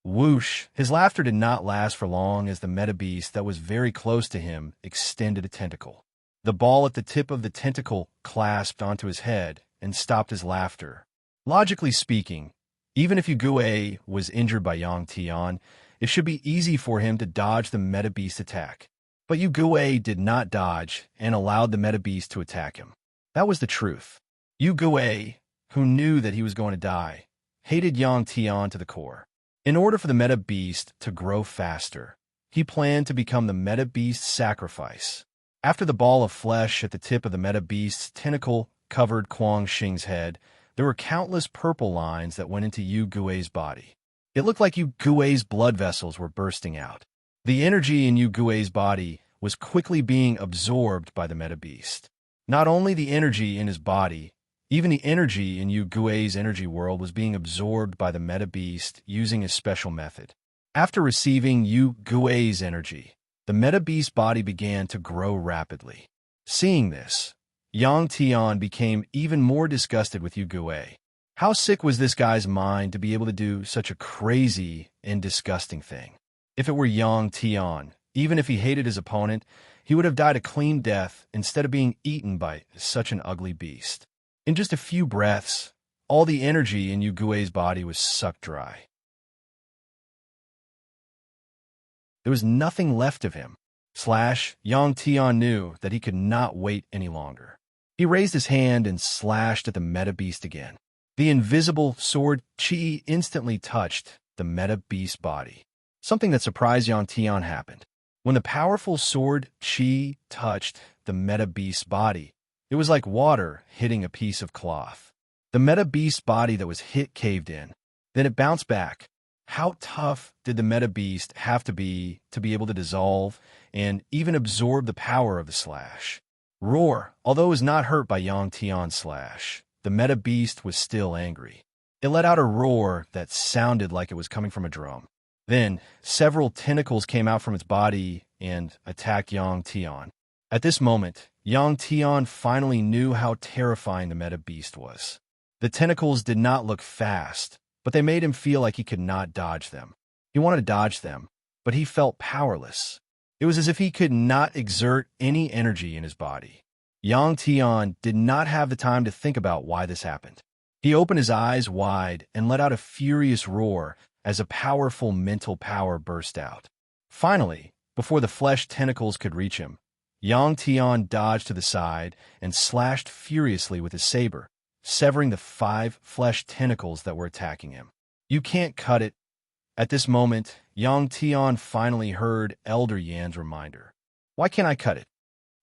Whoosh! His laughter did not last for long as the meta beast that was very close to him extended a tentacle. The ball at the tip of the tentacle clasped onto his head and stopped his laughter. Logically speaking, even if Yugue was injured by Yang Tian, it should be easy for him to dodge the meta beast attack. But Yugue did not dodge and allowed the meta beast to attack him. That was the truth. Yugue, who knew that he was going to die, hated Yang Tian to the core. In order for the meta beast to grow faster, he planned to become the meta beast's sacrifice. After the ball of flesh at the tip of the meta beast's tentacle covered Kuang Xing's head, there were countless purple lines that went into Yugue's body. It looked like Yugue's blood vessels were bursting out. The energy in Yugue's body was quickly being absorbed by the meta beast. Not only the energy in his body, even the energy in Yugue's energy world was being absorbed by the meta beast using a special method. After receiving Yugue's energy, the meta beast's body began to grow rapidly. Seeing this, Yang Tian became even more disgusted with Yugue. How sick was this guy's mind to be able to do such a crazy and disgusting thing? If it were Yang Tian, even if he hated his opponent, he would have died a clean death instead of being eaten by such an ugly beast. In just a few breaths, all the energy in Yugue's body was sucked dry. There was nothing left of him. Yang Tian knew that he could not wait any longer. He raised his hand and slashed at the meta beast again. The invisible sword Qi instantly touched the meta beast's body. Something that surprised Yang Tian happened. When the powerful sword Qi touched the meta beast's body, it was like water hitting a piece of cloth. The meta beast's body that was hit caved in. Then it bounced back. How tough did the meta beast have to be able to dissolve and even absorb the power of the slash? Roar! Although it was not hurt by Yang Tian's slash, the meta beast was still angry. It let out a roar that sounded like it was coming from a drum. Then, several tentacles came out from its body and attacked Yang Tian. At this moment, Yang Tian finally knew how terrifying the meta beast was. The tentacles did not look fast, but they made him feel like he could not dodge them. He wanted to dodge them, but he felt powerless. It was as if he could not exert any energy in his body. Yang Tian did not have the time to think about why this happened. He opened his eyes wide and let out a furious roar as a powerful mental power burst out. Finally, before the flesh tentacles could reach him, Yang Tian dodged to the side and slashed furiously with his saber, severing the 5 flesh tentacles that were attacking him. You can't cut it. At this moment, Yang Tian finally heard Elder Yan's reminder. Why can't I cut it?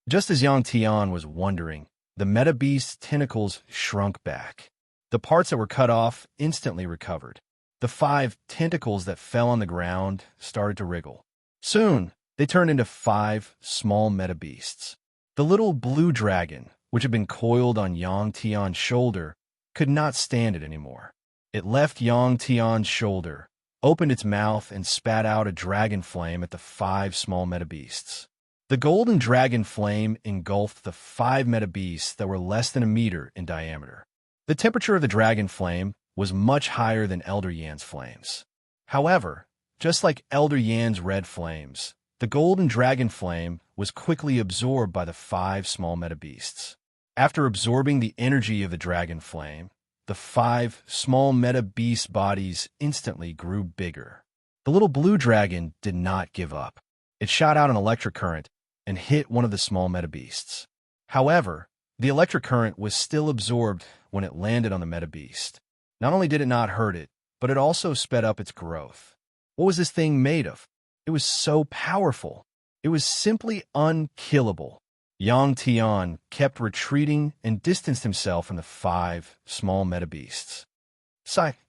Just as Yang Tian was wondering, the meta beast's tentacles shrunk back. The parts that were cut off instantly recovered. The 5 tentacles that fell on the ground started to wriggle. Soon, they turned into 5 small meta beasts. The little blue dragon, which had been coiled on Yang Tian's shoulder, could not stand it anymore. It left Yang Tian's shoulder, opened its mouth, and spat out a dragon flame at the 5 small meta beasts. The golden dragon flame engulfed the 5 meta beasts that were less than a meter in diameter. The temperature of the dragon flame was much higher than Elder Yan's flames. However, just like Elder Yan's red flames, the golden dragon flame was quickly absorbed by the 5 small meta beasts. After absorbing the energy of the dragon flame, the 5 small meta beast bodies instantly grew bigger. The little blue dragon did not give up. It shot out an electric current and hit one of the small meta beasts. However, the electric current was still absorbed when it landed on the meta beast. Not only did it not hurt it, but it also sped up its growth. What was this thing made of? It was so powerful. It was simply unkillable. Yang Tian kept retreating and distanced himself from the 5 small meta-beasts.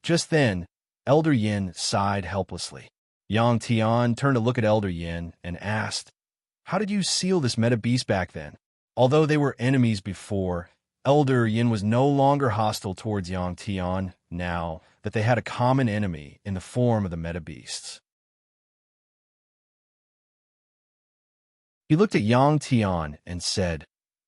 Just then, Elder Yin sighed helplessly. Yang Tian turned to look at Elder Yin and asked, "How did you seal this meta-beast back then?" Although they were enemies before, Elder Yin was no longer hostile towards Yang Tian now that they had a common enemy in the form of the meta-beasts. He looked at Yang Tian and said,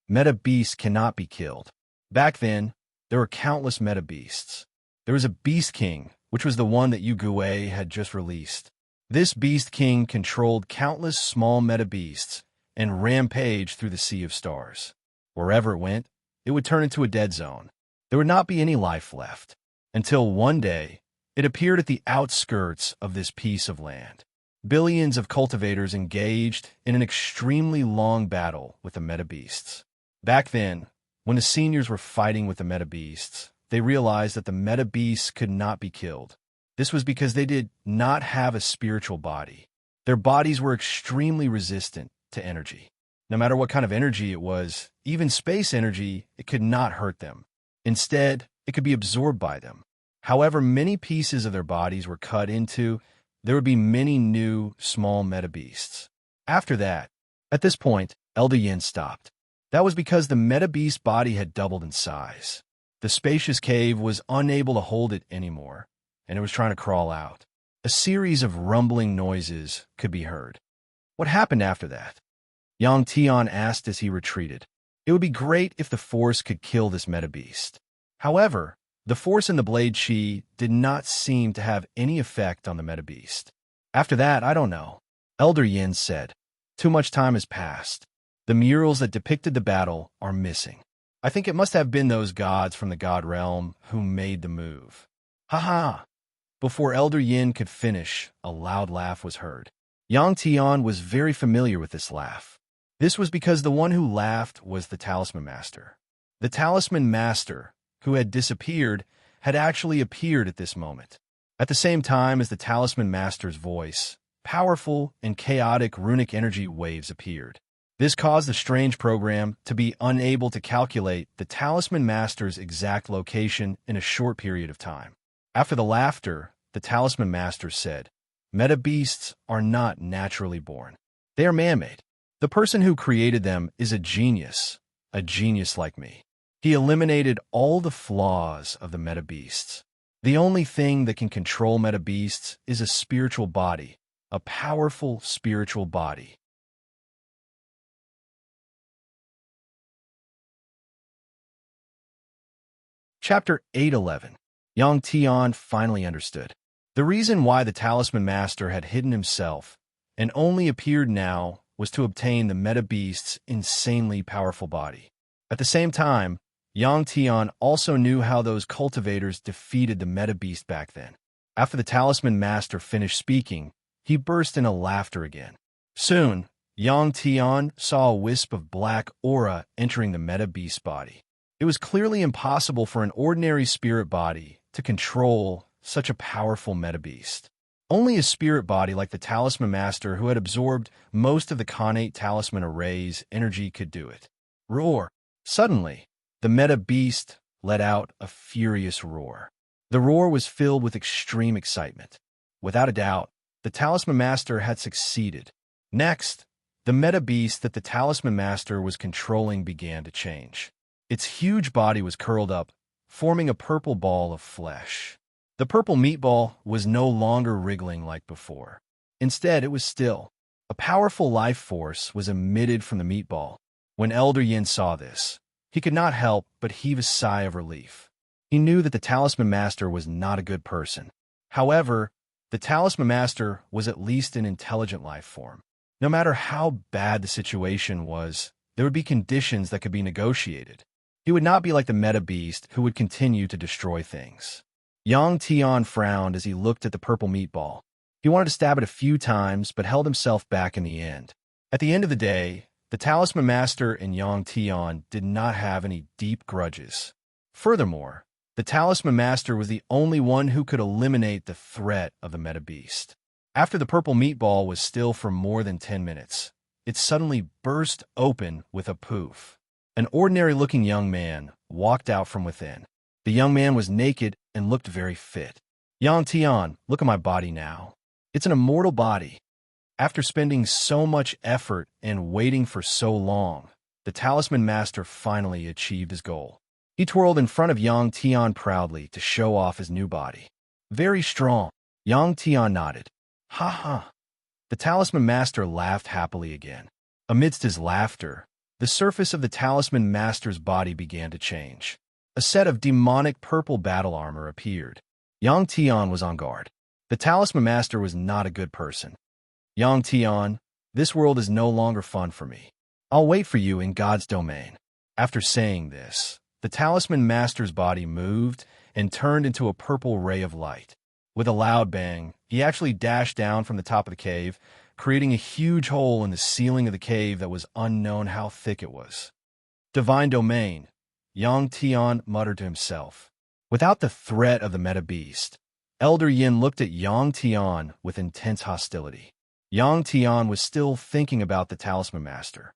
"Meta-beasts cannot be killed. Back then, there were countless meta-beasts. There was a Beast King, which was the one that Yu Gui had just released. This Beast King controlled countless small meta-beasts and rampaged through the Sea of Stars. Wherever it went, it would turn into a dead zone. There would not be any life left, until one day, it appeared at the outskirts of this piece of land. Billions of cultivators engaged in an extremely long battle with the meta-beasts. Back then, when the seniors were fighting with the meta-beasts, they realized that the meta-beasts could not be killed. This was because they did not have a spiritual body. Their bodies were extremely resistant to energy. No matter what kind of energy it was, even space energy, it could not hurt them. Instead, it could be absorbed by them. However many pieces of their bodies were cut into, there would be many new, small meta-beasts. After that, at this point, Elder Yin stopped. That was because the meta-beast body had doubled in size. The spacious cave was unable to hold it anymore, and it was trying to crawl out. A series of rumbling noises could be heard. What happened after that? Yang Tian asked as he retreated. It would be great if the force could kill this meta-beast. However, the force in the blade chi did not seem to have any effect on the meta-beast. After that, I don't know. Elder Yin said. Too much time has passed. The murals that depicted the battle are missing. I think it must have been those gods from the god realm who made the move. Ha ha! Before Elder Yin could finish, a loud laugh was heard. Yang Tian was very familiar with this laugh. This was because the one who laughed was the Talisman Master. The Talisman Master, who had disappeared, had actually appeared at this moment. At the same time as the Talisman Master's voice, powerful and chaotic runic energy waves appeared. This caused the strange program to be unable to calculate the Talisman Master's exact location in a short period of time. After the laughter, the Talisman Master said, "Meta-beasts are not naturally born. They are man-made. The person who created them is a genius like me. He eliminated all the flaws of the meta-beasts. The only thing that can control meta-beasts is a spiritual body, a powerful spiritual body." Chapter 811. Yang Tian finally understood. The reason why the Talisman Master had hidden himself and only appeared now was to obtain the meta-beast's insanely powerful body. At the same time, Yang Tian also knew how those cultivators defeated the meta-beast back then. After the Talisman Master finished speaking, he burst into laughter again. Soon, Yang Tian saw a wisp of black aura entering the meta-beast body. It was clearly impossible for an ordinary spirit body to control such a powerful meta-beast. Only a spirit body like the Talisman Master, who had absorbed most of the Khanate Talisman Array's energy, could do it. Roar! Suddenly, the meta-beast let out a furious roar. The roar was filled with extreme excitement. Without a doubt, the Talisman Master had succeeded. Next, the meta-beast that the Talisman Master was controlling began to change. Its huge body was curled up, forming a purple ball of flesh. The purple meatball was no longer wriggling like before. Instead, it was still. A powerful life force was emitted from the meatball. When Elder Yin saw this, he could not help but heave a sigh of relief. He knew that the Talisman Master was not a good person. However, the Talisman Master was at least an intelligent life form. No matter how bad the situation was, there would be conditions that could be negotiated. He would not be like the meta-beast who would continue to destroy things. Yang Tian frowned as he looked at the purple meatball. He wanted to stab it a few times, but held himself back in the end. At the end of the day, the Talisman Master and Yang Tian did not have any deep grudges. Furthermore, the Talisman Master was the only one who could eliminate the threat of the meta-beast. After the purple meatball was still for more than 10 minutes, it suddenly burst open with a poof. An ordinary-looking young man walked out from within. The young man was naked and looked very fit. Yang Tian, look at my body now. It's an immortal body. After spending so much effort and waiting for so long, the Talisman Master finally achieved his goal. He twirled in front of Yang Tian proudly to show off his new body. Very strong. Yang Tian nodded. Ha ha. The Talisman Master laughed happily again. Amidst his laughter, the surface of the Talisman Master's body began to change. A set of demonic purple battle armor appeared. Yang Tian was on guard. The Talisman Master was not a good person. Yang Tian, this world is no longer fun for me. I'll wait for you in God's domain. After saying this, the Talisman Master's body moved and turned into a purple ray of light. With a loud bang, he actually dashed down from the top of the cave, creating a huge hole in the ceiling of the cave that was unknown how thick it was. Divine domain, Yang Tian muttered to himself. Without the threat of the meta beast, Elder Yin looked at Yang Tian with intense hostility. Yang Tian was still thinking about the Talisman Master.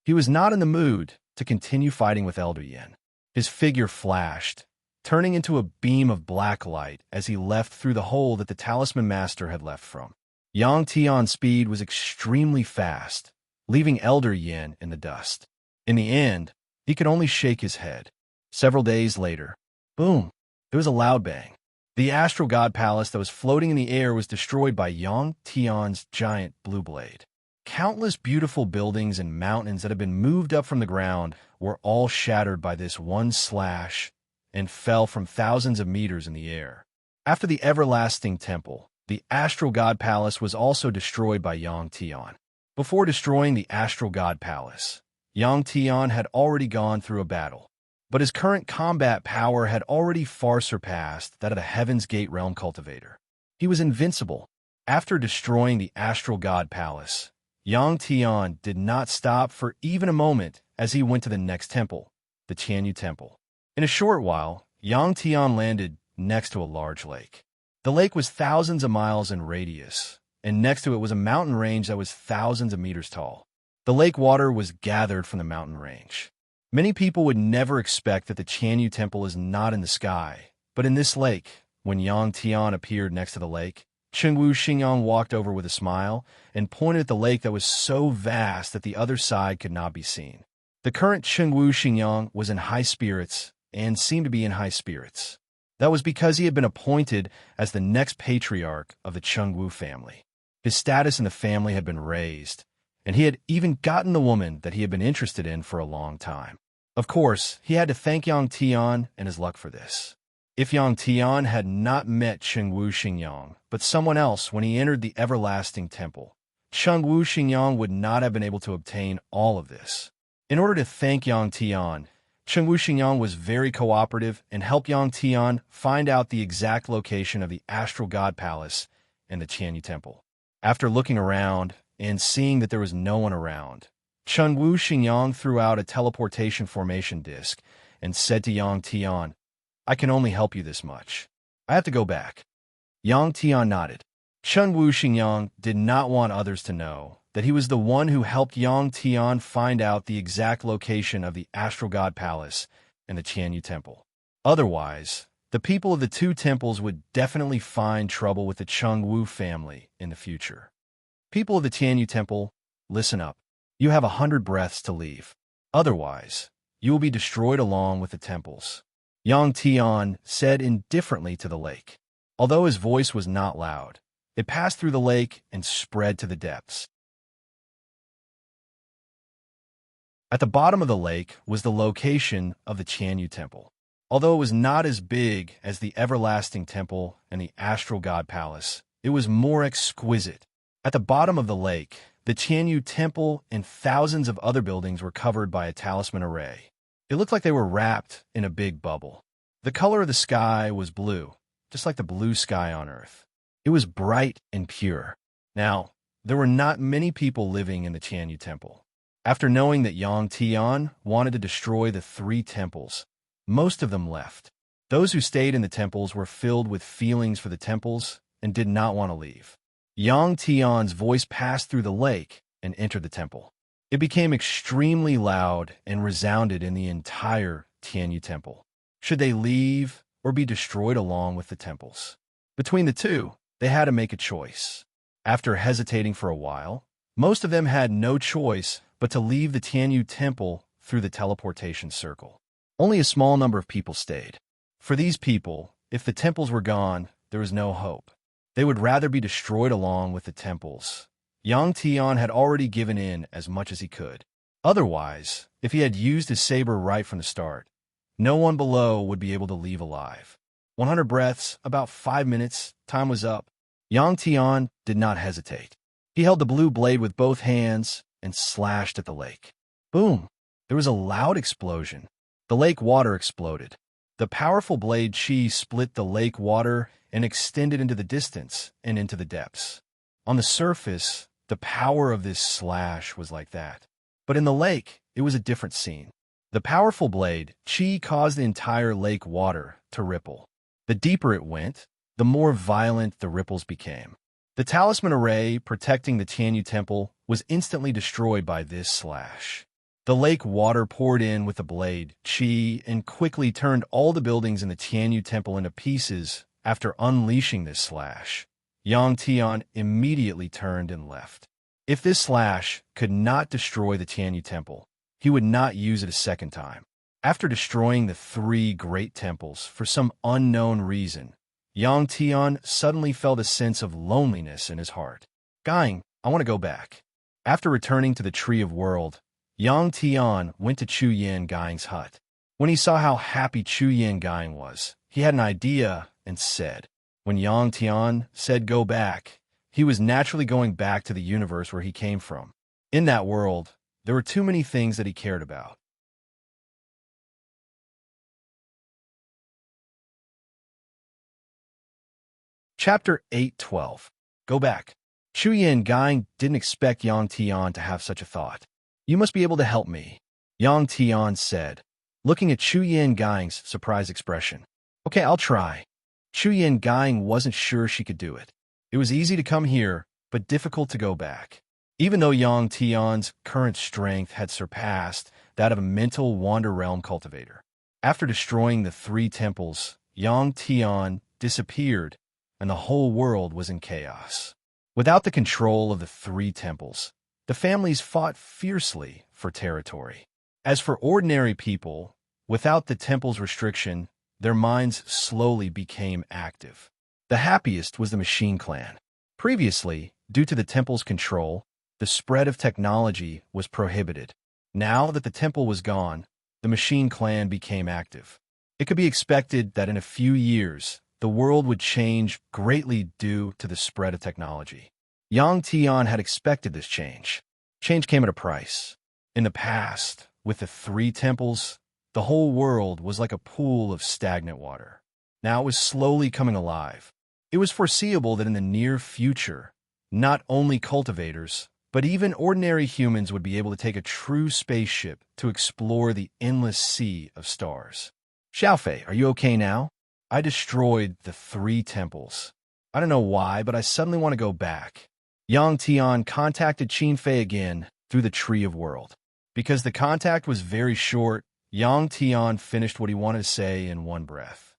He was not in the mood to continue fighting with Elder Yin. His figure flashed, turning into a beam of black light as he left through the hole that the Talisman Master had left from. Yang Tian's speed was extremely fast, leaving Elder Yin in the dust. In the end, he could only shake his head. Several days later, boom, there was a loud bang. The Astral God Palace that was floating in the air was destroyed by Yang Tian's giant blue blade. Countless beautiful buildings and mountains that had been moved up from the ground were all shattered by this one slash and fell from thousands of meters in the air. After the Everlasting Temple, the Astral God Palace was also destroyed by Yang Tian. Before destroying the Astral God Palace, Yang Tian had already gone through a battle, but his current combat power had already far surpassed that of the Heaven's Gate Realm Cultivator. He was invincible. After destroying the Astral God Palace, Yang Tian did not stop for even a moment as he went to the next temple, the Tianyu Temple. In a short while, Yang Tian landed next to a large lake. The lake was thousands of miles in radius, and next to it was a mountain range that was thousands of meters tall. The lake water was gathered from the mountain range. Many people would never expect that the Tianyu Temple is not in the sky, but in this lake, when Yang Tian appeared next to the lake, Chengwu Xingyang walked over with a smile and pointed at the lake that was so vast that the other side could not be seen. The current Chengwu Xingyang was in high spirits and seemed to be in high spirits. That was because he had been appointed as the next patriarch of the Chengwu family. His status in the family had been raised, and he had even gotten the woman that he had been interested in for a long time. Of course, he had to thank Yang Tian and his luck for this. If Yang Tian had not met Chengwu Xingyang, but someone else when he entered the Everlasting Temple, Chengwu Xingyang would not have been able to obtain all of this. In order to thank Yang Tian, Chengwu Xingyang was very cooperative and helped Yang Tian find out the exact location of the Astral God Palace and the Tianyu Temple. After looking around and seeing that there was no one around, Chengwu Xingyang threw out a teleportation formation disc and said to Yang Tian, "I can only help you this much. I have to go back." Yang Tian nodded. Chengwu Xingyang did not want others to know that he was the one who helped Yang Tian find out the exact location of the Astral God Palace and the Tianyu Temple. Otherwise, the people of the two temples would definitely find trouble with the Chengwu family in the future. People of the Tianyu Temple, listen up. You have 100 breaths to leave. Otherwise, you will be destroyed along with the temples. Yang Tian said indifferently to the lake. Although his voice was not loud, it passed through the lake and spread to the depths. At the bottom of the lake was the location of the Tianyu Temple. Although it was not as big as the Everlasting Temple and the Astral God Palace, it was more exquisite. At the bottom of the lake, the Tianyu Temple and thousands of other buildings were covered by a talisman array. It looked like they were wrapped in a big bubble. The color of the sky was blue, just like the blue sky on Earth. It was bright and pure. Now, there were not many people living in the Tianyu Temple. After knowing that Yang Tian wanted to destroy the three temples, most of them left. Those who stayed in the temples were filled with feelings for the temples and did not want to leave. Yang Tian's voice passed through the lake and entered the temple. It became extremely loud and resounded in the entire Tianyu temple. Should they leave or be destroyed along with the temples? Between the two, they had to make a choice. After hesitating for a while, most of them had no choice but to leave the Tianyu temple through the teleportation circle. Only a small number of people stayed. For these people, if the temples were gone, there was no hope. They would rather be destroyed along with the temples. Yang Tian had already given in as much as he could. Otherwise, if he had used his saber right from the start, no one below would be able to leave alive. 100 breaths, about 5 minutes, time was up. Yang Tian did not hesitate. He held the blue blade with both hands and slashed at the lake. Boom! There was a loud explosion. The lake water exploded. The powerful blade chi split the lake water and extended into the distance and into the depths. On the surface, the power of this slash was like that. But in the lake, it was a different scene. The powerful blade chi caused the entire lake water to ripple. The deeper it went, the more violent the ripples became. The talisman array protecting the Tianyu temple was instantly destroyed by this slash. The lake water poured in with the blade chi and quickly turned all the buildings in the Tianyu temple into pieces after unleashing this slash. Yang Tian immediately turned and left. If this slash could not destroy the Tianyu temple, he would not use it a second time. After destroying the 3 great temples for some unknown reason, Yang Tian suddenly felt a sense of loneliness in his heart. Gang, I want to go back. After returning to the Tree of World, Yang Tian went to Chu Yin Gang's hut. When he saw how happy Chu Yin Gang was, he had an idea and said, when Yang Tian said go back, he was naturally going back to the universe where he came from. In that world, there were too many things that he cared about. Chapter 8:12. Go back. Chu Yin Gang didn't expect Yang Tian to have such a thought. You must be able to help me, Yang Tian said, looking at Chu Yin Gang's surprised expression. Okay, I'll try. Chu Yin Gang wasn't sure she could do it. It was easy to come here, but difficult to go back. Even though Yang Tian's current strength had surpassed that of a mental Wander Realm cultivator. After destroying the 3 temples, Yang Tian disappeared, and the whole world was in chaos. Without the control of the 3 temples, the families fought fiercely for territory. As for ordinary people, without the temple's restriction, their minds slowly became active. The happiest was the Machine Clan. Previously, due to the temple's control, the spread of technology was prohibited. Now that the temple was gone, the Machine Clan became active. It could be expected that in a few years, the world would change greatly due to the spread of technology. Yang Tian had expected this change. Change came at a price. In the past, with the 3 temples, the whole world was like a pool of stagnant water. Now it was slowly coming alive. It was foreseeable that in the near future, not only cultivators, but even ordinary humans would be able to take a true spaceship to explore the endless sea of stars. Xiaofei, are you okay now? I destroyed the 3 temples. I don't know why, but I suddenly want to go back. Yang Tian contacted Qin Fei again through the Tree of World. Because the contact was very short, Yang Tian finished what he wanted to say in one breath.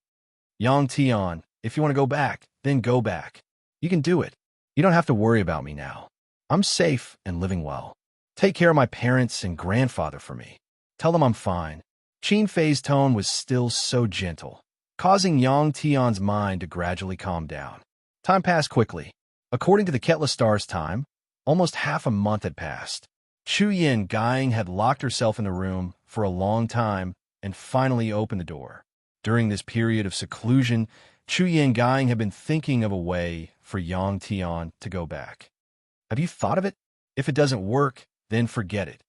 Yang Tian, if you want to go back, then go back. You can do it. You don't have to worry about me now. I'm safe and living well. Take care of my parents and grandfather for me. Tell them I'm fine. Qin Fei's tone was still so gentle, causing Yang Tian's mind to gradually calm down. Time passed quickly. According to the Ketla star's time, almost half a month had passed. Chu Yin Gang had locked herself in the room for a long time and finally opened the door. During this period of seclusion, Chu Yin Gang had been thinking of a way for Yang Tian to go back. Have you thought of it? If it doesn't work, then forget it.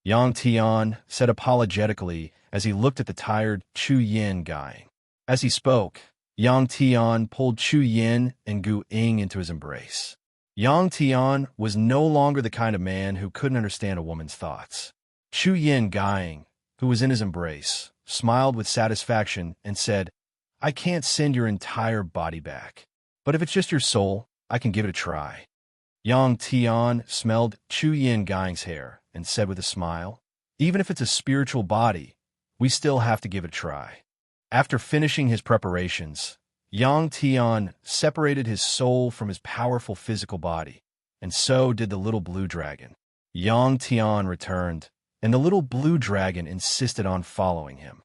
Yang Tian said apologetically as he looked at the tired Chu Yin Gang. As he spoke, Yang Tian pulled Chu Yin and Gu Ying into his embrace. Yang Tian was no longer the kind of man who couldn't understand a woman's thoughts. Chu Yin Gang, who was in his embrace, smiled with satisfaction and said, I can't send your entire body back. But if it's just your soul, I can give it a try. Yang Tian smelled Chu Yin Gang's hair and said with a smile, even if it's a spiritual body, we still have to give it a try. After finishing his preparations, Yang Tian separated his soul from his powerful physical body, and so did the little blue dragon. Yang Tian returned, and the little blue dragon insisted on following him.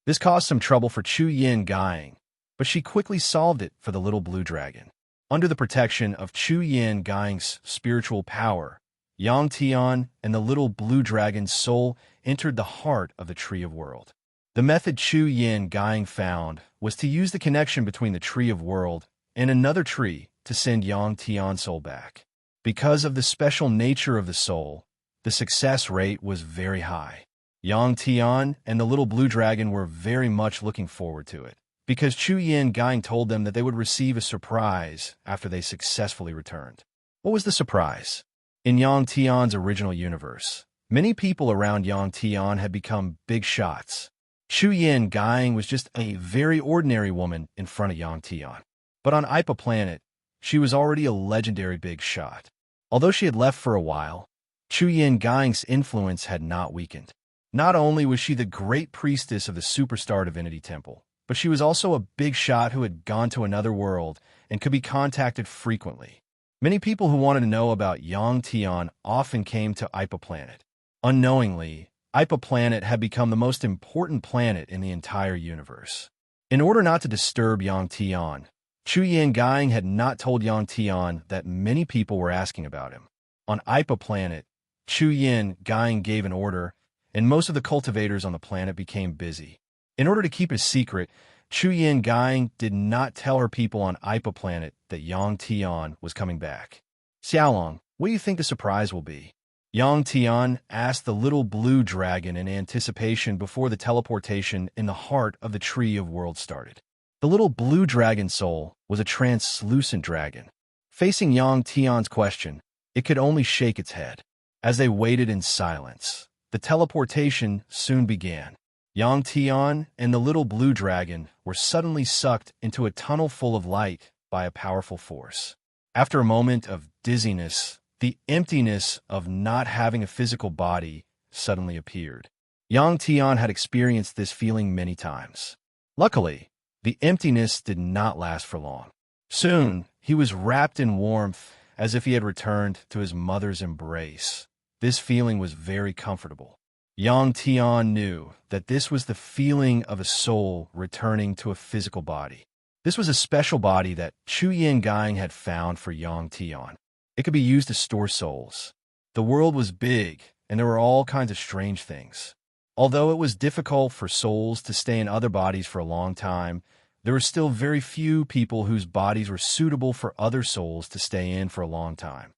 This caused some trouble for Chu Yin Gang, but she quickly solved it for the little blue dragon. Under the protection of Chu Yin Gang's spiritual power, Yang Tian and the little blue dragon's soul entered the heart of the Tree of World. The method Chu Yin Gang found was to use the connection between the Tree of World and another tree to send Yang Tian's soul back. Because of the special nature of the soul, the success rate was very high. Yang Tian and the little blue dragon were very much looking forward to it, because Chu Yin Gang told them that they would receive a surprise after they successfully returned. What was the surprise? In Yang Tian's original universe, many people around Yang Tian had become big shots. Chu Yin Gang was just a very ordinary woman in front of Yang Tian. But on Ipa Planet, she was already a legendary big shot. Although she had left for a while, Chu Yin Gang's influence had not weakened. Not only was she the great priestess of the superstar divinity temple, but she was also a big shot who had gone to another world and could be contacted frequently. Many people who wanted to know about Yang Tian often came to Ipa Planet. Unknowingly, Ipa Planet had become the most important planet in the entire universe. In order not to disturb Yang Tian, Chu Yin Gang had not told Yang Tian that many people were asking about him. On Ipa Planet, Chu Yin Gang gave an order, and most of the cultivators on the planet became busy. In order to keep it a secret, Chu Yin Gang did not tell her people on Ipa Planet that Yang Tian was coming back. Xiaolong, what do you think the surprise will be? Yang Tian asked the little blue dragon in anticipation before the teleportation in the heart of the Tree of Worlds started. The little blue dragon soul was a translucent dragon. Facing Yang Tian's question, it could only shake its head. As they waited in silence, the teleportation soon began. Yang Tian and the little blue dragon were suddenly sucked into a tunnel full of light by a powerful force. After a moment of dizziness, the emptiness of not having a physical body suddenly appeared. Yang Tian had experienced this feeling many times. Luckily, the emptiness did not last for long. Soon, he was wrapped in warmth as if he had returned to his mother's embrace. This feeling was very comfortable. Yang Tian knew that this was the feeling of a soul returning to a physical body. This was a special body that Chu Yin Gang had found for Yang Tian. It could be used to store souls. The world was big, and there were all kinds of strange things. Although it was difficult for souls to stay in other bodies for a long time, there were still very few people whose bodies were suitable for other souls to stay in for a long time.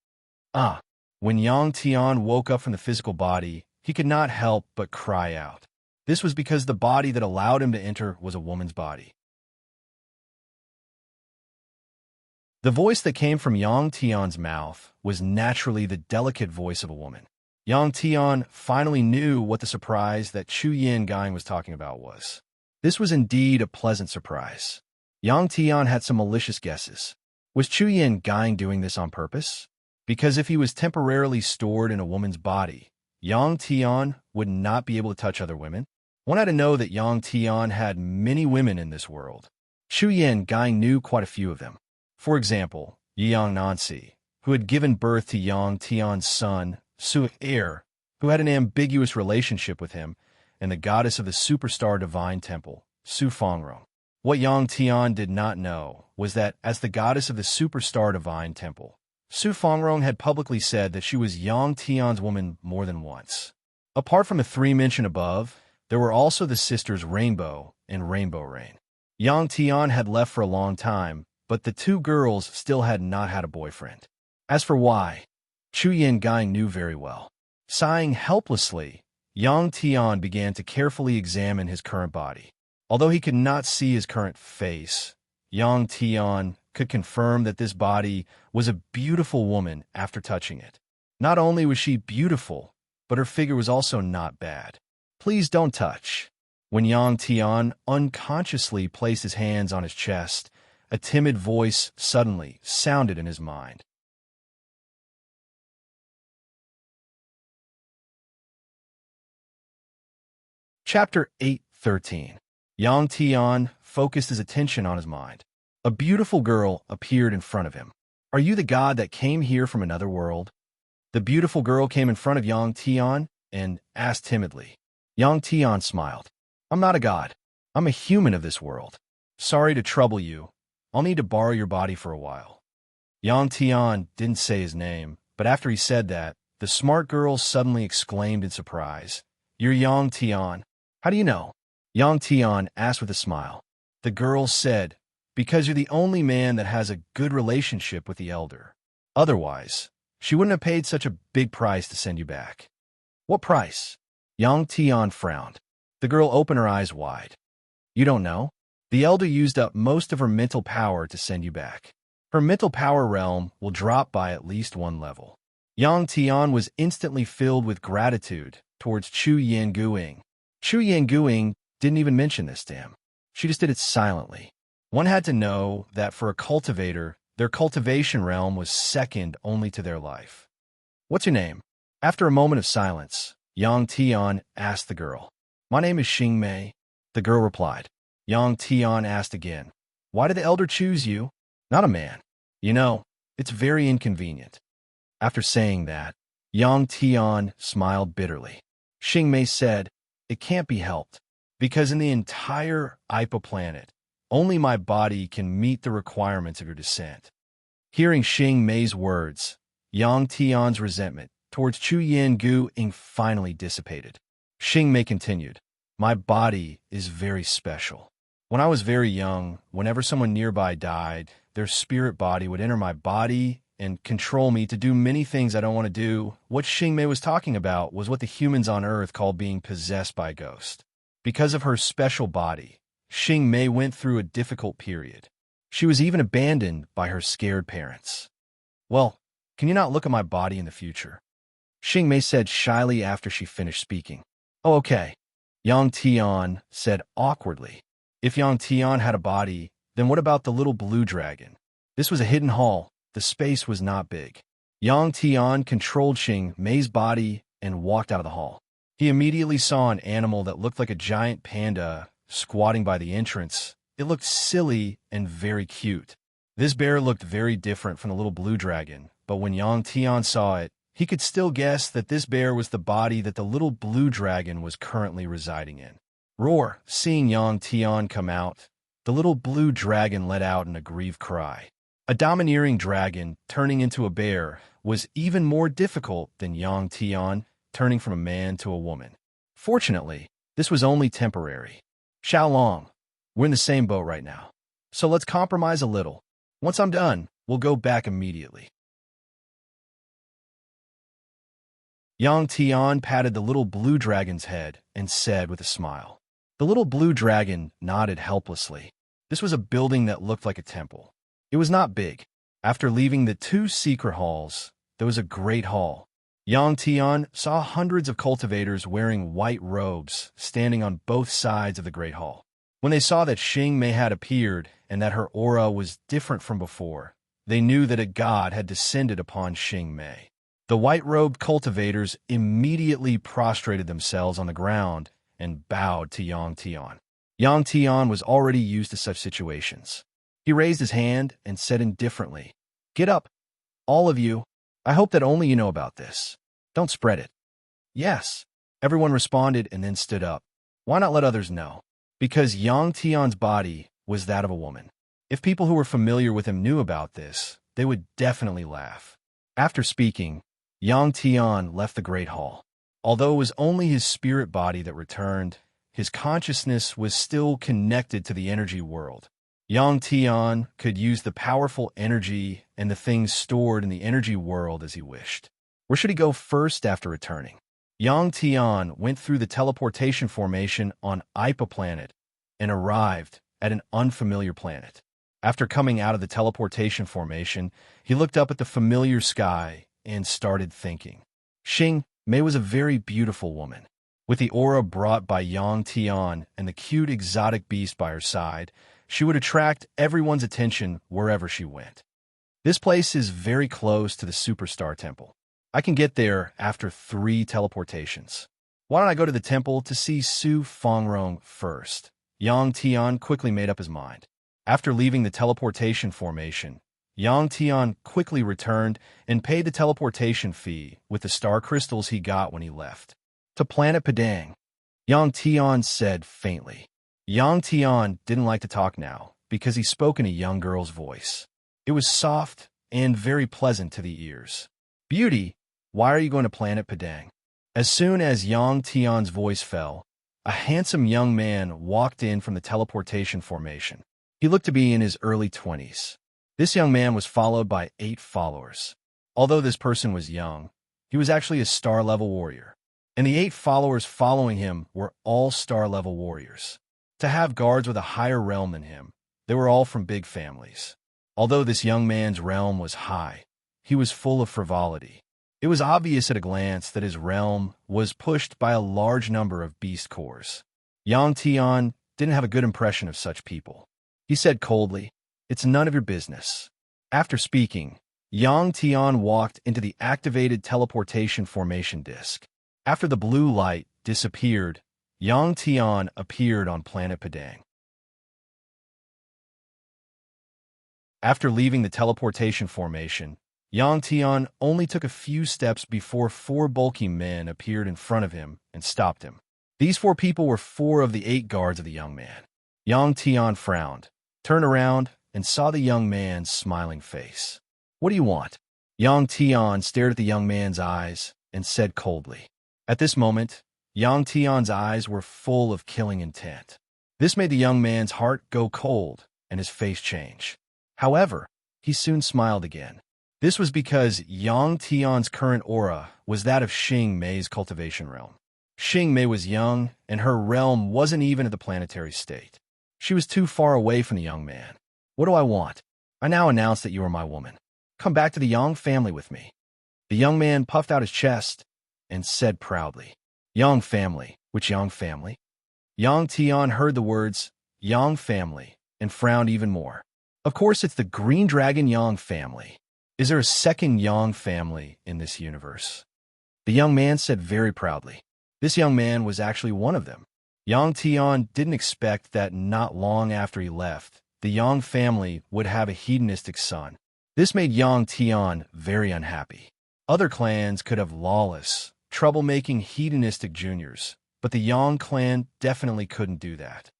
When Yang Tian woke up from the physical body, he could not help but cry out. This was because the body that allowed him to enter was a woman's body. The voice that came from Yang Tian's mouth was naturally the delicate voice of a woman. Yang Tian finally knew what the surprise that Chu Yin Gang was talking about was. This was indeed a pleasant surprise. Yang Tian had some malicious guesses. Was Chu Yin Gang doing this on purpose? Because if he was temporarily stored in a woman's body, Yang Tian would not be able to touch other women. One had to know that Yang Tian had many women in this world. Chu Yin Gang knew quite a few of them. For example, Yang Nancy, who had given birth to Yang Tian's son, Su Er, who had an ambiguous relationship with him, and the goddess of the superstar divine temple, Su Fangrong. What Yang Tian did not know was that, as the goddess of the superstar divine temple, Su Fangrong had publicly said that she was Yang Tian's woman more than once. Apart from the three mentioned above, there were also the sisters Rainbow and Rainbow Rain. Yang Tian had left for a long time, but the two girls still had not had a boyfriend. As for why, Chu Yin Gang knew very well. Sighing helplessly, Yang Tian began to carefully examine his current body. Although he could not see his current face, Yang Tian could confirm that this body was a beautiful woman after touching it. Not only was she beautiful, but her figure was also not bad. Please don't touch. When Yang Tian unconsciously placed his hands on his chest, a timid voice suddenly sounded in his mind. Chapter 8:13. Yang Tian focused his attention on his mind. A beautiful girl appeared in front of him. Are you the god that came here from another world? The beautiful girl came in front of Yang Tian and asked timidly. Yang Tian smiled. I'm not a god. I'm a human of this world. Sorry to trouble you. I'll need to borrow your body for a while. Yang Tian didn't say his name, but after he said that, the smart girl suddenly exclaimed in surprise. You're Yang Tian. How do you know? Yang Tian asked with a smile. The girl said, because you're the only man that has a good relationship with the elder. Otherwise, she wouldn't have paid such a big price to send you back. What price? Yang Tian frowned. The girl opened her eyes wide. You don't know? The elder used up most of her mental power to send you back. Her mental power realm will drop by at least one level. Yang Tian was instantly filled with gratitude towards Chu Yanguing. Chu Yanguing didn't even mention this to him. She just did it silently. One had to know that for a cultivator, their cultivation realm was second only to their life. What's your name? After a moment of silence, Yang Tian asked the girl. My name is Xing Mei. The girl replied. Yang Tian asked again. Why did the elder choose you? Not a man. You know, it's very inconvenient. After saying that, Yang Tian smiled bitterly. Xing Mei said, it can't be helped, because in the entire Ipa planet, only my body can meet the requirements of your descent. Hearing Xing Mei's words, Yang Tian's resentment towards Chu Yanguing finally dissipated. Xing Mei continued, my body is very special. When I was very young, whenever someone nearby died, their spirit body would enter my body and control me to do many things I don't want to do. What Xing Mei was talking about was what the humans on Earth call being possessed by a ghost. Because of her special body, Xing Mei went through a difficult period. She was even abandoned by her scared parents. Well, can you not look at my body in the future? Xing Mei said shyly after she finished speaking. Oh, okay. Yang Tian said awkwardly. If Yang Tian had a body, then what about the little blue dragon? This was a hidden hall. The space was not big. Yang Tian controlled Xing Mei's body and walked out of the hall. He immediately saw an animal that looked like a giant panda squatting by the entrance. It looked silly and very cute. This bear looked very different from the little blue dragon, but when Yang Tian saw it, he could still guess that this bear was the body that the little blue dragon was currently residing in. Roar! Seeing Yang Tian come out, the little blue dragon let out an aggrieved cry. A domineering dragon turning into a bear was even more difficult than Yang Tian turning from a man to a woman. Fortunately, this was only temporary. Xiaolong, we're in the same boat right now. So let's compromise a little. Once I'm done, we'll go back immediately. Yang Tian patted the little blue dragon's head and said with a smile. The little blue dragon nodded helplessly. This was a building that looked like a temple. It was not big. After leaving the two secret halls, there was a great hall. Yang Tian saw hundreds of cultivators wearing white robes standing on both sides of the great hall. When they saw that Xing Mei had appeared and that her aura was different from before, they knew that a god had descended upon Xing Mei. The white-robed cultivators immediately prostrated themselves on the ground and bowed to Yang Tian. Yang Tian was already used to such situations. He raised his hand and said indifferently, Get up, all of you. I hope that only you know about this. Don't spread it. Yes, everyone responded and then stood up. Why not let others know? Because Yang Tian's body was that of a woman. If people who were familiar with him knew about this, they would definitely laugh. After speaking, Yang Tian left the Great Hall. Although it was only his spirit body that returned, his consciousness was still connected to the energy world. Yang Tian could use the powerful energy and the things stored in the energy world as he wished. Where should he go first after returning? Yang Tian went through the teleportation formation on Ipa planet and arrived at an unfamiliar planet. After coming out of the teleportation formation, he looked up at the familiar sky and started thinking. Xing Mei was a very beautiful woman. With the aura brought by Yang Tian and the cute exotic beast by her side, she would attract everyone's attention wherever she went. This place is very close to the Superstar Temple. I can get there after 3 teleportations. Why don't I go to the temple to see Su Fongrong first? Yang Tian quickly made up his mind. After leaving the teleportation formation, Yang Tian quickly returned and paid the teleportation fee with the star crystals he got when he left. To planet Padang, Yang Tian said faintly. Yang Tian didn't like to talk now because he spoke in a young girl's voice. It was soft and very pleasant to the ears. Beauty, why are you going to planet Padang? As soon as Yang Tian's voice fell, a handsome young man walked in from the teleportation formation. He looked to be in his early 20s. This young man was followed by 8 followers. Although this person was young, he was actually a star-level warrior. And the 8 followers following him were all star-level warriors. To have guards with a higher realm than him, they were all from big families. Although this young man's realm was high, he was full of frivolity. It was obvious at a glance that his realm was pushed by a large number of beast cores. Yang Tian didn't have a good impression of such people. He said coldly, "It's none of your business." After speaking, Yang Tian walked into the activated teleportation formation disk. After the blue light disappeared, Yang Tian appeared on planet Padang. After leaving the teleportation formation, Yang Tian only took a few steps before 4 bulky men appeared in front of him and stopped him. These 4 people were 4 of the 8 guards of the young man. Yang Tian frowned, turned around, and saw the young man's smiling face. "What do you want?" Yang Tian stared at the young man's eyes and said coldly. At this moment, Yang Tian's eyes were full of killing intent. This made the young man's heart go cold and his face change. However, he soon smiled again. This was because Yang Tian's current aura was that of Xing Mei's cultivation realm. Xing Mei was young, and her realm wasn't even at the planetary state. She was too far away from the young man. "What do I want? I now announce that you are my woman. Come back to the Yang family with me." The young man puffed out his chest and said proudly, "Yang family? Which Yang family?" Yang Tian heard the words, Yang family, and frowned even more. Of course, it's the Green Dragon Yang family. Is there a second Yang family in this universe? The young man said very proudly. This young man was actually one of them. Yang Tian didn't expect that not long after he left, the Yang family would have a hedonistic son. This made Yang Tian very unhappy. Other clans could have lawless, troublemaking hedonistic juniors, but the Yang clan definitely couldn't do that.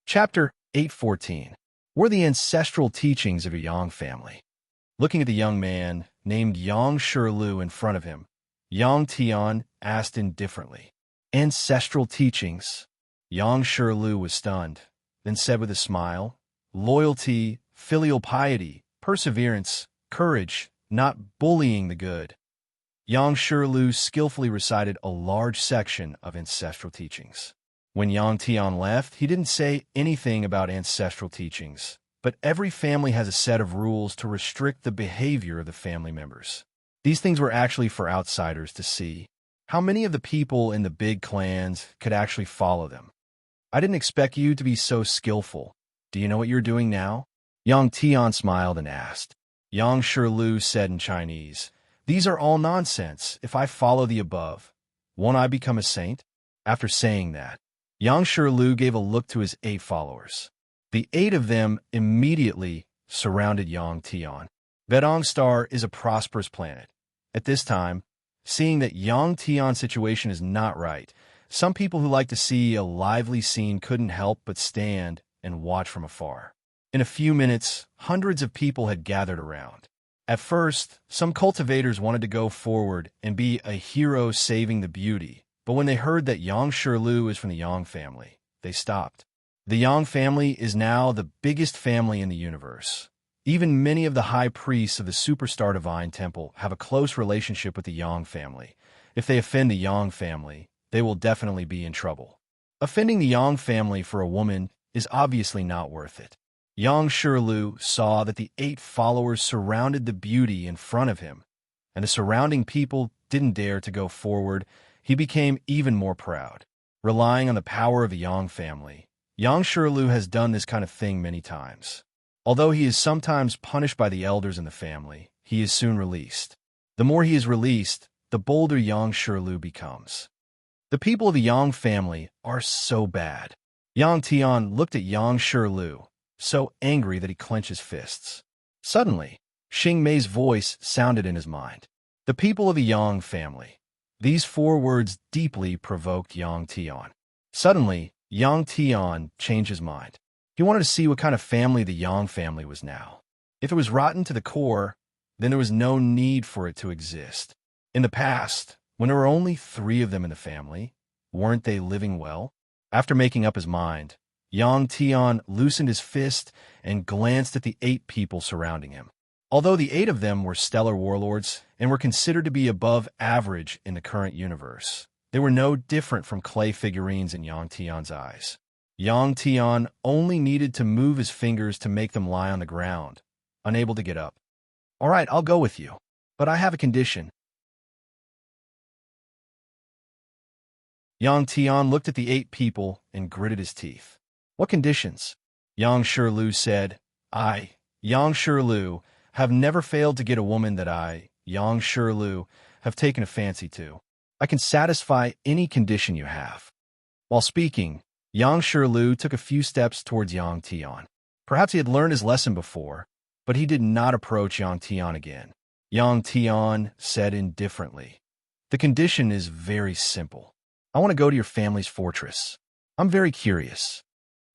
Chapter 814. Were the ancestral teachings of your Yang family? Looking at the young man named Yang Shirlu in front of him, Yang Tian asked indifferently, "Ancestral teachings?" Yang Shirlu was stunned, then said with a smile, "Loyalty, filial piety, perseverance, courage, not bullying the good." Yang Shirlu skillfully recited a large section of ancestral teachings. When Yang Tian left, he didn't say anything about ancestral teachings, but every family has a set of rules to restrict the behavior of the family members. These things were actually for outsiders to see. How many of the people in the big clans could actually follow them? "I didn't expect you to be so skillful. Do you know what you're doing now?" Yang Tian smiled and asked. Yang Shirlu said in Chinese, "These are all nonsense. If I follow the above, won't I become a saint?" After saying that, Yang Shirlu gave a look to his 8 followers. The 8 of them immediately surrounded Yang Tian. Vedong Star is a prosperous planet. At this time, seeing that Yang Tian's situation is not right, some people who like to see a lively scene couldn't help but stand and watch from afar. In a few minutes, hundreds of people had gathered around. At first, some cultivators wanted to go forward and be a hero saving the beauty, but when they heard that Yang Shirlu is from the Yang family, they stopped. The Yang family is now the biggest family in the universe. Even many of the high priests of the Superstar Divine Temple have a close relationship with the Yang family. If they offend the Yang family, they will definitely be in trouble. Offending the Yang family for a woman is obviously not worth it. Yang Shirlu saw that the 8 followers surrounded the beauty in front of him, and the surrounding people didn't dare to go forward. He became even more proud. Relying on the power of the Yang family, Yang Shirlu has done this kind of thing many times. Although he is sometimes punished by the elders in the family, he is soon released. The more he is released, the bolder Yang Shirlu becomes. The people of the Yang family are so bad. Yang Tian looked at Yang Shirlu, so angry that he clenched his fists. Suddenly, Xing Mei's voice sounded in his mind. The people of the Yang family. These 4 words deeply provoked Yang Tian. Suddenly, Yang Tian changed his mind. He wanted to see what kind of family the Yang family was now. If it was rotten to the core, then there was no need for it to exist. In the past, when there were only 3 of them in the family, weren't they living well? After making up his mind, Yang Tian loosened his fist and glanced at the 8 people surrounding him. Although the 8 of them were stellar warlords and were considered to be above average in the current universe, they were no different from clay figurines in Yang Tian's eyes. Yang Tian only needed to move his fingers to make them lie on the ground, unable to get up. "All right, I'll go with you, but I have a condition." Yang Tian looked at the 8 people and gritted his teeth. "What conditions?" Yang Shirlu said. "I, Yang Shirlu, have never failed to get a woman that I, Yang Shirlu, have taken a fancy to. I can satisfy any condition you have." While speaking, Yang Shirlu took a few steps towards Yang Tian. Perhaps he had learned his lesson before, but he did not approach Yang Tian again. Yang Tian said indifferently, "The condition is very simple. I want to go to your family's fortress. I'm very curious."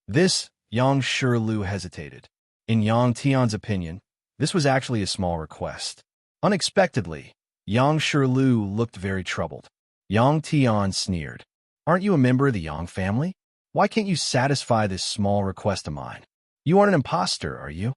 This, Yang Shirlu hesitated. In Yang Tian's opinion, this was actually a small request. Unexpectedly, Yang Shirlu looked very troubled. Yang Tian sneered. "Aren't you a member of the Yang family? Why can't you satisfy this small request of mine? You aren't an imposter, are you?"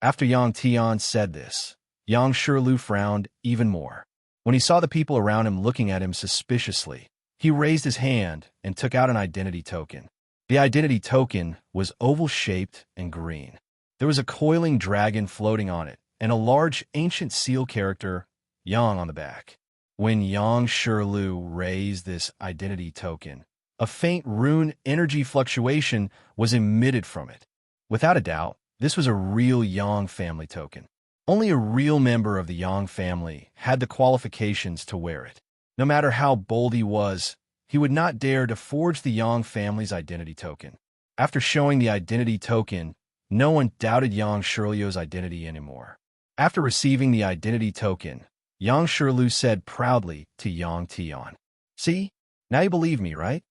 After Yang Tian said this, Yang Shirlu frowned even more. When he saw the people around him looking at him suspiciously, he raised his hand and took out an identity token. The identity token was oval-shaped and green. There was a coiling dragon floating on it, and a large ancient seal character, Yang, on the back. When Yang Shirlu raised this identity token, a faint rune energy fluctuation was emitted from it. Without a doubt, this was a real Yang family token. Only a real member of the Yang family had the qualifications to wear it. No matter how bold he was, he would not dare to forge the Yang family's identity token. After showing the identity token, no one doubted Yang Shirlu's identity anymore. After receiving the identity token, Yang Shirlu said proudly to Yang Tian, "See, now you believe me, right?"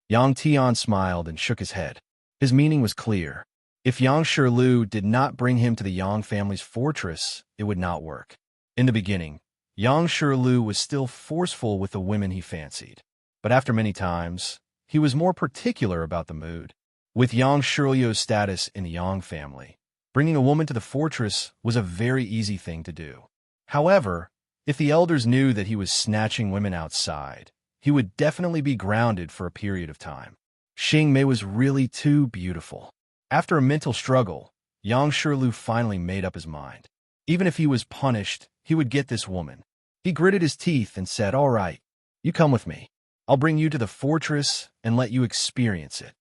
Yang Tian smiled and shook his head. His meaning was clear. If Yang Shirlu did not bring him to the Yang family's fortress, it would not work. In the beginning, Yang Shirlu was still forceful with the women he fancied. But after many times, he was more particular about the mood. With Yang Shirlu's status in the Yang family, bringing a woman to the fortress was a very easy thing to do. However, if the elders knew that he was snatching women outside, he would definitely be grounded for a period of time. Xing Mei was really too beautiful. After a mental struggle, Yang Shirlu finally made up his mind. Even if he was punished, he would get this woman. He gritted his teeth and said, "All right, you come with me. I'll bring you to the fortress and let you experience it."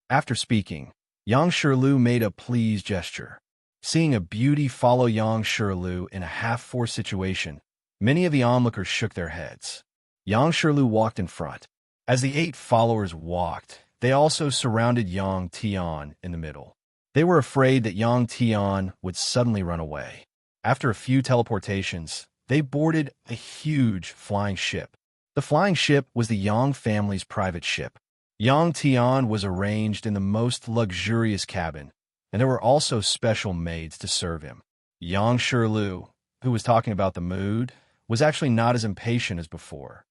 After speaking, Yang Shirlu made a pleased gesture. Seeing a beauty follow Yang Shirlu in a half-forced situation, many of the onlookers shook their heads. Yang Shirlu walked in front. As the 8 followers walked, they also surrounded Yang Tian in the middle. They were afraid that Yang Tian would suddenly run away. After a few teleportations, they boarded a huge flying ship. The flying ship was the Yang family's private ship. Yang Tian was arranged in the most luxurious cabin, and there were also special maids to serve him. Yang Shirlu, who was talking about the mood, was actually not as impatient as before.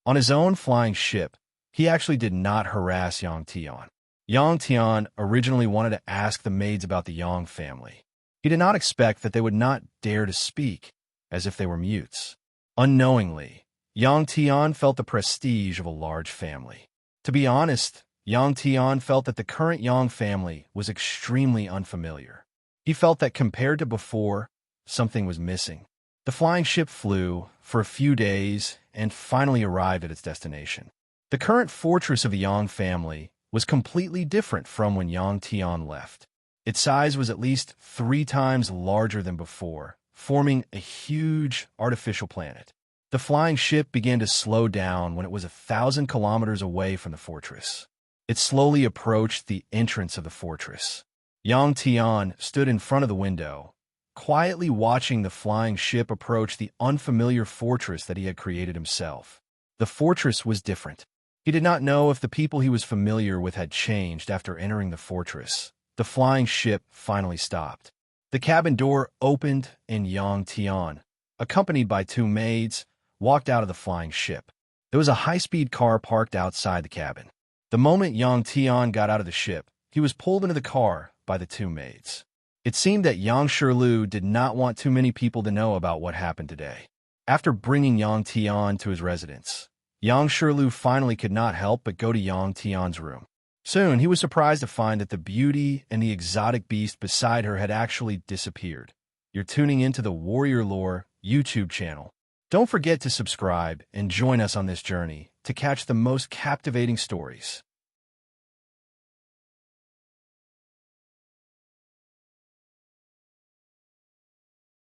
On his own flying ship, he actually did not harass Yang Tian. Yang Tian originally wanted to ask the maids about the Yang family. He did not expect that they would not dare to speak, as if they were mutes. Unknowingly, Yang Tian felt the prestige of a large family. To be honest, Yang Tian felt that the current Yang family was extremely unfamiliar. He felt that compared to before, something was missing. The flying ship flew for a few days and finally arrived at its destination. The current fortress of the Yang family was completely different from when Yang Tian left. Its size was at least 3 times larger than before, forming a huge artificial planet. The flying ship began to slow down when it was 1,000 kilometers away from the fortress. It slowly approached the entrance of the fortress. Yang Tian stood in front of the window, quietly watching the flying ship approach the unfamiliar fortress that he had created himself. The fortress was different. He did not know if the people he was familiar with had changed after entering the fortress. The flying ship finally stopped. The cabin door opened and Yang Tian, accompanied by 2 maids, walked out of the flying ship. There was a high-speed car parked outside the cabin. The moment Yang Tian got out of the ship, he was pulled into the car by the 2 maids. It seemed that Yang Shirlu did not want too many people to know about what happened today. After bringing Yang Tian to his residence, Yang Shirlu finally could not help but go to Yang Tian's room. Soon, he was surprised to find that the beauty and the exotic beast beside her had actually disappeared. You're tuning into the Warrior Lore YouTube channel. Don't forget to subscribe and join us on this journey to catch the most captivating stories.